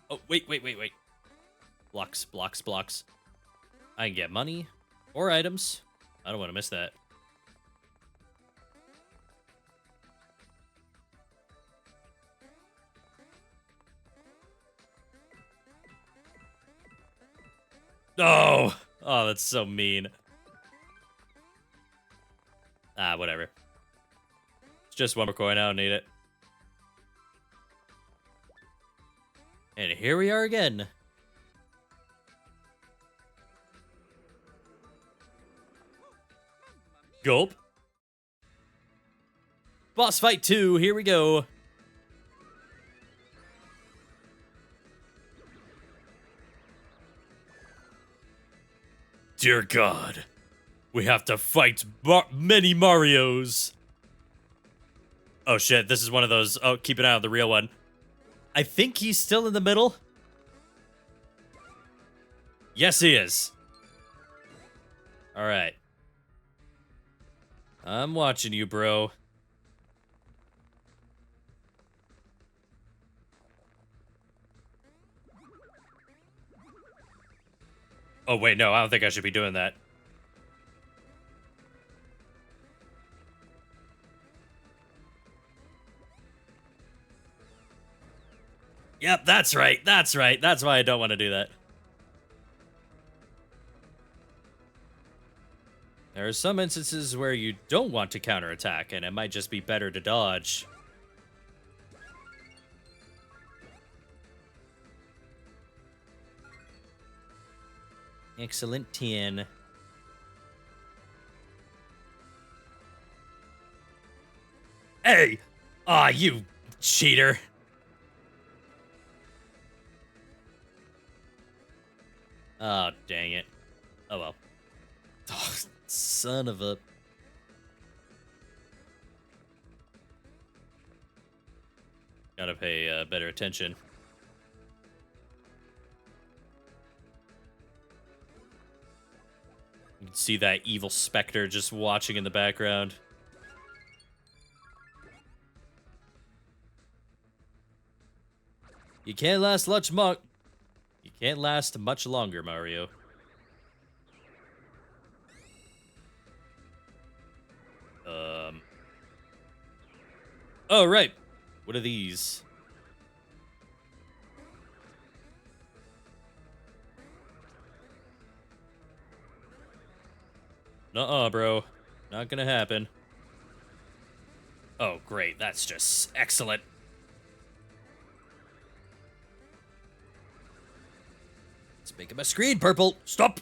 Oh, wait. Blocks, blocks, blocks. I can get money or items. I don't want to miss that. No! Oh, that's so mean. Ah, whatever. It's just one more coin. I don't need it. And here we are again. Gulp. Boss fight 2. Here we go. Dear God. We have to fight many Marios. Oh shit, this is one of those. Oh, keep an eye on the real one. I think he's still in the middle. Yes, he is. All right. I'm watching you, bro. Oh, wait, no, I don't think I should be doing that. Yep, that's right. That's right. That's why I don't want to do that. There are some instances where you don't want to counterattack, and it might just be better to dodge. Excellent 10. Hey! Aw, you cheater. Oh, dang it. Oh, well. Oh, son of a... Gotta pay better attention. You can see that evil specter just watching in the background. You can't last You can't last much longer, Mario. Oh, right. What are these? Nuh-uh, bro. Not gonna happen. Oh, great. That's just excellent. Let's make my screen purple. Stop!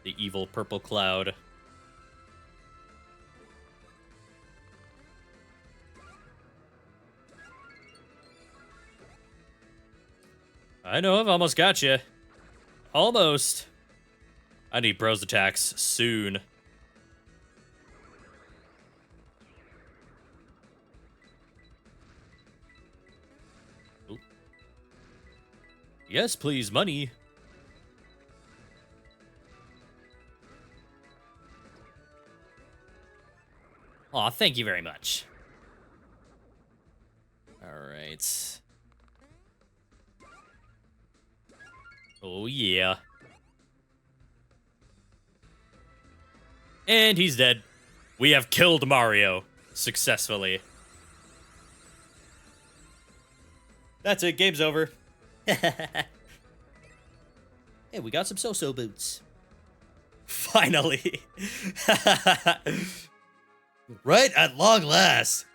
The evil purple cloud. I know, I've almost got you. Almost. I need bros attacks soon. Oop. Yes, please, money. Aw, thank you very much. Alright. Oh, yeah. And he's dead. We have killed Mario successfully. That's it, game's over. Hey, we got some so-so boots. Finally. Right at long last.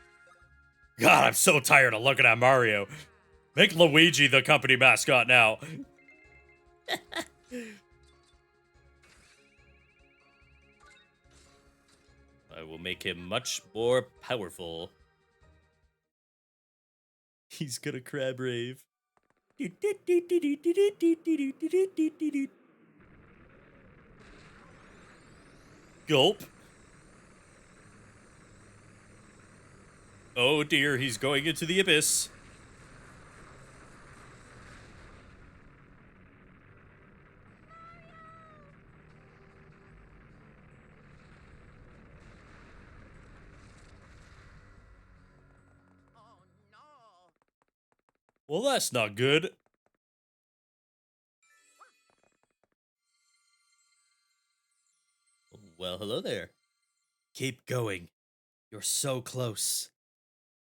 God, I'm so tired of looking at Mario. Make Luigi the company mascot now. I will make him much more powerful. He's gonna crab rave. Gulp. Oh dear, he's going into the abyss. Oh no! Well, that's not good. Well, hello there. Keep going. You're so close.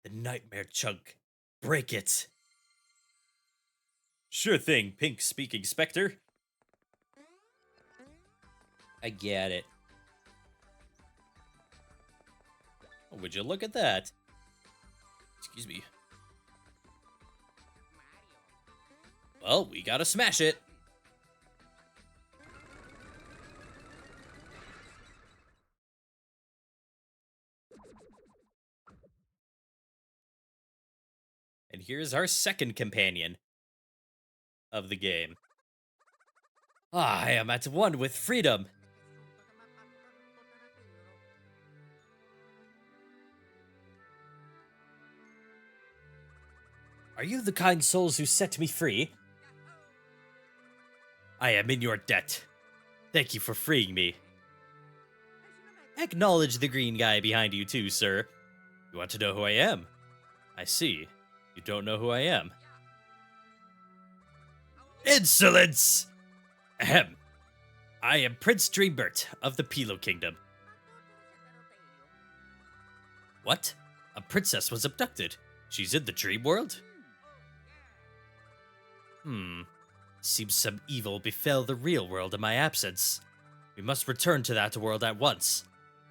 The nightmare chunk. Break it. Sure thing, pink speaking specter. I get it. Oh, would you look at that? Excuse me. Well, we gotta smash it. And here's our second companion of the game. Ah, I am at one with freedom. Are you the kind souls who set me free? I am in your debt. Thank you for freeing me. Acknowledge the green guy behind you too, sir. You want to know who I am? I see. You don't know who I am. Insolence! Ahem. I am Prince Dreambert of the Pilo Kingdom. What? A princess was abducted. She's in the dream world? Seems some evil befell the real world in my absence. We must return to that world at once.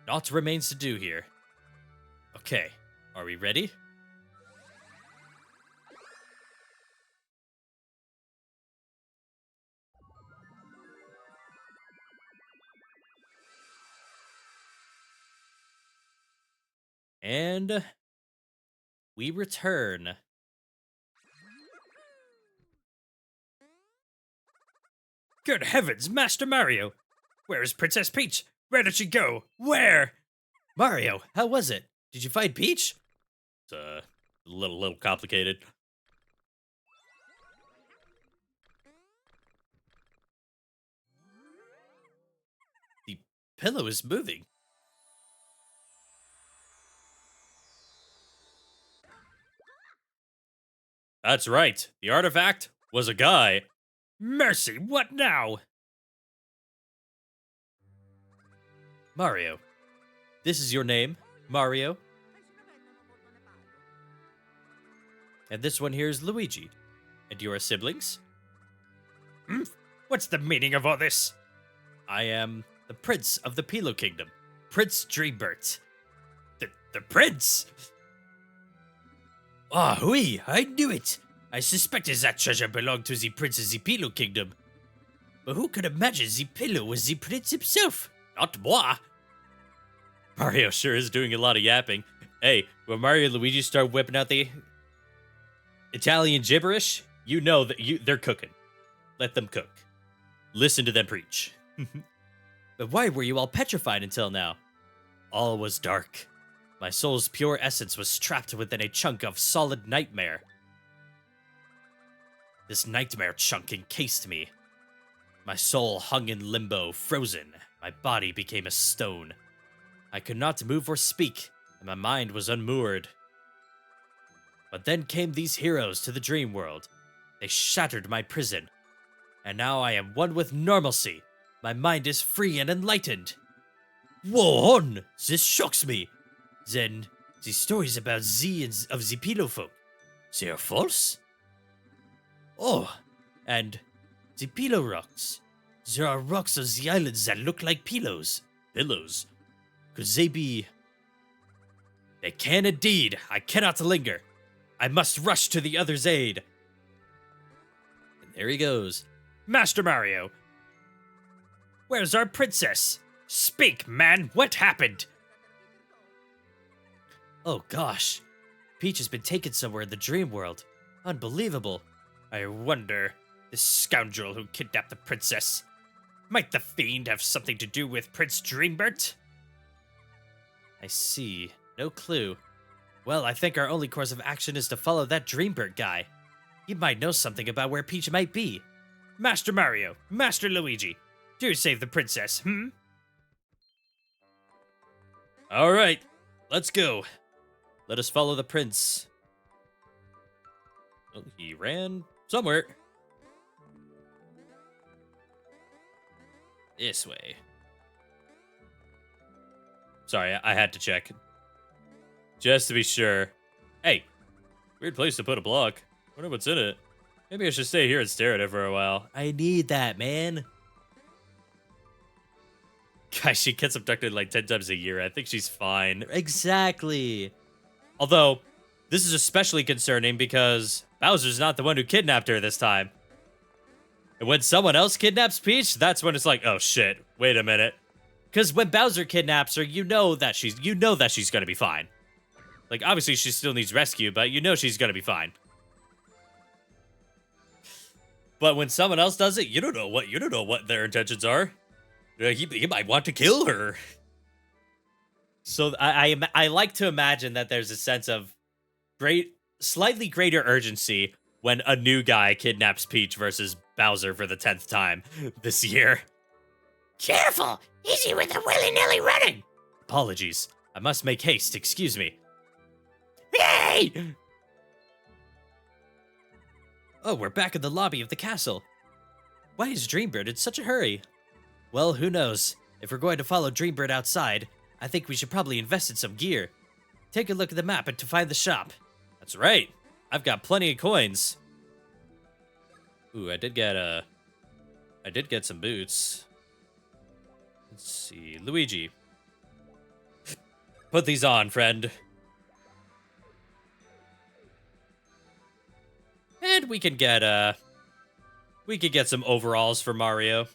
Naught remains to do here. Okay, are we ready? And we return. Good heavens, Master Mario! Where is Princess Peach? Where did she go? Where? Mario, how was it? Did you find Peach? It's a little complicated. The pillow is moving. That's right. The artifact was a guy. Mercy, what now? Mario. This is your name, Mario. And this one here is Luigi. And you are siblings? What's the meaning of all this? I am the Prince of the Pilo Kingdom, Prince Dreambert. The Prince? Ah, oui, I knew it. I suspected that treasure belonged to the Prince of the Pilo Kingdom. But who could imagine the Pilo was the Prince himself? Not moi. Mario sure is doing a lot of yapping. Hey, when Mario and Luigi start whipping out the Italian gibberish, You know that they're cooking. Let them cook. Listen to them preach. But why were you all petrified until now? All was dark. My soul's pure essence was trapped within a chunk of solid nightmare. This nightmare chunk encased me. My soul hung in limbo, frozen. My body became a stone. I could not move or speak, and my mind was unmoored. But then came these heroes to the dream world. They shattered my prison. And now I am one with normalcy. My mind is free and enlightened. Whoa on! This shocks me. Then, the stories about of the pillow folk, they are false? Oh, and the pillow rocks. There are rocks on the islands that look like pillows. Pillows? Could they be... They can indeed. I cannot linger. I must rush to the other's aid. And there he goes. Master Mario! Where's our princess? Speak, man! What happened? Oh gosh. Peach has been taken somewhere in the dream world. Unbelievable. I wonder, this scoundrel who kidnapped the princess. Might the fiend have something to do with Prince Dreambert? I see. No clue. Well, I think our only course of action is to follow that Dreambert guy. He might know something about where Peach might be. Master Mario, Master Luigi, do save the princess, Alright, let's go. Let us follow the prince. Oh, he ran somewhere. This way. Sorry, I had to check. Just to be sure. Hey, weird place to put a block. Wonder what's in it. Maybe I should stay here and stare at it for a while. I need that, man. Guys, she gets abducted like 10 times a year. I think she's fine. Exactly. Although, this is especially concerning because Bowser's not the one who kidnapped her this time. And when someone else kidnaps Peach, that's when it's like, oh shit, wait a minute. Because when Bowser kidnaps her, you know that she's gonna be fine. Like, obviously she still needs rescue, but you know she's gonna be fine. But when someone else does it, you don't know what their intentions are. He might want to kill her. So I like to imagine that there's a sense of slightly greater urgency when a new guy kidnaps Peach versus Bowser for the 10th time this year. Careful! Easy with the willy-nilly running! Apologies. I must make haste, excuse me. Hey! Oh, we're back in the lobby of the castle. Why is Dreambird in such a hurry? Well, who knows? If we're going to follow Dreambird outside, I think we should probably invest in some gear. Take a look at the map and to find the shop. That's right. I've got plenty of coins. Ooh, I did get some boots. Let's see. Luigi. Put these on, friend. And we can get some overalls for Mario.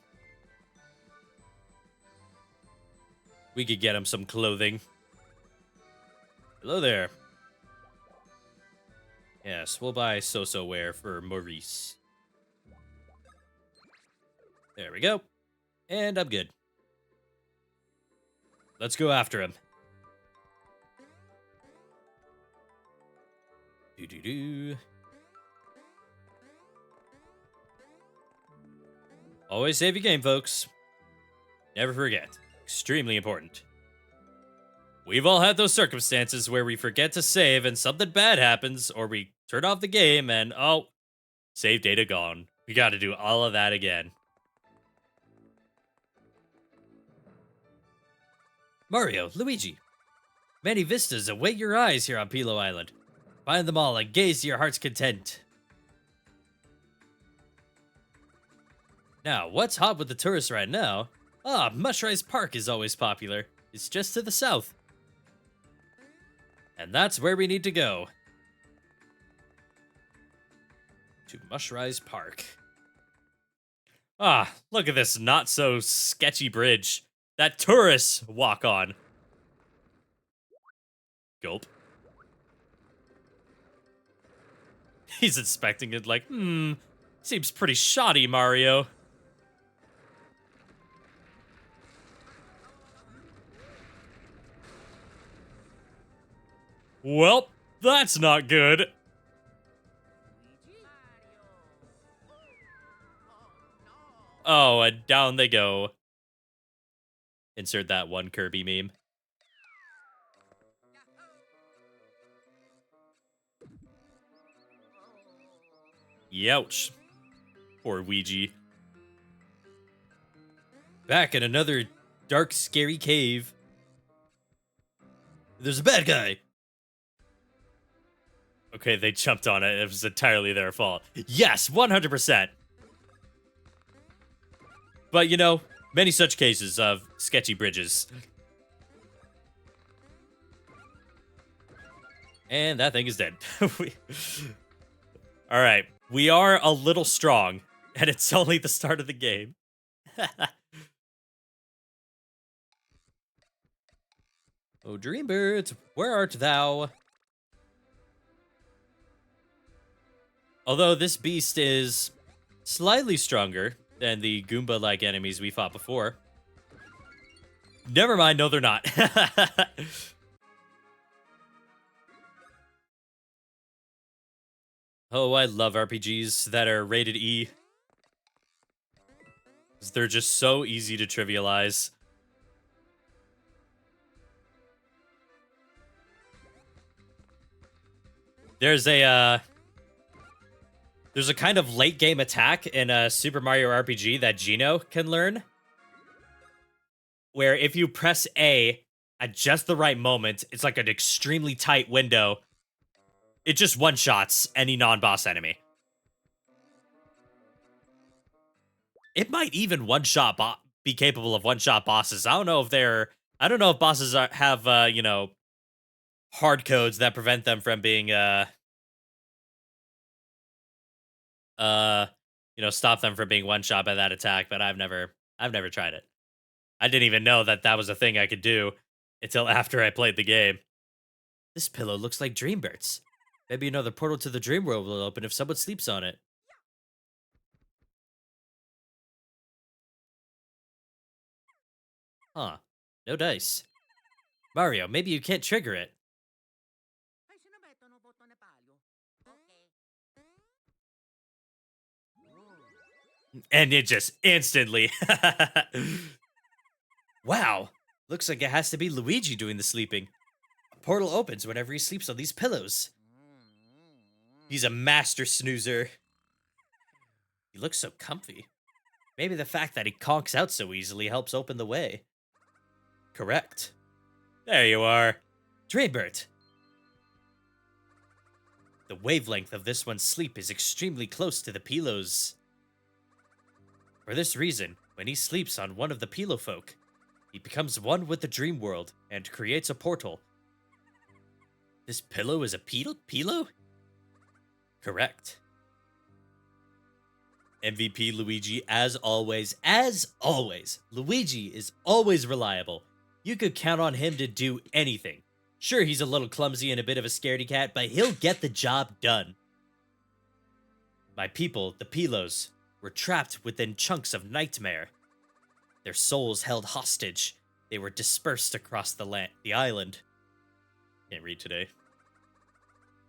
We could get him some clothing. Hello there. Yes, we'll buy so-so wear for Maurice. There we go. And I'm good. Let's go after him. Do-do-do. Always save your game, folks. Never forget. Extremely important. We've all had those circumstances where we forget to save and something bad happens, or we turn off the game and, oh, save data gone. We gotta do all of that again. Mario, Luigi. Many vistas await your eyes here on Pilo Island. Find them all and gaze to your heart's content. Now, what's hot with the tourists right now? Ah, Mushrise Park is always popular. It's just to the south. And that's where we need to go. To Mushrise Park. Ah, look at this not so sketchy bridge that tourists walk on. Gulp. He's inspecting it like, seems pretty shoddy, Mario. Well, that's not good. Luigi? Mario. Oh, no. Oh, and down they go. Insert that one Kirby meme. Youch. Poor Luigi. Back in another dark, scary cave. There's a bad guy. Okay, they jumped on it. It was entirely their fault. Yes, 100%. But, you know, many such cases of sketchy bridges. And that thing is dead. Alright, we are a little strong, and it's only the start of the game. Oh, Dreambird, where art thou? Although this beast is slightly stronger than the Goomba-like enemies we fought before. Never mind, no they're not. Oh, I love RPGs that are rated E. 'Cause they're just so easy to trivialize. There's a kind of late game attack in a Super Mario RPG that Gino can learn. Where if you press A at just the right moment, it's like an extremely tight window. It just one-shots any non-boss enemy. It might even be capable of one-shot bosses. I don't know if bosses have you know, hard codes that prevent them from being you know, stop them from being one-shot by that attack, but I've never tried it. I didn't even know that was a thing I could do until after I played the game. This pillow looks like Dreambird's. Maybe another portal to the dream world will open if someone sleeps on it. Huh. No dice. Mario, maybe you can't trigger it. Ay, sino metto no bottone palio? Okay. And it just instantly. Wow. Looks like it has to be Luigi doing the sleeping. A portal opens whenever he sleeps on these pillows. He's a master snoozer. He looks so comfy. Maybe the fact that he conks out so easily helps open the way. Correct. There you are. Dreambird. The wavelength of this one's sleep is extremely close to the pillows. For this reason, when he sleeps on one of the pillow folk, he becomes one with the dream world and creates a portal. This pillow is a pillow? Correct. MVP Luigi, as always. As always, Luigi is always reliable. You could count on him to do anything. Sure, he's a little clumsy and a bit of a scaredy cat, but he'll get the job done. My people, the Pilos, were trapped within chunks of nightmare. Their souls held hostage. They were dispersed across the island. Can't read today.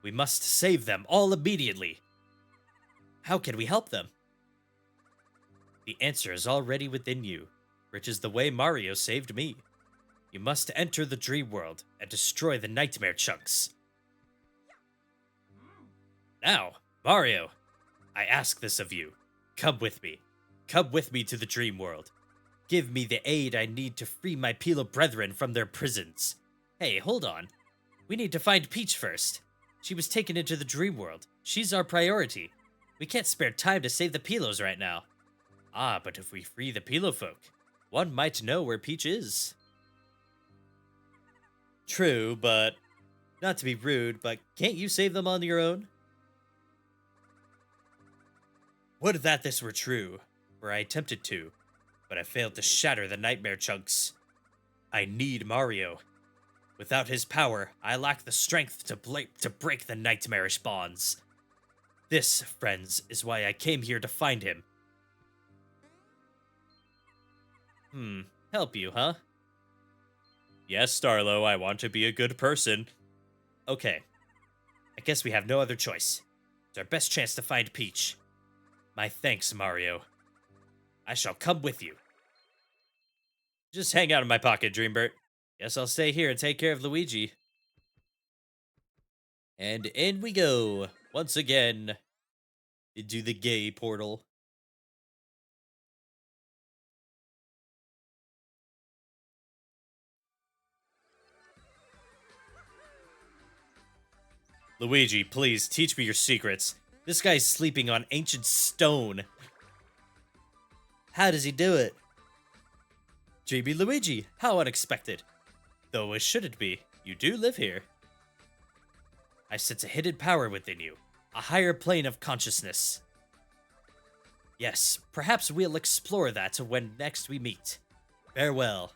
We must save them all immediately. How can we help them? The answer is already within you, which is the way Mario saved me. You must enter the dream world and destroy the nightmare chunks. Now, Mario, I ask this of you. Come with me. Come with me to the dream world. Give me the aid I need to free my Pilo brethren from their prisons. Hey, hold on. We need to find Peach first. She was taken into the dream world. She's our priority. We can't spare time to save the Pilos right now. Ah, but if we free the Pilo folk, one might know where Peach is. True, but not to be rude, but can't you save them on your own? Would that this were true, for I attempted to, but I failed to shatter the nightmare chunks. I need Mario. Without his power, I lack the strength to break the nightmarish bonds. This, friends, is why I came here to find him. Help you, huh? Yes, Starlo, I want to be a good person. Okay. I guess we have no other choice. It's our best chance to find Peach. My thanks, Mario. I shall come with you. Just hang out in my pocket, Dreambert. Guess I'll stay here and take care of Luigi. And in we go, once again, into the gay portal. Luigi, please, teach me your secrets. This guy's sleeping on ancient stone. How does he do it? JB Luigi, how unexpected. Though it shouldn't be, you do live here. I sense a hidden power within you, a higher plane of consciousness. Yes, perhaps we'll explore that when next we meet. Farewell.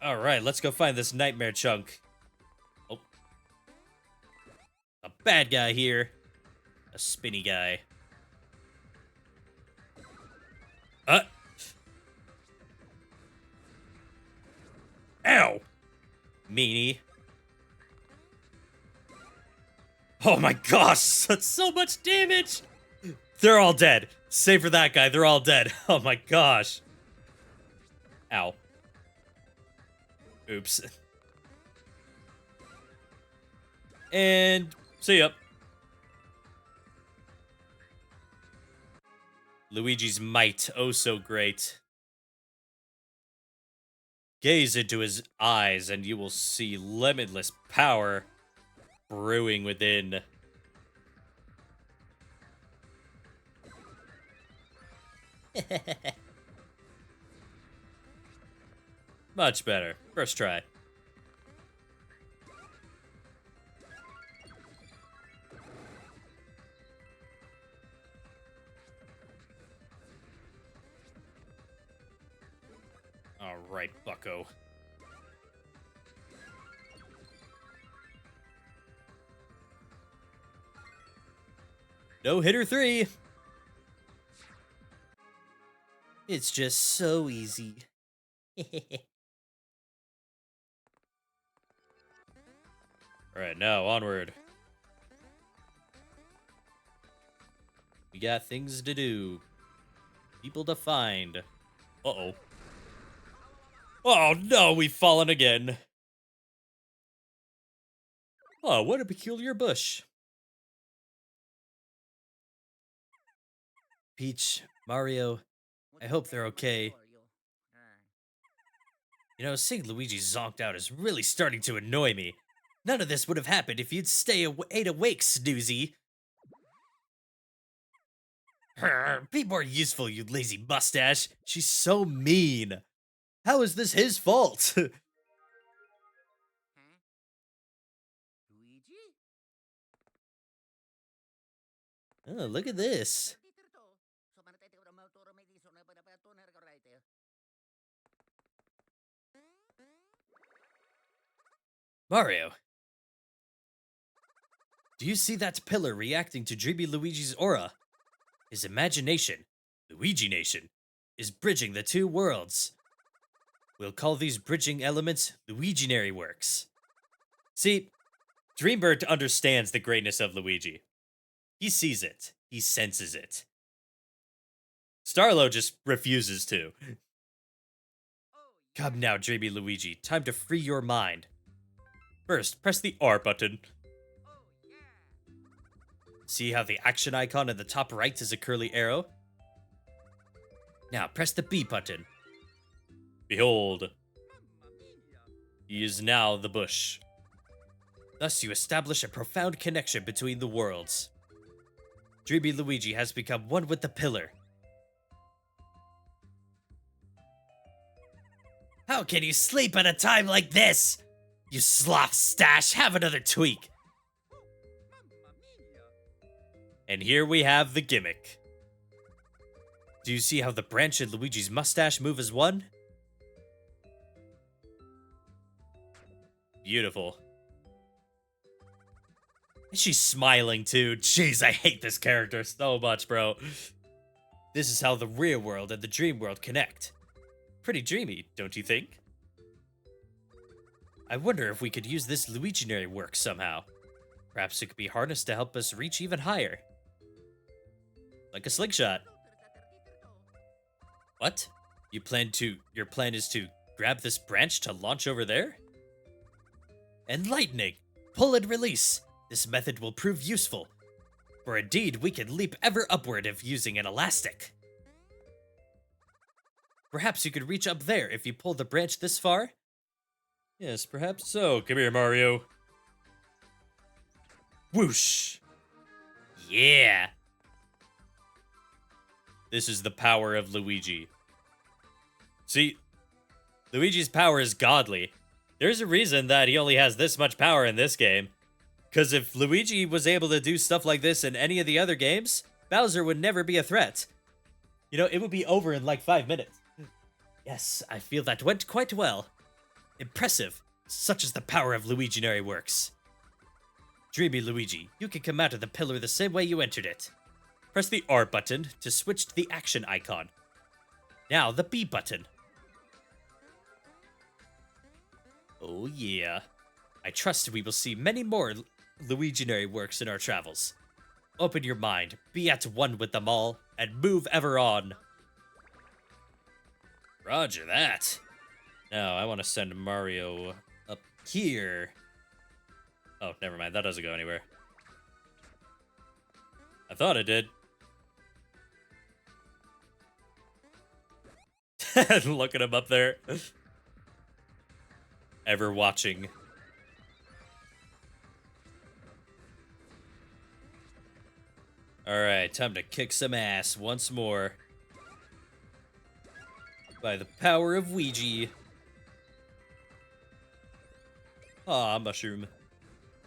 Alright, let's go find this nightmare chunk. Oh. A bad guy here. A spinny guy. Ow! Meanie. Oh my gosh, that's so much damage! They're all dead. Save for that guy, they're all dead. Oh my gosh. Ow. Oops. And see ya. Luigi's might, oh so great. Gaze into his eyes and you will see limitless power brewing within. Much better. First try. All right, bucko. No hitter 3. It's just so easy. Alright, now onward. We got things to do. People to find. Uh-oh. Oh no, we've fallen again. Oh, what a peculiar bush. Peach, Mario, I hope they're okay. You know, seeing Luigi zonked out is really starting to annoy me. None of this would have happened if you'd stayed awake, Snoozy. Be more useful, you lazy mustache. She's so mean. How is this his fault? Huh? Luigi? Oh, look at this. Mario. Do you see that pillar reacting to Dreamy Luigi's aura? His imagination, Luigi Nation, is bridging the two worlds. We'll call these bridging elements Luiginary works. See, Dreambird understands the greatness of Luigi. He sees it. He senses it. Starlo just refuses to. Come now, Dreamy Luigi. Time to free your mind. First, press the R button. See how the action icon in the top right is a curly arrow? Now, press the B button. Behold. He is now the bush. Thus, you establish a profound connection between the worlds. Dreamy Luigi has become one with the pillar. How can you sleep at a time like this? You sloth stash, have another tweak. And here we have the gimmick. Do you see how the branch in Luigi's mustache move as one? Beautiful. She's smiling too. Jeez, I hate this character so much, bro. This is how the real world and the dream world connect. Pretty dreamy, don't you think? I wonder if we could use this Luiginary work somehow. Perhaps it could be harnessed to help us reach even higher. Like a slingshot. What? Your plan is to grab this branch to launch over there? Enlightening! Pull and release! This method will prove useful. For indeed, we can leap ever upward if using an elastic. Perhaps you could reach up there if you pull the branch this far? Yes, perhaps so. Come here, Mario. Whoosh! Yeah! This is the power of Luigi. See, Luigi's power is godly. There's a reason that he only has this much power in this game. Because if Luigi was able to do stuff like this in any of the other games, Bowser would never be a threat. You know, it would be over in like 5 minutes. Yes, I feel that went quite well. Impressive. Such is the power of Luiginary works. Dreamy Luigi, you can come out of the pillar the same way you entered it. Press the R button to switch to the action icon. Now the B button. Oh yeah. I trust we will see many more Luiginary works in our travels. Open your mind, be at one with them all, and move ever on. Roger that. Now, I want to send Mario up here. Oh, never mind. That doesn't go anywhere. I thought it did. Look at him up there. Ever watching. Alright, time to kick some ass once more. By the power of Ouija. Aw, mushroom.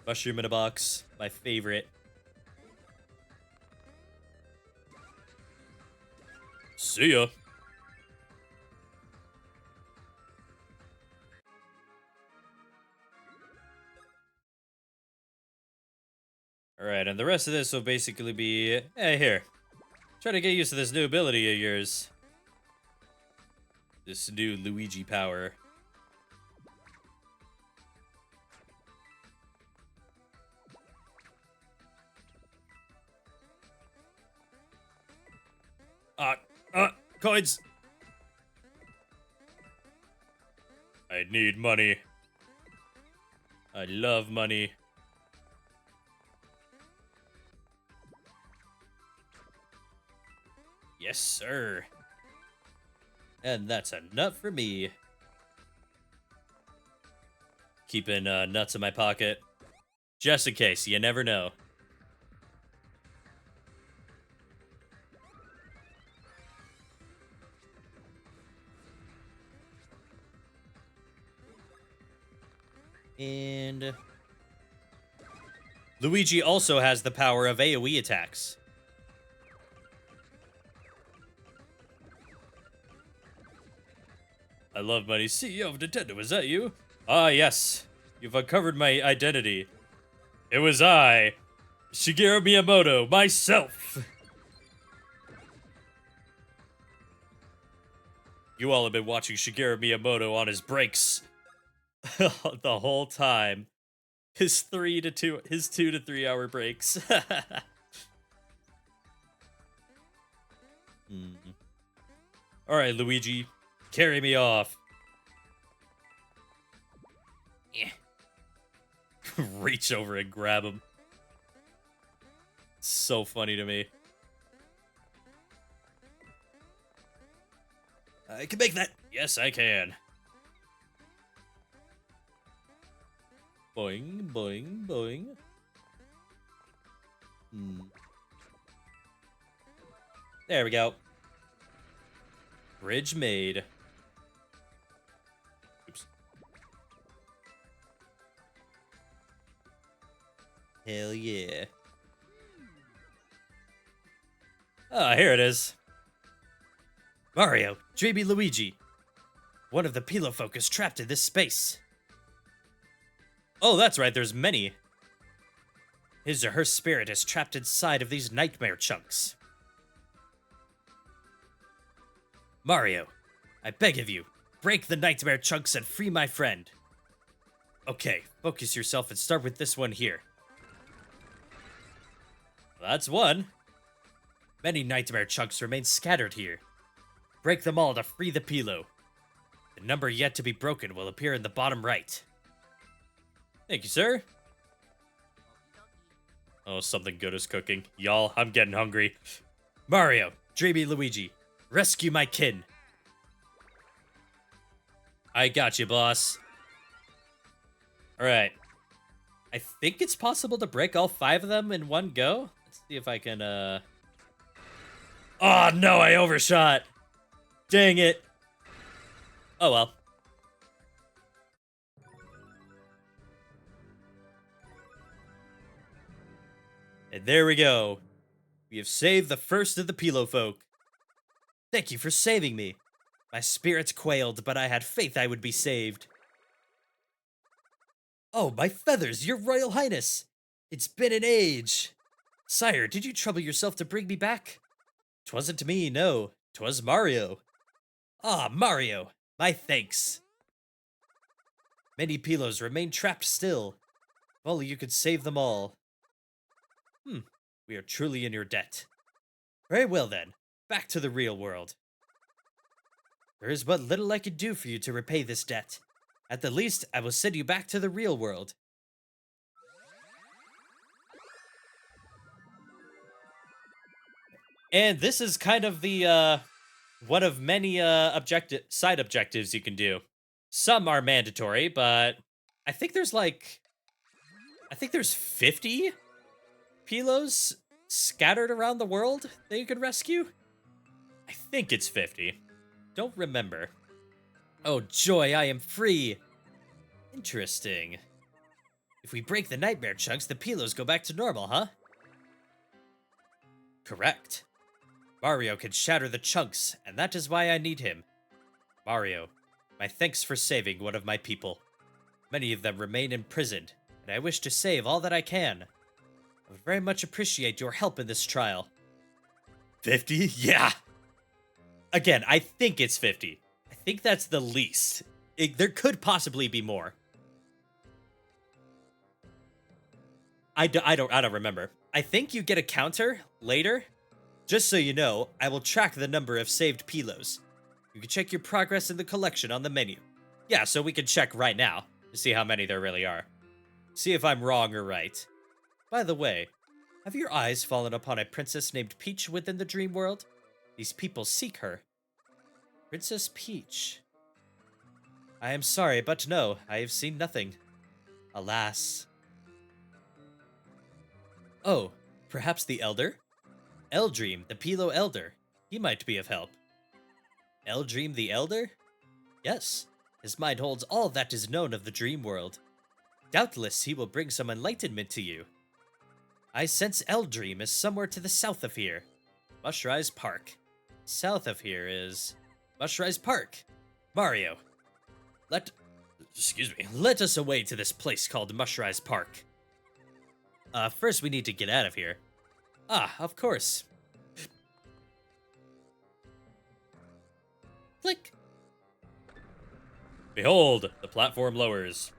Mushroom in a box. My favorite. See ya. Alright, and the rest of this will basically be... Hey, here. Try to get used to this new ability of yours. This new Luigi power. Coins! I need money. I love money. Yes, sir. And that's a nut for me. Keeping nuts in my pocket. Just in case, you never know. And Luigi also has the power of AoE attacks. I love money. CEO of Nintendo, is that you? Ah, yes. You've uncovered my identity. It was I, Shigeru Miyamoto, myself. You all have been watching Shigeru Miyamoto on his breaks the whole time. His 2 to 3 hour breaks. All right, Luigi, carry me off. Yeah. Reach over and grab him. It's so funny to me. I can make that. Yes, I can. Boing, boing, boing. There we go. Bridge made. Oops. Hell yeah. Ah, here it is. Mario, Dreamy Luigi. One of the Pilo folk is trapped in this space. Oh, that's right, there's many. His or her spirit is trapped inside of these nightmare chunks. Mario, I beg of you, break the nightmare chunks and free my friend. Okay, focus yourself and start with this one here. Well, that's one. Many nightmare chunks remain scattered here. Break them all to free the Pilo. The number yet to be broken will appear in the bottom right. Thank you, sir. Oh, something good is cooking. Y'all, I'm getting hungry. Mario, Dreamy Luigi, rescue my kin. I got you, boss. Alright. I think it's possible to break all 5 of them in one go. Let's see if I can, Oh, no, I overshot. Dang it. Oh, well. And there we go. We have saved the first of the Pilo folk. Thank you for saving me. My spirits quailed, but I had faith I would be saved. Oh, my feathers, your royal highness! It's been an age! Sire, did you trouble yourself to bring me back? 'Twasn't me, no. 'Twas Mario. Ah, Mario, my thanks. Many Pilos remain trapped still. If only you could save them all. We are truly in your debt. Very well then, back to the real world. There is but little I could do for you to repay this debt. At the least, I will send you back to the real world. And this is kind of the, one of many, side objectives you can do. Some are mandatory, but I think there's 50 Pilos scattered around the world that you could rescue? I think it's 50. Don't remember. Oh, joy, I am free. Interesting. If we break the nightmare chunks, the Pilos go back to normal, huh? Correct. Mario can shatter the chunks, and that is why I need him. Mario, my thanks for saving one of my people. Many of them remain imprisoned, and I wish to save all that I can. I would very much appreciate your help in this trial. 50? Yeah! Again, I think it's 50. I think that's the least. There could possibly be more. I don't remember. I think you get a counter later. Just so you know, I will track the number of saved Pilos. You can check your progress in the collection on the menu. Yeah, so we can check right now to see how many there really are. See if I'm wrong or right. By the way, have your eyes fallen upon a princess named Peach within the dream world? These people seek her. Princess Peach. I am sorry, but no, I have seen nothing. Alas. Oh, perhaps the Elder? Eldream, the Pilo Elder. He might be of help. Eldream the Elder? Yes, his mind holds all that is known of the dream world. Doubtless he will bring some enlightenment to you. I sense Eldream is somewhere to the south of here. Mushrise Park. South of here is Mushrise Park. Mario, let us away to this place called Mushrise Park. First we need to get out of here. Ah, of course. Click. Behold, the platform lowers.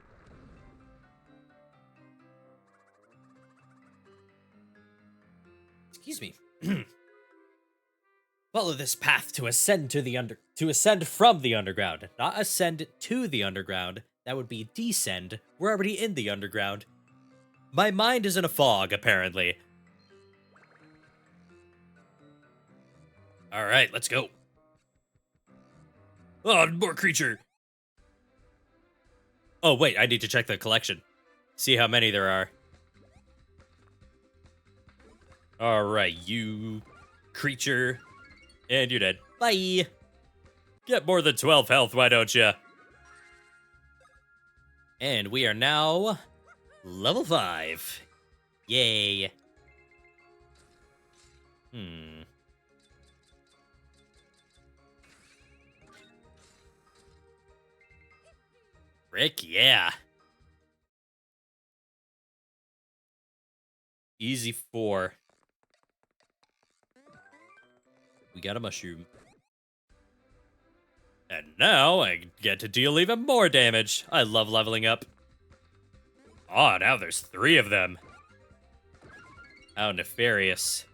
Excuse me. Follow this path to ascend from the underground, not ascend to the underground. That would be descend. We're already in the underground. My mind is in a fog, apparently. All right, let's go. Oh, more creature. Oh, wait, I need to check the collection. See how many there are. All right, you creature. And you're dead. Bye. Get more than 12 health, why don't you? And we are now level 5. Yay. Rick, yeah. Easy 4. We got a mushroom. And now I get to deal even more damage. I love leveling up. Oh, now there's 3 of them. How nefarious.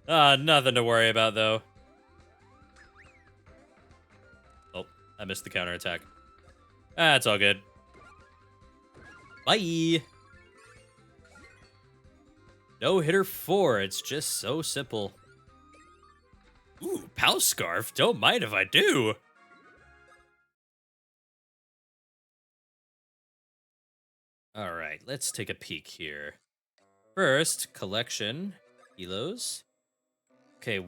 Nothing to worry about, though. Oh, I missed the counterattack. It's all good. Bye! No hitter 4, it's just so simple. Ooh, Pal Scarf, don't mind if I do. Alright, let's take a peek here. First, collection. Kilos. Okay.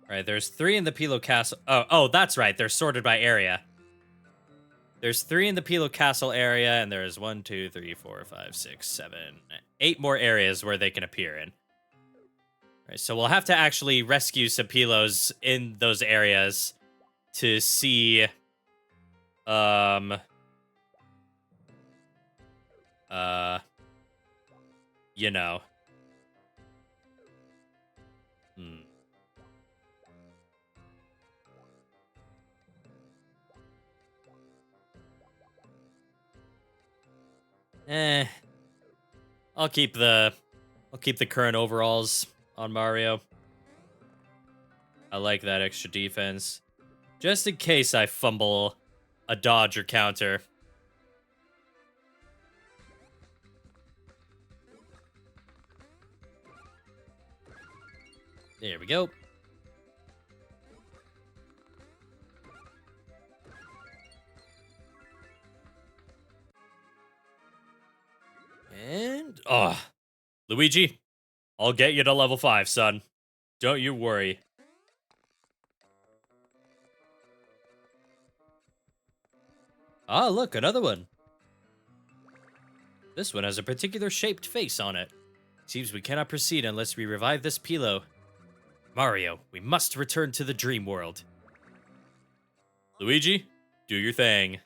Alright, there's 3 in the Pilo Castle. Oh, that's right. They're sorted by area. There's 3 in the Pilo Castle area, and there's 1, 2, 3, 4, 5, 6, 7, 8 more areas where they can appear in. Alright, so we'll have to actually rescue some Pilos in those areas to see, you know. I'll keep the current overalls on Mario. I like that extra defense. Just in case I fumble a dodge or counter. There we go. And, Luigi, I'll get you to level 5, son. Don't you worry. Ah, look, another one. This one has a particular shaped face on it. Seems we cannot proceed unless we revive this Pilo. Mario, we must return to the dream world. Luigi, do your thing.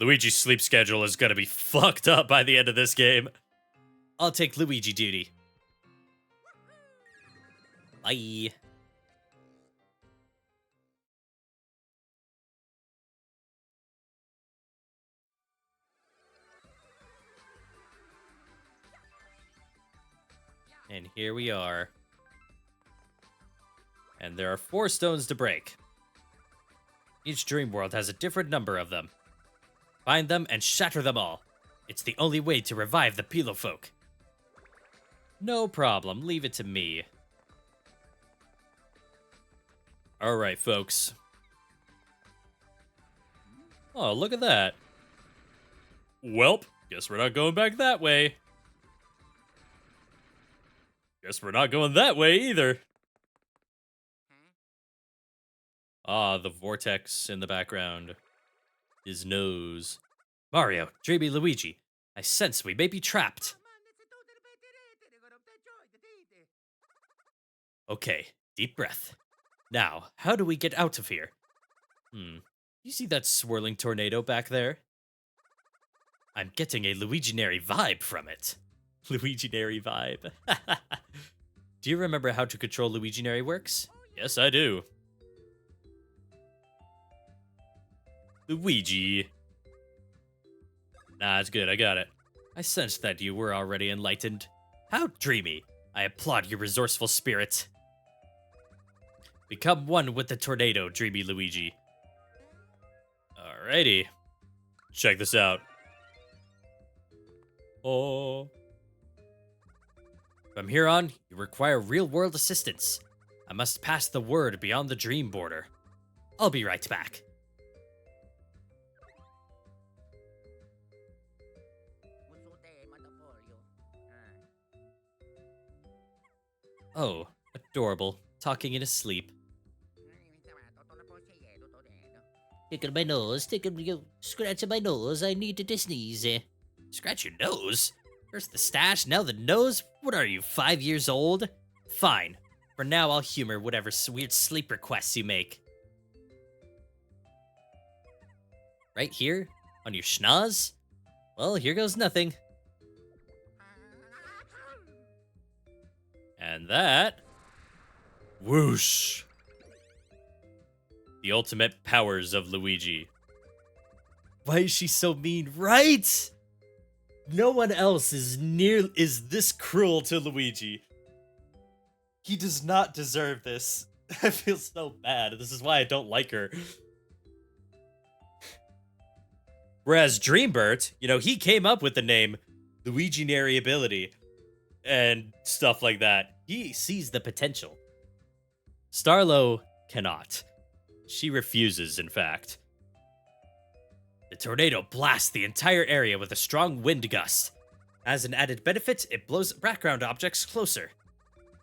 Luigi's sleep schedule is gonna be fucked up by the end of this game. I'll take Luigi duty. Bye. And here we are. And there are 4 stones to break. Each dream world has a different number of them. Find them and shatter them all. It's the only way to revive the Pilo folk. No problem, leave it to me. Alright, folks. Oh, look at that. Welp, guess we're not going back that way. Guess we're not going that way either. Ah, the vortex in the background. His nose. Mario, Dreamy Luigi, I sense we may be trapped. Okay, deep breath. Now, how do we get out of here? You see that swirling tornado back there? I'm getting a Luiginary vibe from it. Luiginary vibe. Do you remember how to control Luiginary works? Yes, I do. Luigi. Nah, it's good, I got it. I sensed that you were already enlightened. How dreamy. I applaud your resourceful spirit. Become one with the tornado, Dreamy Luigi. Alrighty. Check this out. Oh. From here on, you require real-world assistance. I must pass the word beyond the dream border. I'll be right back. Oh, adorable. Talking in his sleep. Tickle my nose, scratching my nose, I need to sneeze. Scratch your nose? First the stash, now the nose? What are you, 5 years old? Fine. For now, I'll humor whatever weird sleep requests you make. Right here? On your schnoz? Well, here goes nothing. And that... Whoosh! The ultimate powers of Luigi. Why is she so mean, right? No one else is this cruel to Luigi. He does not deserve this. I feel so bad. This is why I don't like her. Whereas Dreambert, he came up with the name Luiginary Ability and stuff like that. He sees the potential. Starlo cannot. She refuses, in fact. The tornado blasts the entire area with a strong wind gust. As an added benefit, it blows background objects closer.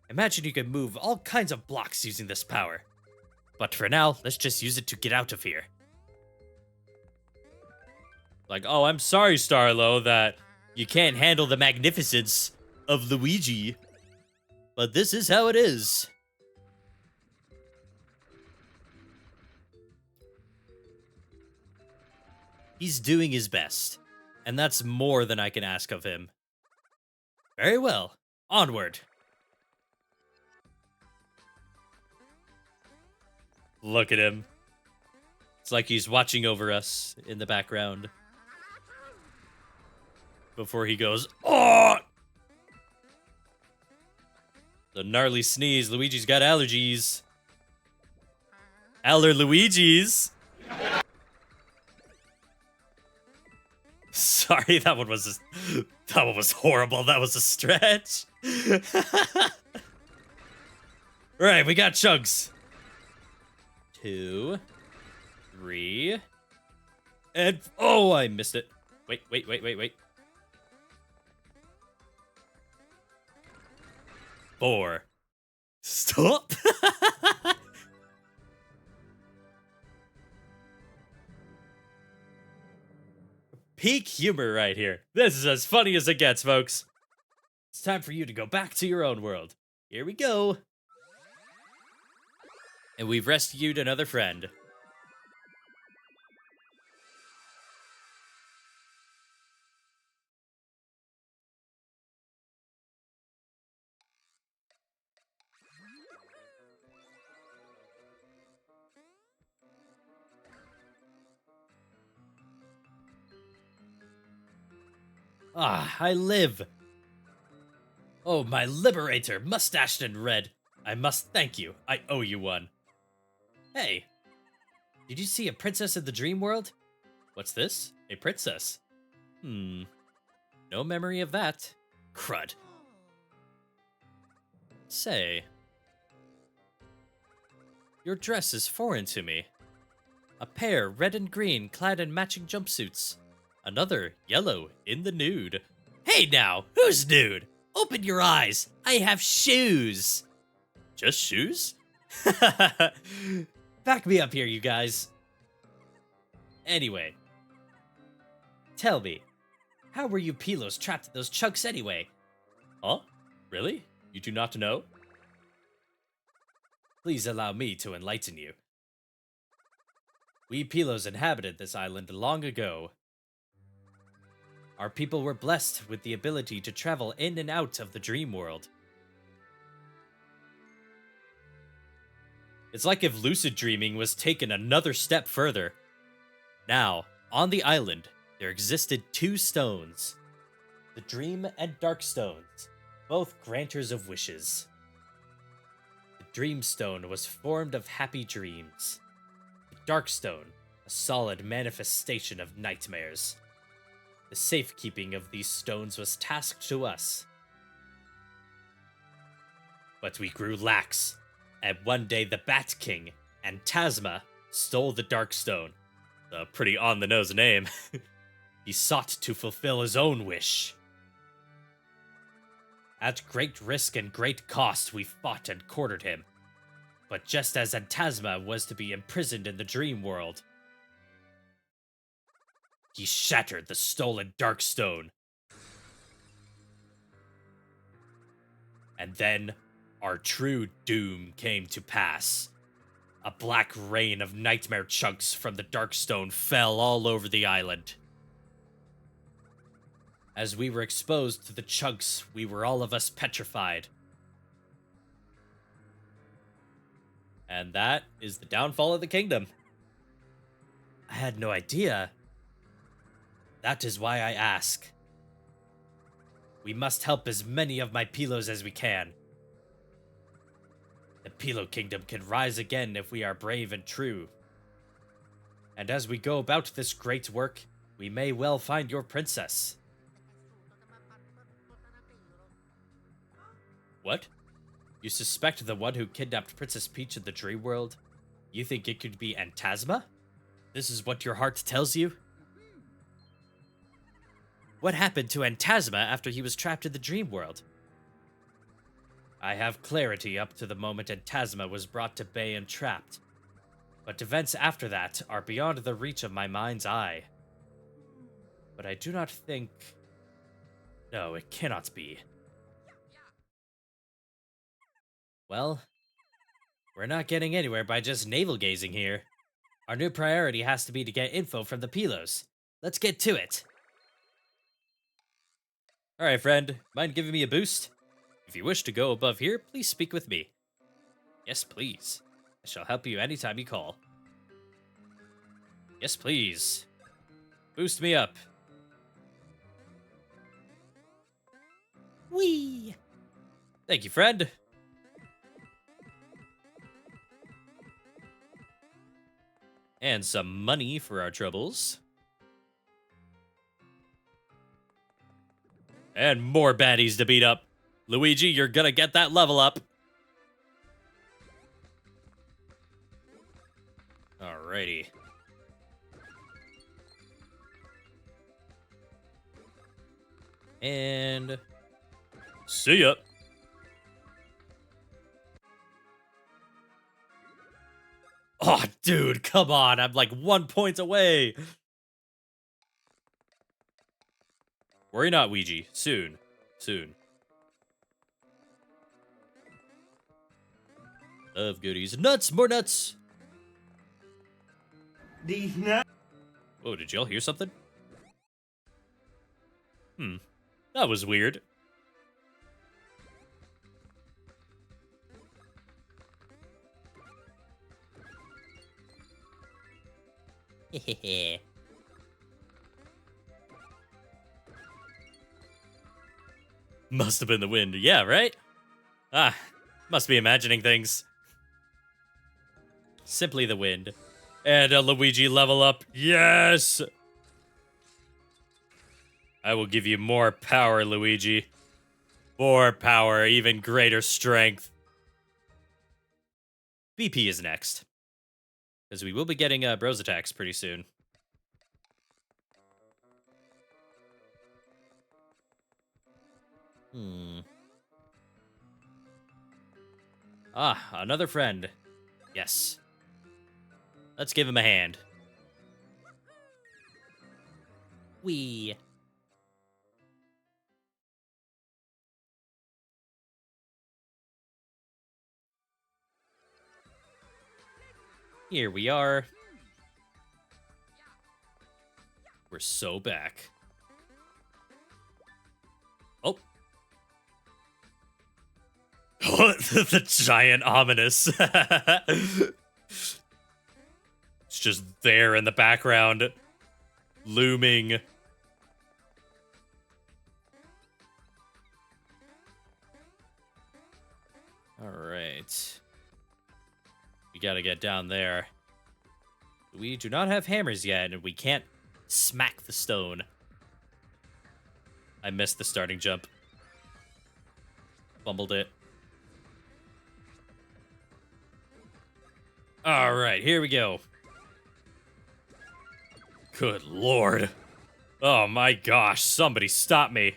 Imagine you can move all kinds of blocks using this power. But for now, let's just use it to get out of here. Like, oh, I'm sorry, Starlo, that you can't handle the magnificence of Luigi. But this is how it is. He's doing his best, and that's more than I can ask of him. Very well, onward. Look at him. It's like he's watching over us in the background. Before he goes, oh! The gnarly sneeze. Luigi's got allergies. Luigi's. Sorry, that one was horrible. That was a stretch. Right, we got chugs. 2, 3, and oh, I missed it. Wait. 4. Stop. Peak humor right here. This is as funny as it gets, folks. It's time for you to go back to your own world. Here we go. And we've rescued another friend. Ah, I live. Oh, my liberator, mustached and red. I must thank you. I owe you one. Hey, did you see a princess in the dream world? What's this? A princess? No memory of that. Crud. Say, your dress is foreign to me. A pair, red and green, clad in matching jumpsuits. Another, yellow, in the nude. Hey now, who's nude? Open your eyes. I have shoes. Just shoes? Back me up here, you guys. Anyway. Tell me, how were you Pilos trapped in those chunks anyway? Huh? Really? You do not know? Please allow me to enlighten you. We Pilos inhabited this island long ago. Our people were blessed with the ability to travel in and out of the dream world. It's like if lucid dreaming was taken another step further. Now, on the island, there existed 2 stones. The Dream and Dark Stones, both granters of wishes. The Dream Stone was formed of happy dreams. The Dark Stone, a solid manifestation of nightmares. The safekeeping of these stones was tasked to us. But we grew lax, and one day the Bat King and Tasma stole the Dark Stone. A pretty on-the-nose name. He sought to fulfill his own wish. At great risk and great cost, we fought and quartered him. But just as Antasma was to be imprisoned in the dream world, he shattered the stolen Darkstone. And then our true doom came to pass. A black rain of nightmare chunks from the dark stone fell all over the island. As we were exposed to the chunks, we were all of us petrified. And that is the downfall of the kingdom. I had no idea. That is why I ask. We must help as many of my Pilos as we can. The Pilo Kingdom can rise again if we are brave and true. And as we go about this great work, we may well find your princess. What? You suspect the one who kidnapped Princess Peach in the dream world? You think it could be Antasma? This is what your heart tells you? What happened to Antasma after he was trapped in the dream world? I have clarity up to the moment Antasma was brought to bay and trapped. But events after that are beyond the reach of my mind's eye. But I do not think... No, it cannot be. Well, we're not getting anywhere by just navel-gazing here. Our new priority has to be to get info from the Pilos. Let's get to it. Alright, friend. Mind giving me a boost? If you wish to go above here, please speak with me. Yes, please. I shall help you anytime you call. Yes, please. Boost me up. Whee! Thank you, friend. And some money for our troubles. And more baddies to beat up. Luigi, you're gonna get that level up. Alrighty. And... see ya. Oh, dude, come on. I'm like 1 point away. Worry not, Luigi. Soon. Soon. Love goodies. Nuts! More nuts! These nuts. Oh, did y'all hear something? That was weird. Hehehe. Must have been the wind. Yeah, right? Ah, must be imagining things. Simply the wind. And a Luigi level up. Yes! I will give you more power, Luigi. More power, even greater strength. BP is next. Because we will be getting bros attacks pretty soon. Ah, another friend. Yes. Let's give him a hand. Wee. Here we are. We're so back. Oh. The giant ominous. It's just there in the background. Looming. Alright. We gotta get down there. We do not have hammers yet, and we can't smack the stone. I missed the starting jump. Fumbled it. Alright, here we go. Good lord. Oh my gosh, somebody stop me.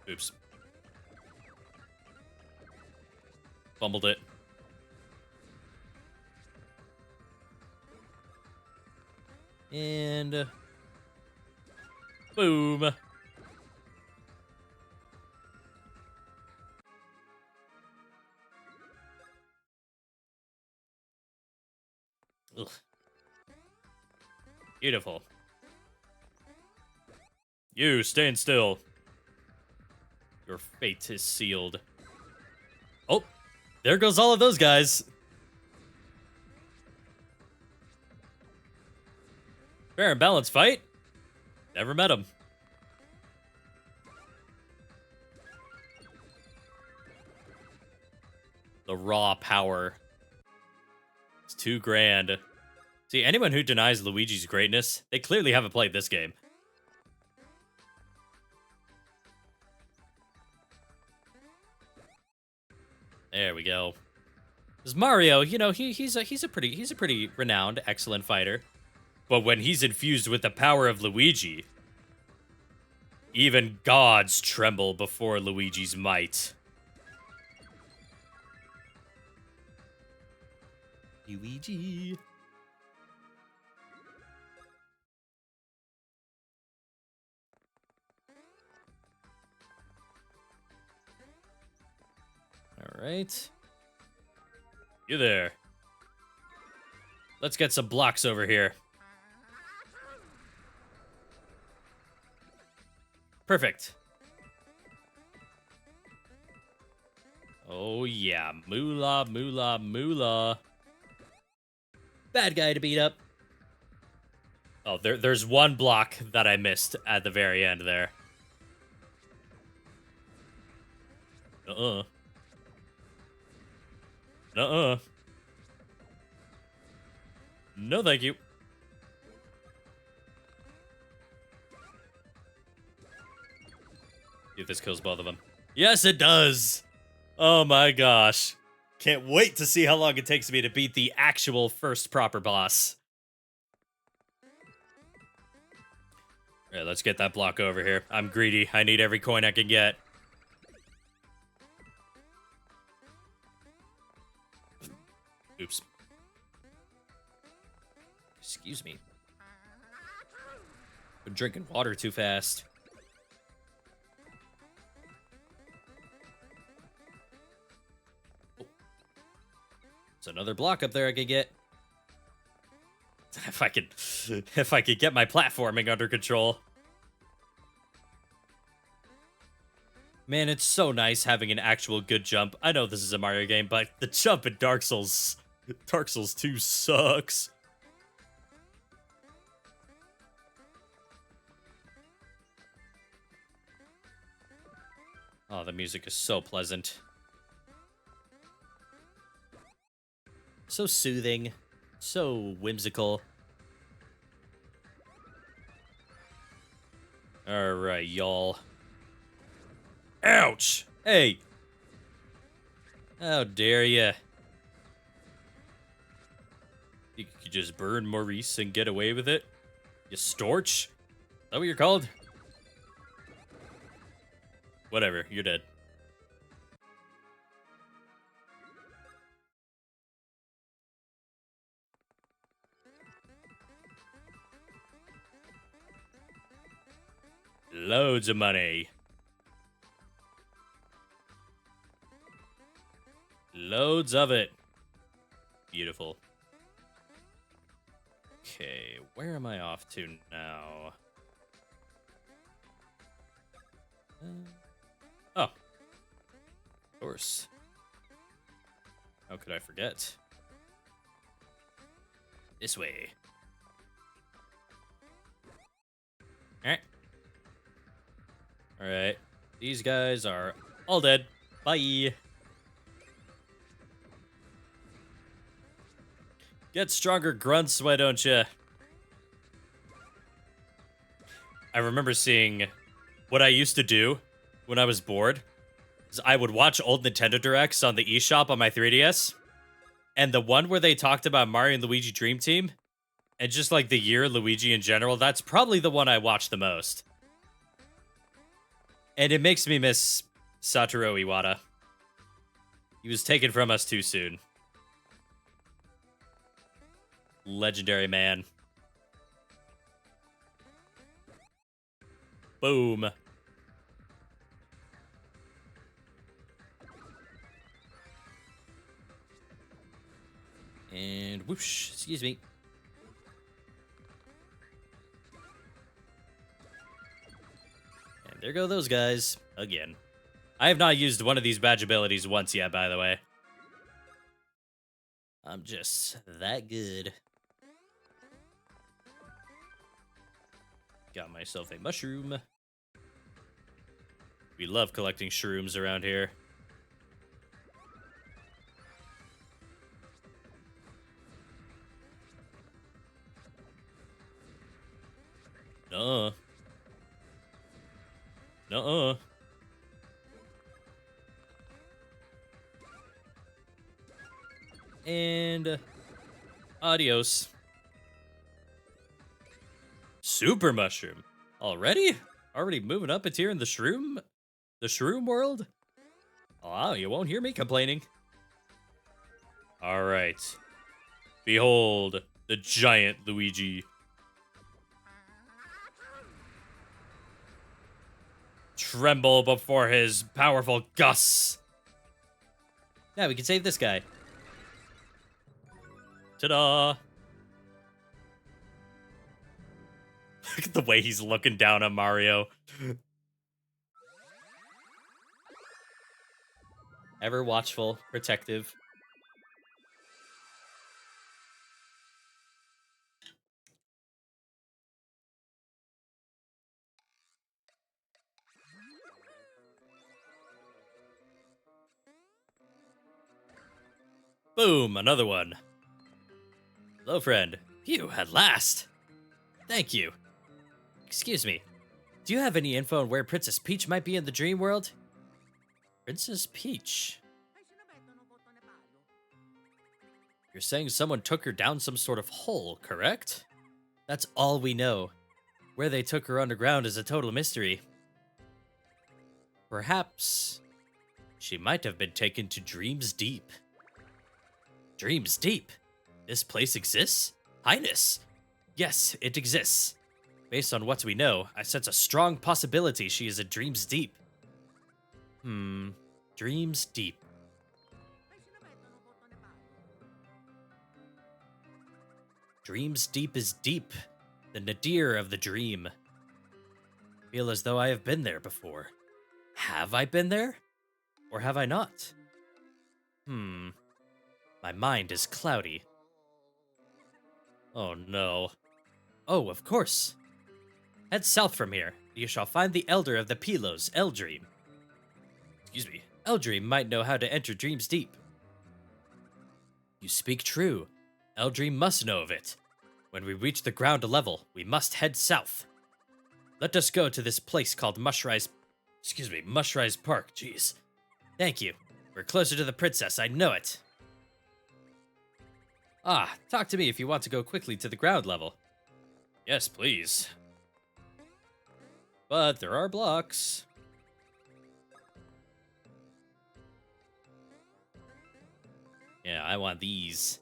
Oops. Fumbled it. And... boom. Ugh. Beautiful. You stand still. Your fate is sealed. Oh, there goes all of those guys. Fair and balanced fight. Never met him. The raw power. It's too grand. See, anyone who denies Luigi's greatness, they clearly haven't played this game. There we go. Because Mario, you know, he's a pretty renowned, excellent fighter. But when he's infused with the power of Luigi, even gods tremble before Luigi's might. Luigi. All right. You there. Let's get some blocks over here. Perfect. Oh yeah, moolah, moolah, moolah. Bad guy to beat up. Oh, there's one block that I missed at the very end there. Uh-uh. Uh-uh. No, thank you. See if this kills both of them. Yes, it does. Oh my gosh. Can't wait to see how long it takes me to beat the actual first proper boss. All right, let's get that block over here. I'm greedy. I need every coin I can get. Oops. Excuse me. I'm drinking water too fast. Oh. There's another block up there I could get. If I could get my platforming under control. Man, it's so nice having an actual good jump. I know this is a Mario game, but the jump in Dark Souls 2 sucks. Oh, the music is so pleasant. So soothing. So whimsical. Alright, y'all. Ouch! Hey! How dare ya? You could just burn Maurice and get away with it? You storch? Is that what you're called? Whatever, you're dead. Loads of money. Loads of it. Beautiful. Okay, where am I off to now? Oh. Of course. How could I forget? This way. Alright. Alright. These guys are all dead. Bye. Get stronger grunts, why don't you? I remember seeing what I used to do when I was bored. Is I would watch old Nintendo Directs on the eShop on my 3DS. And the one where they talked about Mario and Luigi Dream Team, and just like the year Luigi in general, that's probably the one I watched the most. And it makes me miss Satoru Iwata. He was taken from us too soon. Legendary man. Boom. And whoosh, excuse me. And there go those guys again. I have not used one of these badge abilities once yet, by the way. I'm just that good. Got myself a mushroom. We love collecting shrooms around here. Nuh-uh. Nuh-uh. And adios. Super mushroom. Already? Already moving up into here in the shroom world? Oh, you won't hear me complaining. All right. Behold the giant Luigi. Tremble before his powerful gusts. Now we can save this guy. Ta-da! Look at the way he's looking down at Mario. Ever watchful, protective. Boom, another one. Hello, friend. Phew, at last. Thank you. Excuse me. Do you have any info on where Princess Peach might be in the dream world? Princess Peach? You're saying someone took her down some sort of hole, correct? That's all we know. Where they took her underground is a total mystery. Perhaps she might have been taken to Dreams Deep. Dreams Deep? This place exists? Highness? Yes, it exists. Based on what we know, I sense a strong possibility she is in Dreams Deep. Dreams Deep. Dreams Deep is deep, the nadir of the dream. Feel as though I have been there before. Have I been there? Or have I not? My mind is cloudy. Oh no. Oh, of course. Head south from here. You shall find the Elder of the Pilos, Eldream. Excuse me. Eldream might know how to enter Dreams Deep. You speak true. Eldream must know of it. When we reach the ground level, we must head south. Let us go to this place called Mushrise Park, jeez. Thank you. We're closer to the princess, I know it. Ah, talk to me if you want to go quickly to the ground level. Yes, please. But there are blocks. Yeah, I want these.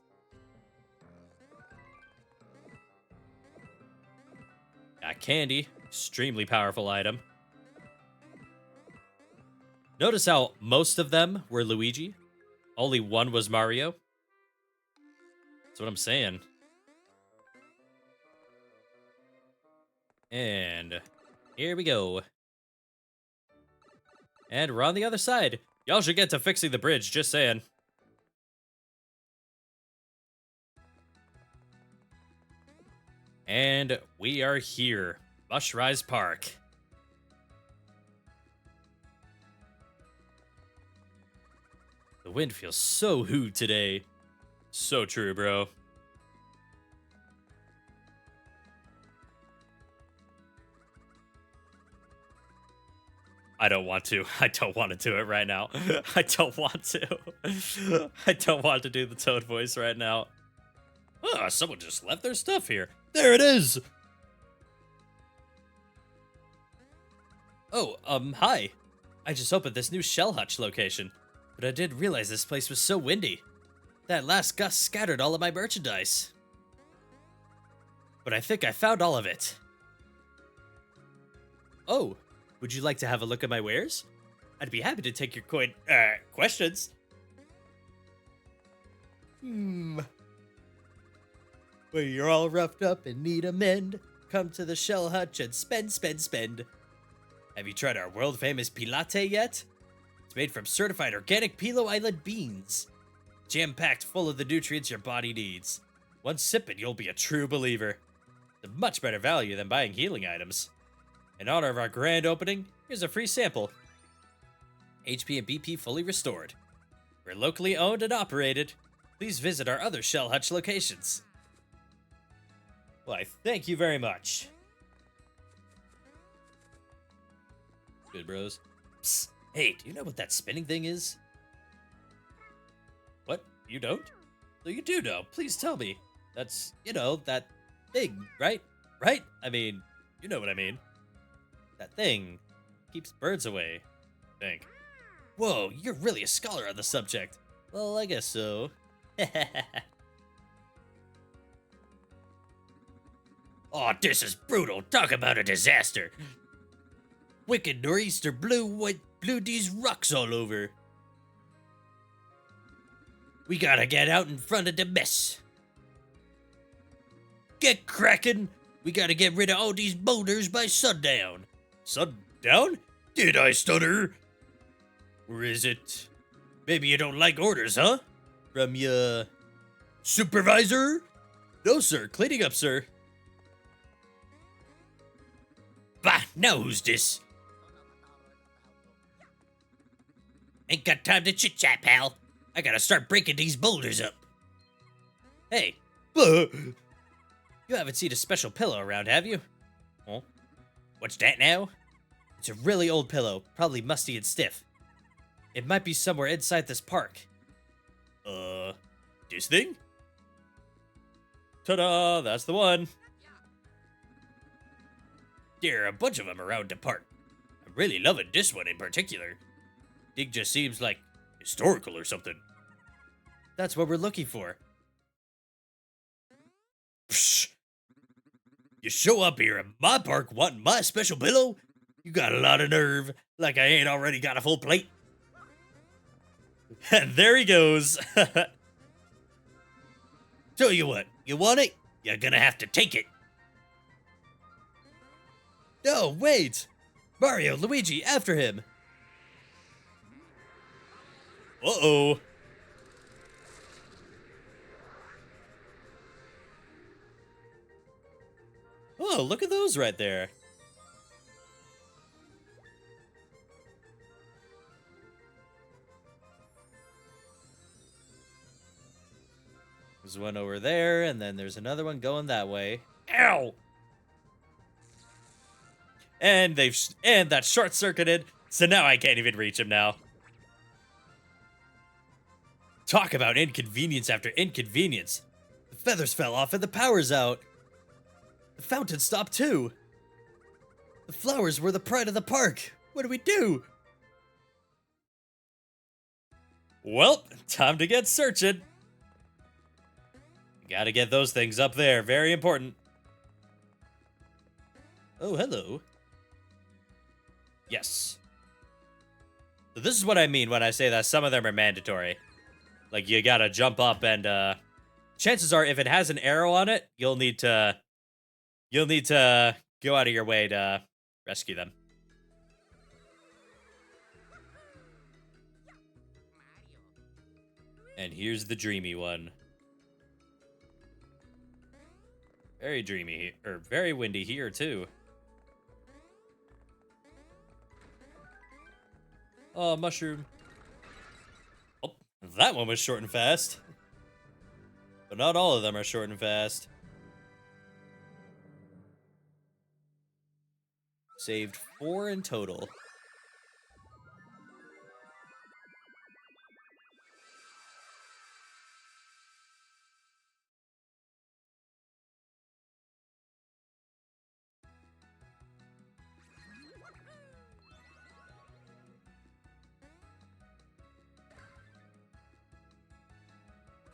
Got candy. Extremely powerful item. Notice how most of them were Luigi. Only one was Mario. That's what I'm saying. And here we go. And we're on the other side. Y'all should get to fixing the bridge, just saying. And we are here. Mushrise Park. The wind feels so hoot today. So true, bro. I don't want to. I don't want to do it right now. I don't want to. I don't want to do the Toad voice right now. Oh, someone just left their stuff here. There it is. Oh, hi. I just opened this new shell hutch location, but I didn't realize this place was so windy. That last gust scattered all of my merchandise. But I think I found all of it. Oh, would you like to have a look at my wares? I'd be happy to take your questions. Where you're all roughed up and need a mend. Come to the Shell Hutch and spend, spend, spend. Have you tried our world famous Pilate yet? It's made from certified organic Pilo Island beans. Jam-packed full of the nutrients your body needs. One sip and you'll be a true believer. It's a much better value than buying healing items. In honor of our grand opening, here's a free sample. HP and BP fully restored. We're locally owned and operated. Please visit our other Shell Hutch locations. Why, thank you very much. Good, bros. Psst. Hey, do you know what that spinning thing is? What? You don't? So you do know. Please tell me. That's, that thing, right? Right? I mean, you know what I mean. That thing keeps birds away, I think. Whoa, you're really a scholar on the subject. Well, I guess so. Oh, this is brutal. Talk about a disaster. Wicked nor'easter blew these rocks all over. We gotta get out in front of the mess. Get cracking. We gotta get rid of all these boulders by sundown. Sundown? Did I stutter? Or is it... Maybe you don't like orders, huh? From your supervisor? No, sir. Cleaning up, sir. Bah, now who's this? Ain't got time to chit-chat, pal. I gotta start breaking these boulders up. Hey. You haven't seen a special pillow around, have you? Huh? What's that now? It's a really old pillow, probably musty and stiff. It might be somewhere inside this park. This thing? Ta-da! That's the one. There are a bunch of them around the park. I'm really loving this one in particular. Thing just seems like historical or something. That's what we're looking for. Psh! You show up here in my park wanting my special pillow? You got a lot of nerve, like I ain't already got a full plate. And there he goes. Tell you what, you want it? You're gonna have to take it. No, wait! Mario, Luigi, after him! Uh-oh. Oh, look at those right there. There's one over there, and then there's another one going that way. Ow! And that short-circuited, so now I can't even reach him now. Talk about inconvenience after inconvenience. The feathers fell off and the power's out. The fountain stopped too. The flowers were the pride of the park. What do we do? Well, time to get searching. Gotta get those things up there. Very important. Oh, hello. Yes. So this is what I mean when I say that some of them are mandatory. Like, you gotta jump up and, chances are, if it has an arrow on it, you'll need to go out of your way to rescue them. And here's the dreamy one. Very dreamy, or very windy here, too. Oh, mushroom. Oh, that one was short and fast. But not all of them are short and fast. Saved 4 in total.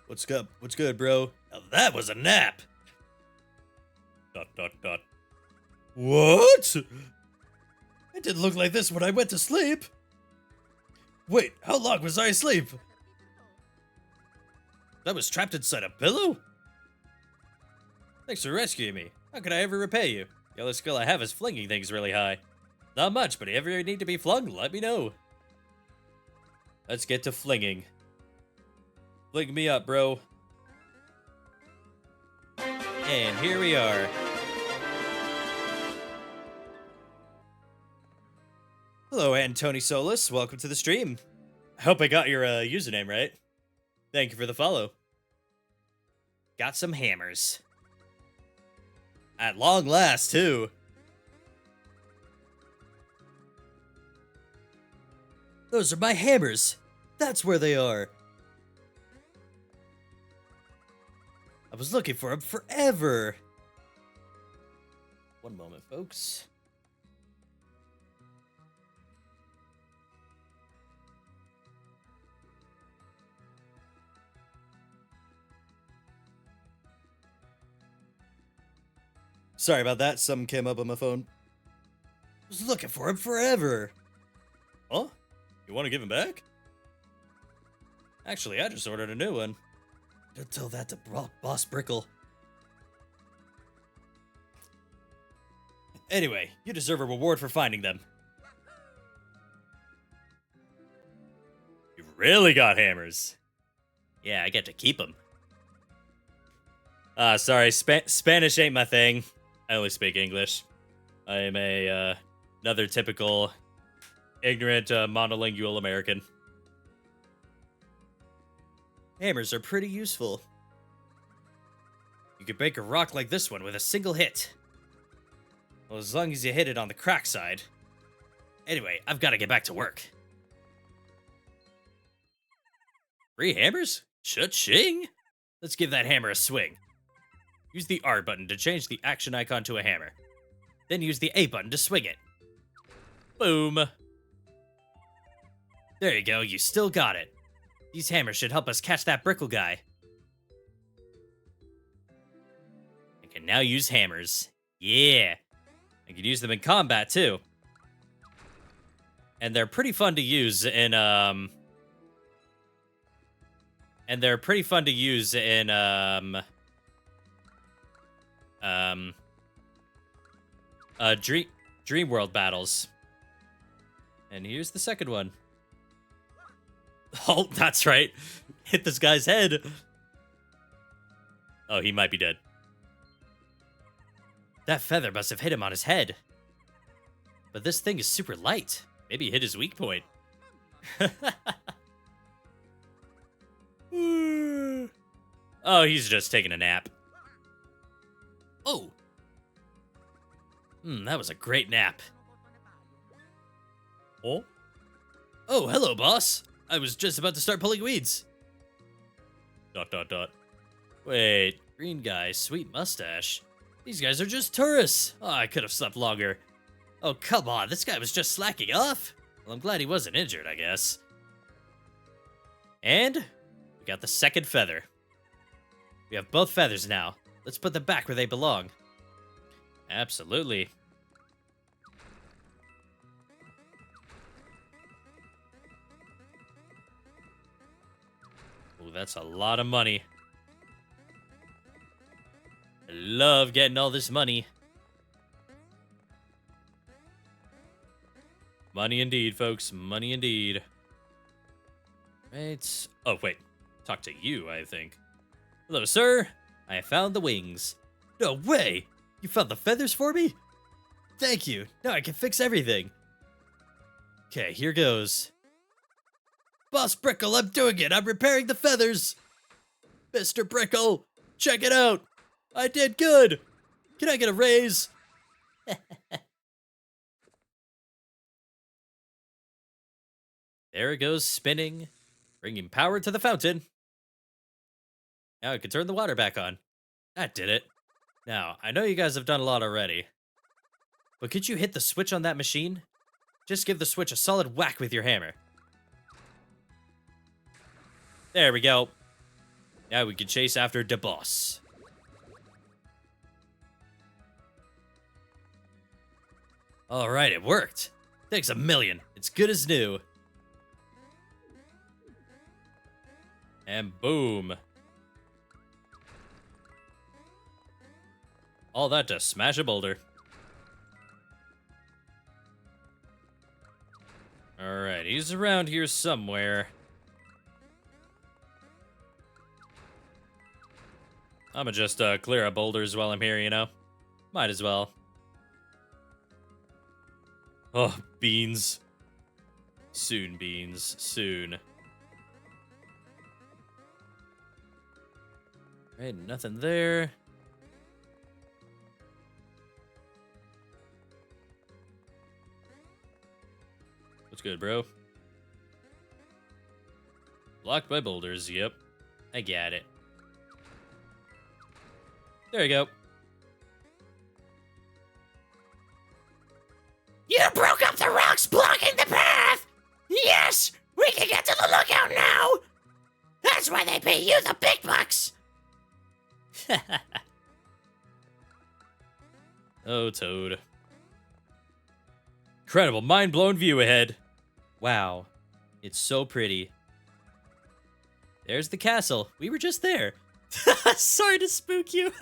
What's good? What's good, bro? Now that was a nap. ... What? It didn't look like this when I went to sleep. Wait, how long was I asleep? I was trapped inside a pillow? Thanks for rescuing me. How could I ever repay you? The only skill I have is flinging things really high. Not much, but if you ever need to be flung, let me know. Let's get to flinging. Fling me up, bro. And here we are. Hello, Antony Solis. Welcome to the stream. I hope I got your username right. Thank you for the follow. Got some hammers. At long last, too. Those are my hammers. That's where they are. I was looking for them forever. One moment, folks. Sorry about that. Something came up on my phone. I was looking for him forever. Huh? You want to give him back? Actually, I just ordered a new one. Don't tell that to Boss Brickle. Anyway, you deserve a reward for finding them. You really got hammers. Yeah, I get to keep them. Sorry, Spanish ain't my thing. I only speak English. I am another typical ignorant monolingual American. Hammers are pretty useful. You could break a rock like this one with a single hit. Well, as long as you hit it on the crack side. Anyway, I've got to get back to work. 3 hammers? Cha-ching! Let's give that hammer a swing. Use the R button to change the action icon to a hammer. Then use the A button to swing it. Boom! There you go, you still got it. These hammers should help us catch that Brickle guy. I can now use hammers. Yeah! I can use them in combat, too. And they're pretty fun to use in, Dream World battles. And here's the second one. Oh, that's right. Hit this guy's head. Oh, he might be dead. That feather must have hit him on his head. But this thing is super light. Maybe he hit his weak point. Oh, he's just taking a nap. Oh. That was a great nap. Oh? Oh, hello, boss. I was just about to start pulling weeds. ... Wait, green guy, sweet mustache. These guys are just tourists. Oh, I could have slept longer. Oh, come on, this guy was just slacking off. Well, I'm glad he wasn't injured, I guess. And we got the second feather. We have both feathers now. Let's put them back where they belong. Absolutely. Ooh, that's a lot of money. I love getting all this money. Money indeed, folks. Money indeed. Right. Oh, wait. Talk to you, I think. Hello, sir. I found the wings. No way! You found the feathers for me? Thank you. Now I can fix everything. Okay, here goes. Boss Brickle, I'm doing it. I'm repairing the feathers. Mr. Brickle, check it out. I did good. Can I get a raise? There it goes, spinning, bringing power to the fountain. Now I can turn the water back on. That did it. Now, I know you guys have done a lot already, but could you hit the switch on that machine? Just give the switch a solid whack with your hammer. There we go. Now we can chase after the boss. Alright, it worked. Thanks a million. It's good as new. And boom. All that to smash a boulder. Alright, he's around here somewhere. I'ma just clear up boulders while I'm here, you know? Might as well. Oh, beans. Soon, beans. Soon. Right, nothing there. What's good, bro? Blocked by boulders, yep. I got it. There you go. You broke up the rocks blocking the path! Yes! We can get to the lookout now! That's why they pay you the big bucks! Oh, Toad. Incredible, mind-blown view ahead. Wow. It's so pretty. There's the castle. We were just there. Sorry to spook you.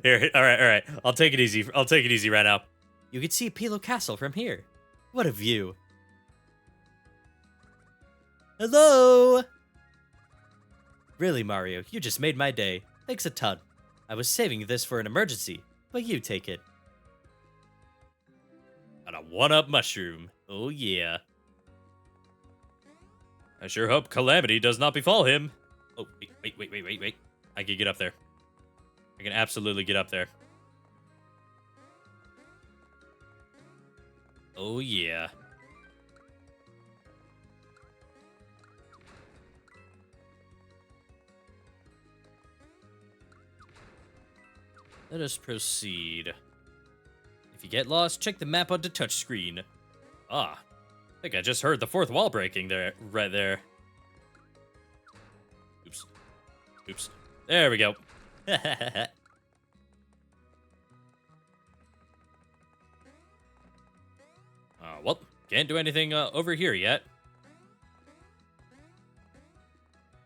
Here, all right. I'll take it easy. I'll take it easy right now. You can see Pilo Castle from here. What a view. Hello. Really, Mario, you just made my day. Thanks a ton. I was saving this for an emergency, but you take it. Got a one-up mushroom. Oh, yeah. I sure hope calamity does not befall him. Oh, wait. I can get up there. I can absolutely get up there. Oh, yeah. Let us proceed. If you get lost, check the map on the touchscreen. Ah, I think I just heard the fourth wall breaking there, right there. Oops. There we go. Well, can't do anything over here yet.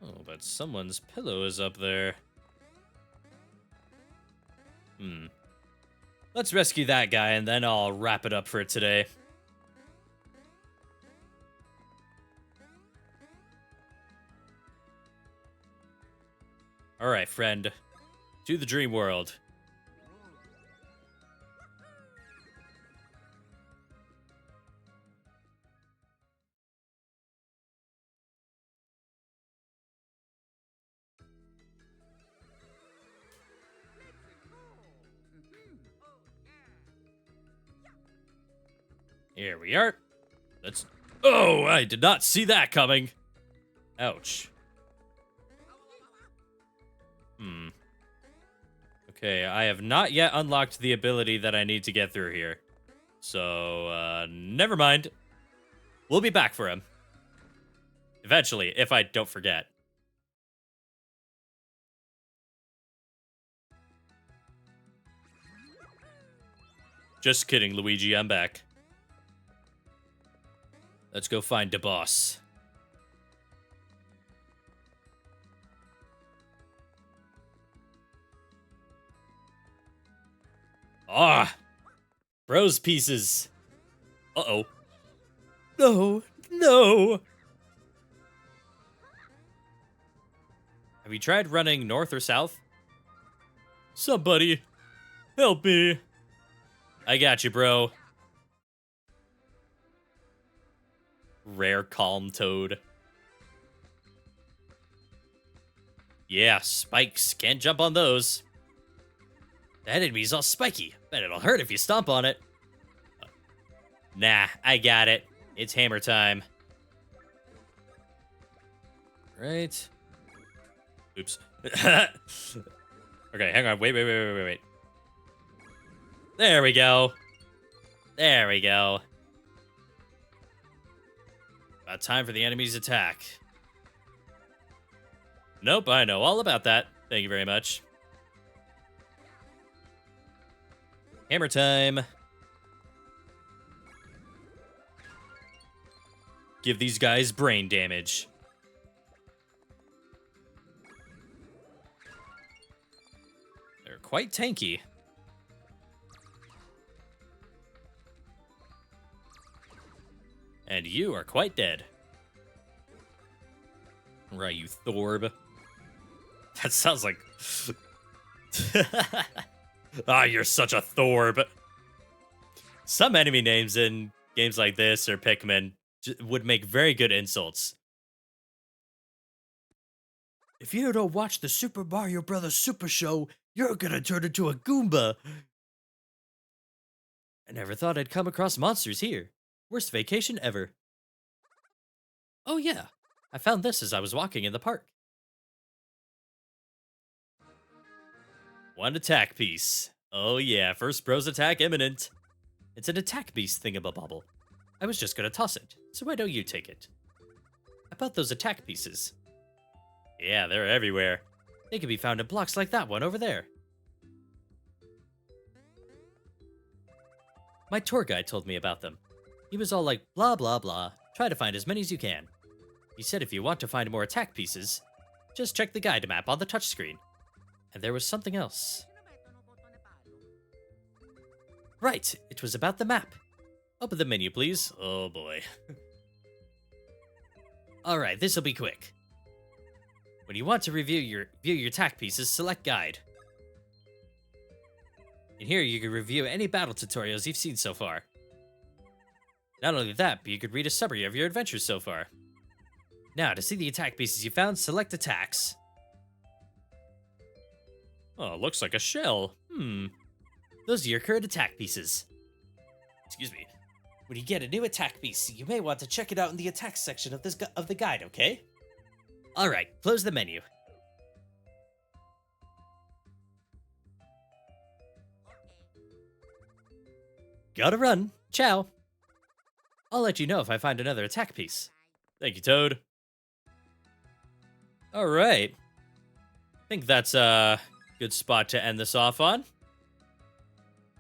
Oh, but someone's pillow is up there. Let's rescue that guy, and then I'll wrap it up for today. Alright, friend. To the dream world. Here we are. Let's... Oh, I did not see that coming. Ouch. Okay, I have not yet unlocked the ability that I need to get through here. So, never mind. We'll be back for him. Eventually, if I don't forget. Just kidding, Luigi, I'm back. Let's go find the boss. Ah! Bros pieces. Uh-oh. No! Have you tried running north or south? Somebody, help me. I got you, bro. Rare calm Toad. Yeah, spikes. Can't jump on those. That enemy's all spiky. Bet it'll hurt if you stomp on it. Nah, I got it. It's hammer time. Right. Oops. Okay, hang on. Wait. There we go. About time for the enemy's attack. Nope, I know all about that. Thank you very much. Hammer time. Give these guys brain damage. quite tanky. And you are quite dead. Right, you Thorb. That sounds like... Ah, you're such a Thorb. Some enemy names in games like this or Pikmin would make very good insults. If you don't watch the Super Mario Bros. Super Show, you're gonna turn into a Goomba. I never thought I'd come across monsters here. Worst vacation ever. Oh yeah, I found this as I was walking in the park. One attack piece. Oh yeah, first bros attack imminent. It's an attack beast thingamabobble. I was just gonna toss it, so why don't you take it? I bought those attack pieces. Yeah, they're everywhere. They can be found in blocks like that one over there. My tour guide told me about them. He was all like, blah blah blah, try to find as many as you can. He said if you want to find more attack pieces, just check the guide map on the touchscreen. And there was something else. Right, it was about the map. Open the menu, please. Oh boy. Alright, this'll be quick. When you want to view your attack pieces, select Guide. In here, you can review any battle tutorials you've seen so far. Not only that, but you could read a summary of your adventures so far. Now, to see the attack pieces you found, select Attacks. Oh, looks like a shell. Those are your current attack pieces. Excuse me. When you get a new attack piece, you may want to check it out in the attack section of the guide, okay? Alright, close the menu. Gotta run. Ciao. I'll let you know if I find another attack piece. Thank you, Toad. Alright. I think that's a good spot to end this off on.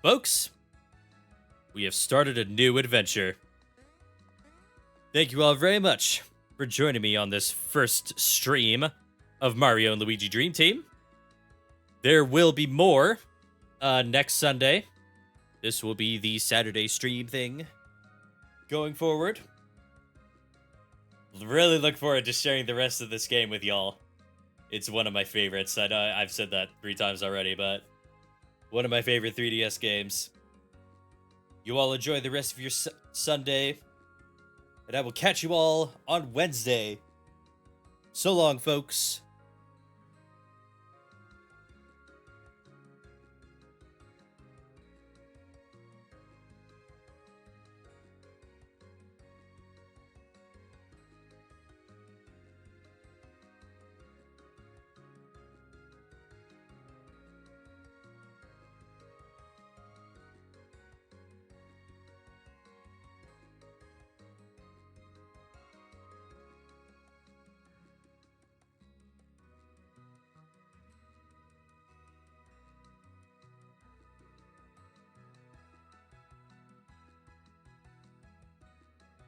Folks, we have started a new adventure. Thank you all very much for joining me on this first stream of Mario and Luigi Dream Team. There will be more next Sunday. This will be the Saturday stream thing going forward. Really look forward to sharing the rest of this game with y'all. It's one of my favorites. I know I've said that 3 times already, but one of my favorite 3DS games. You all enjoy the rest of your Sunday, and I will catch you all on Wednesday. So long, folks.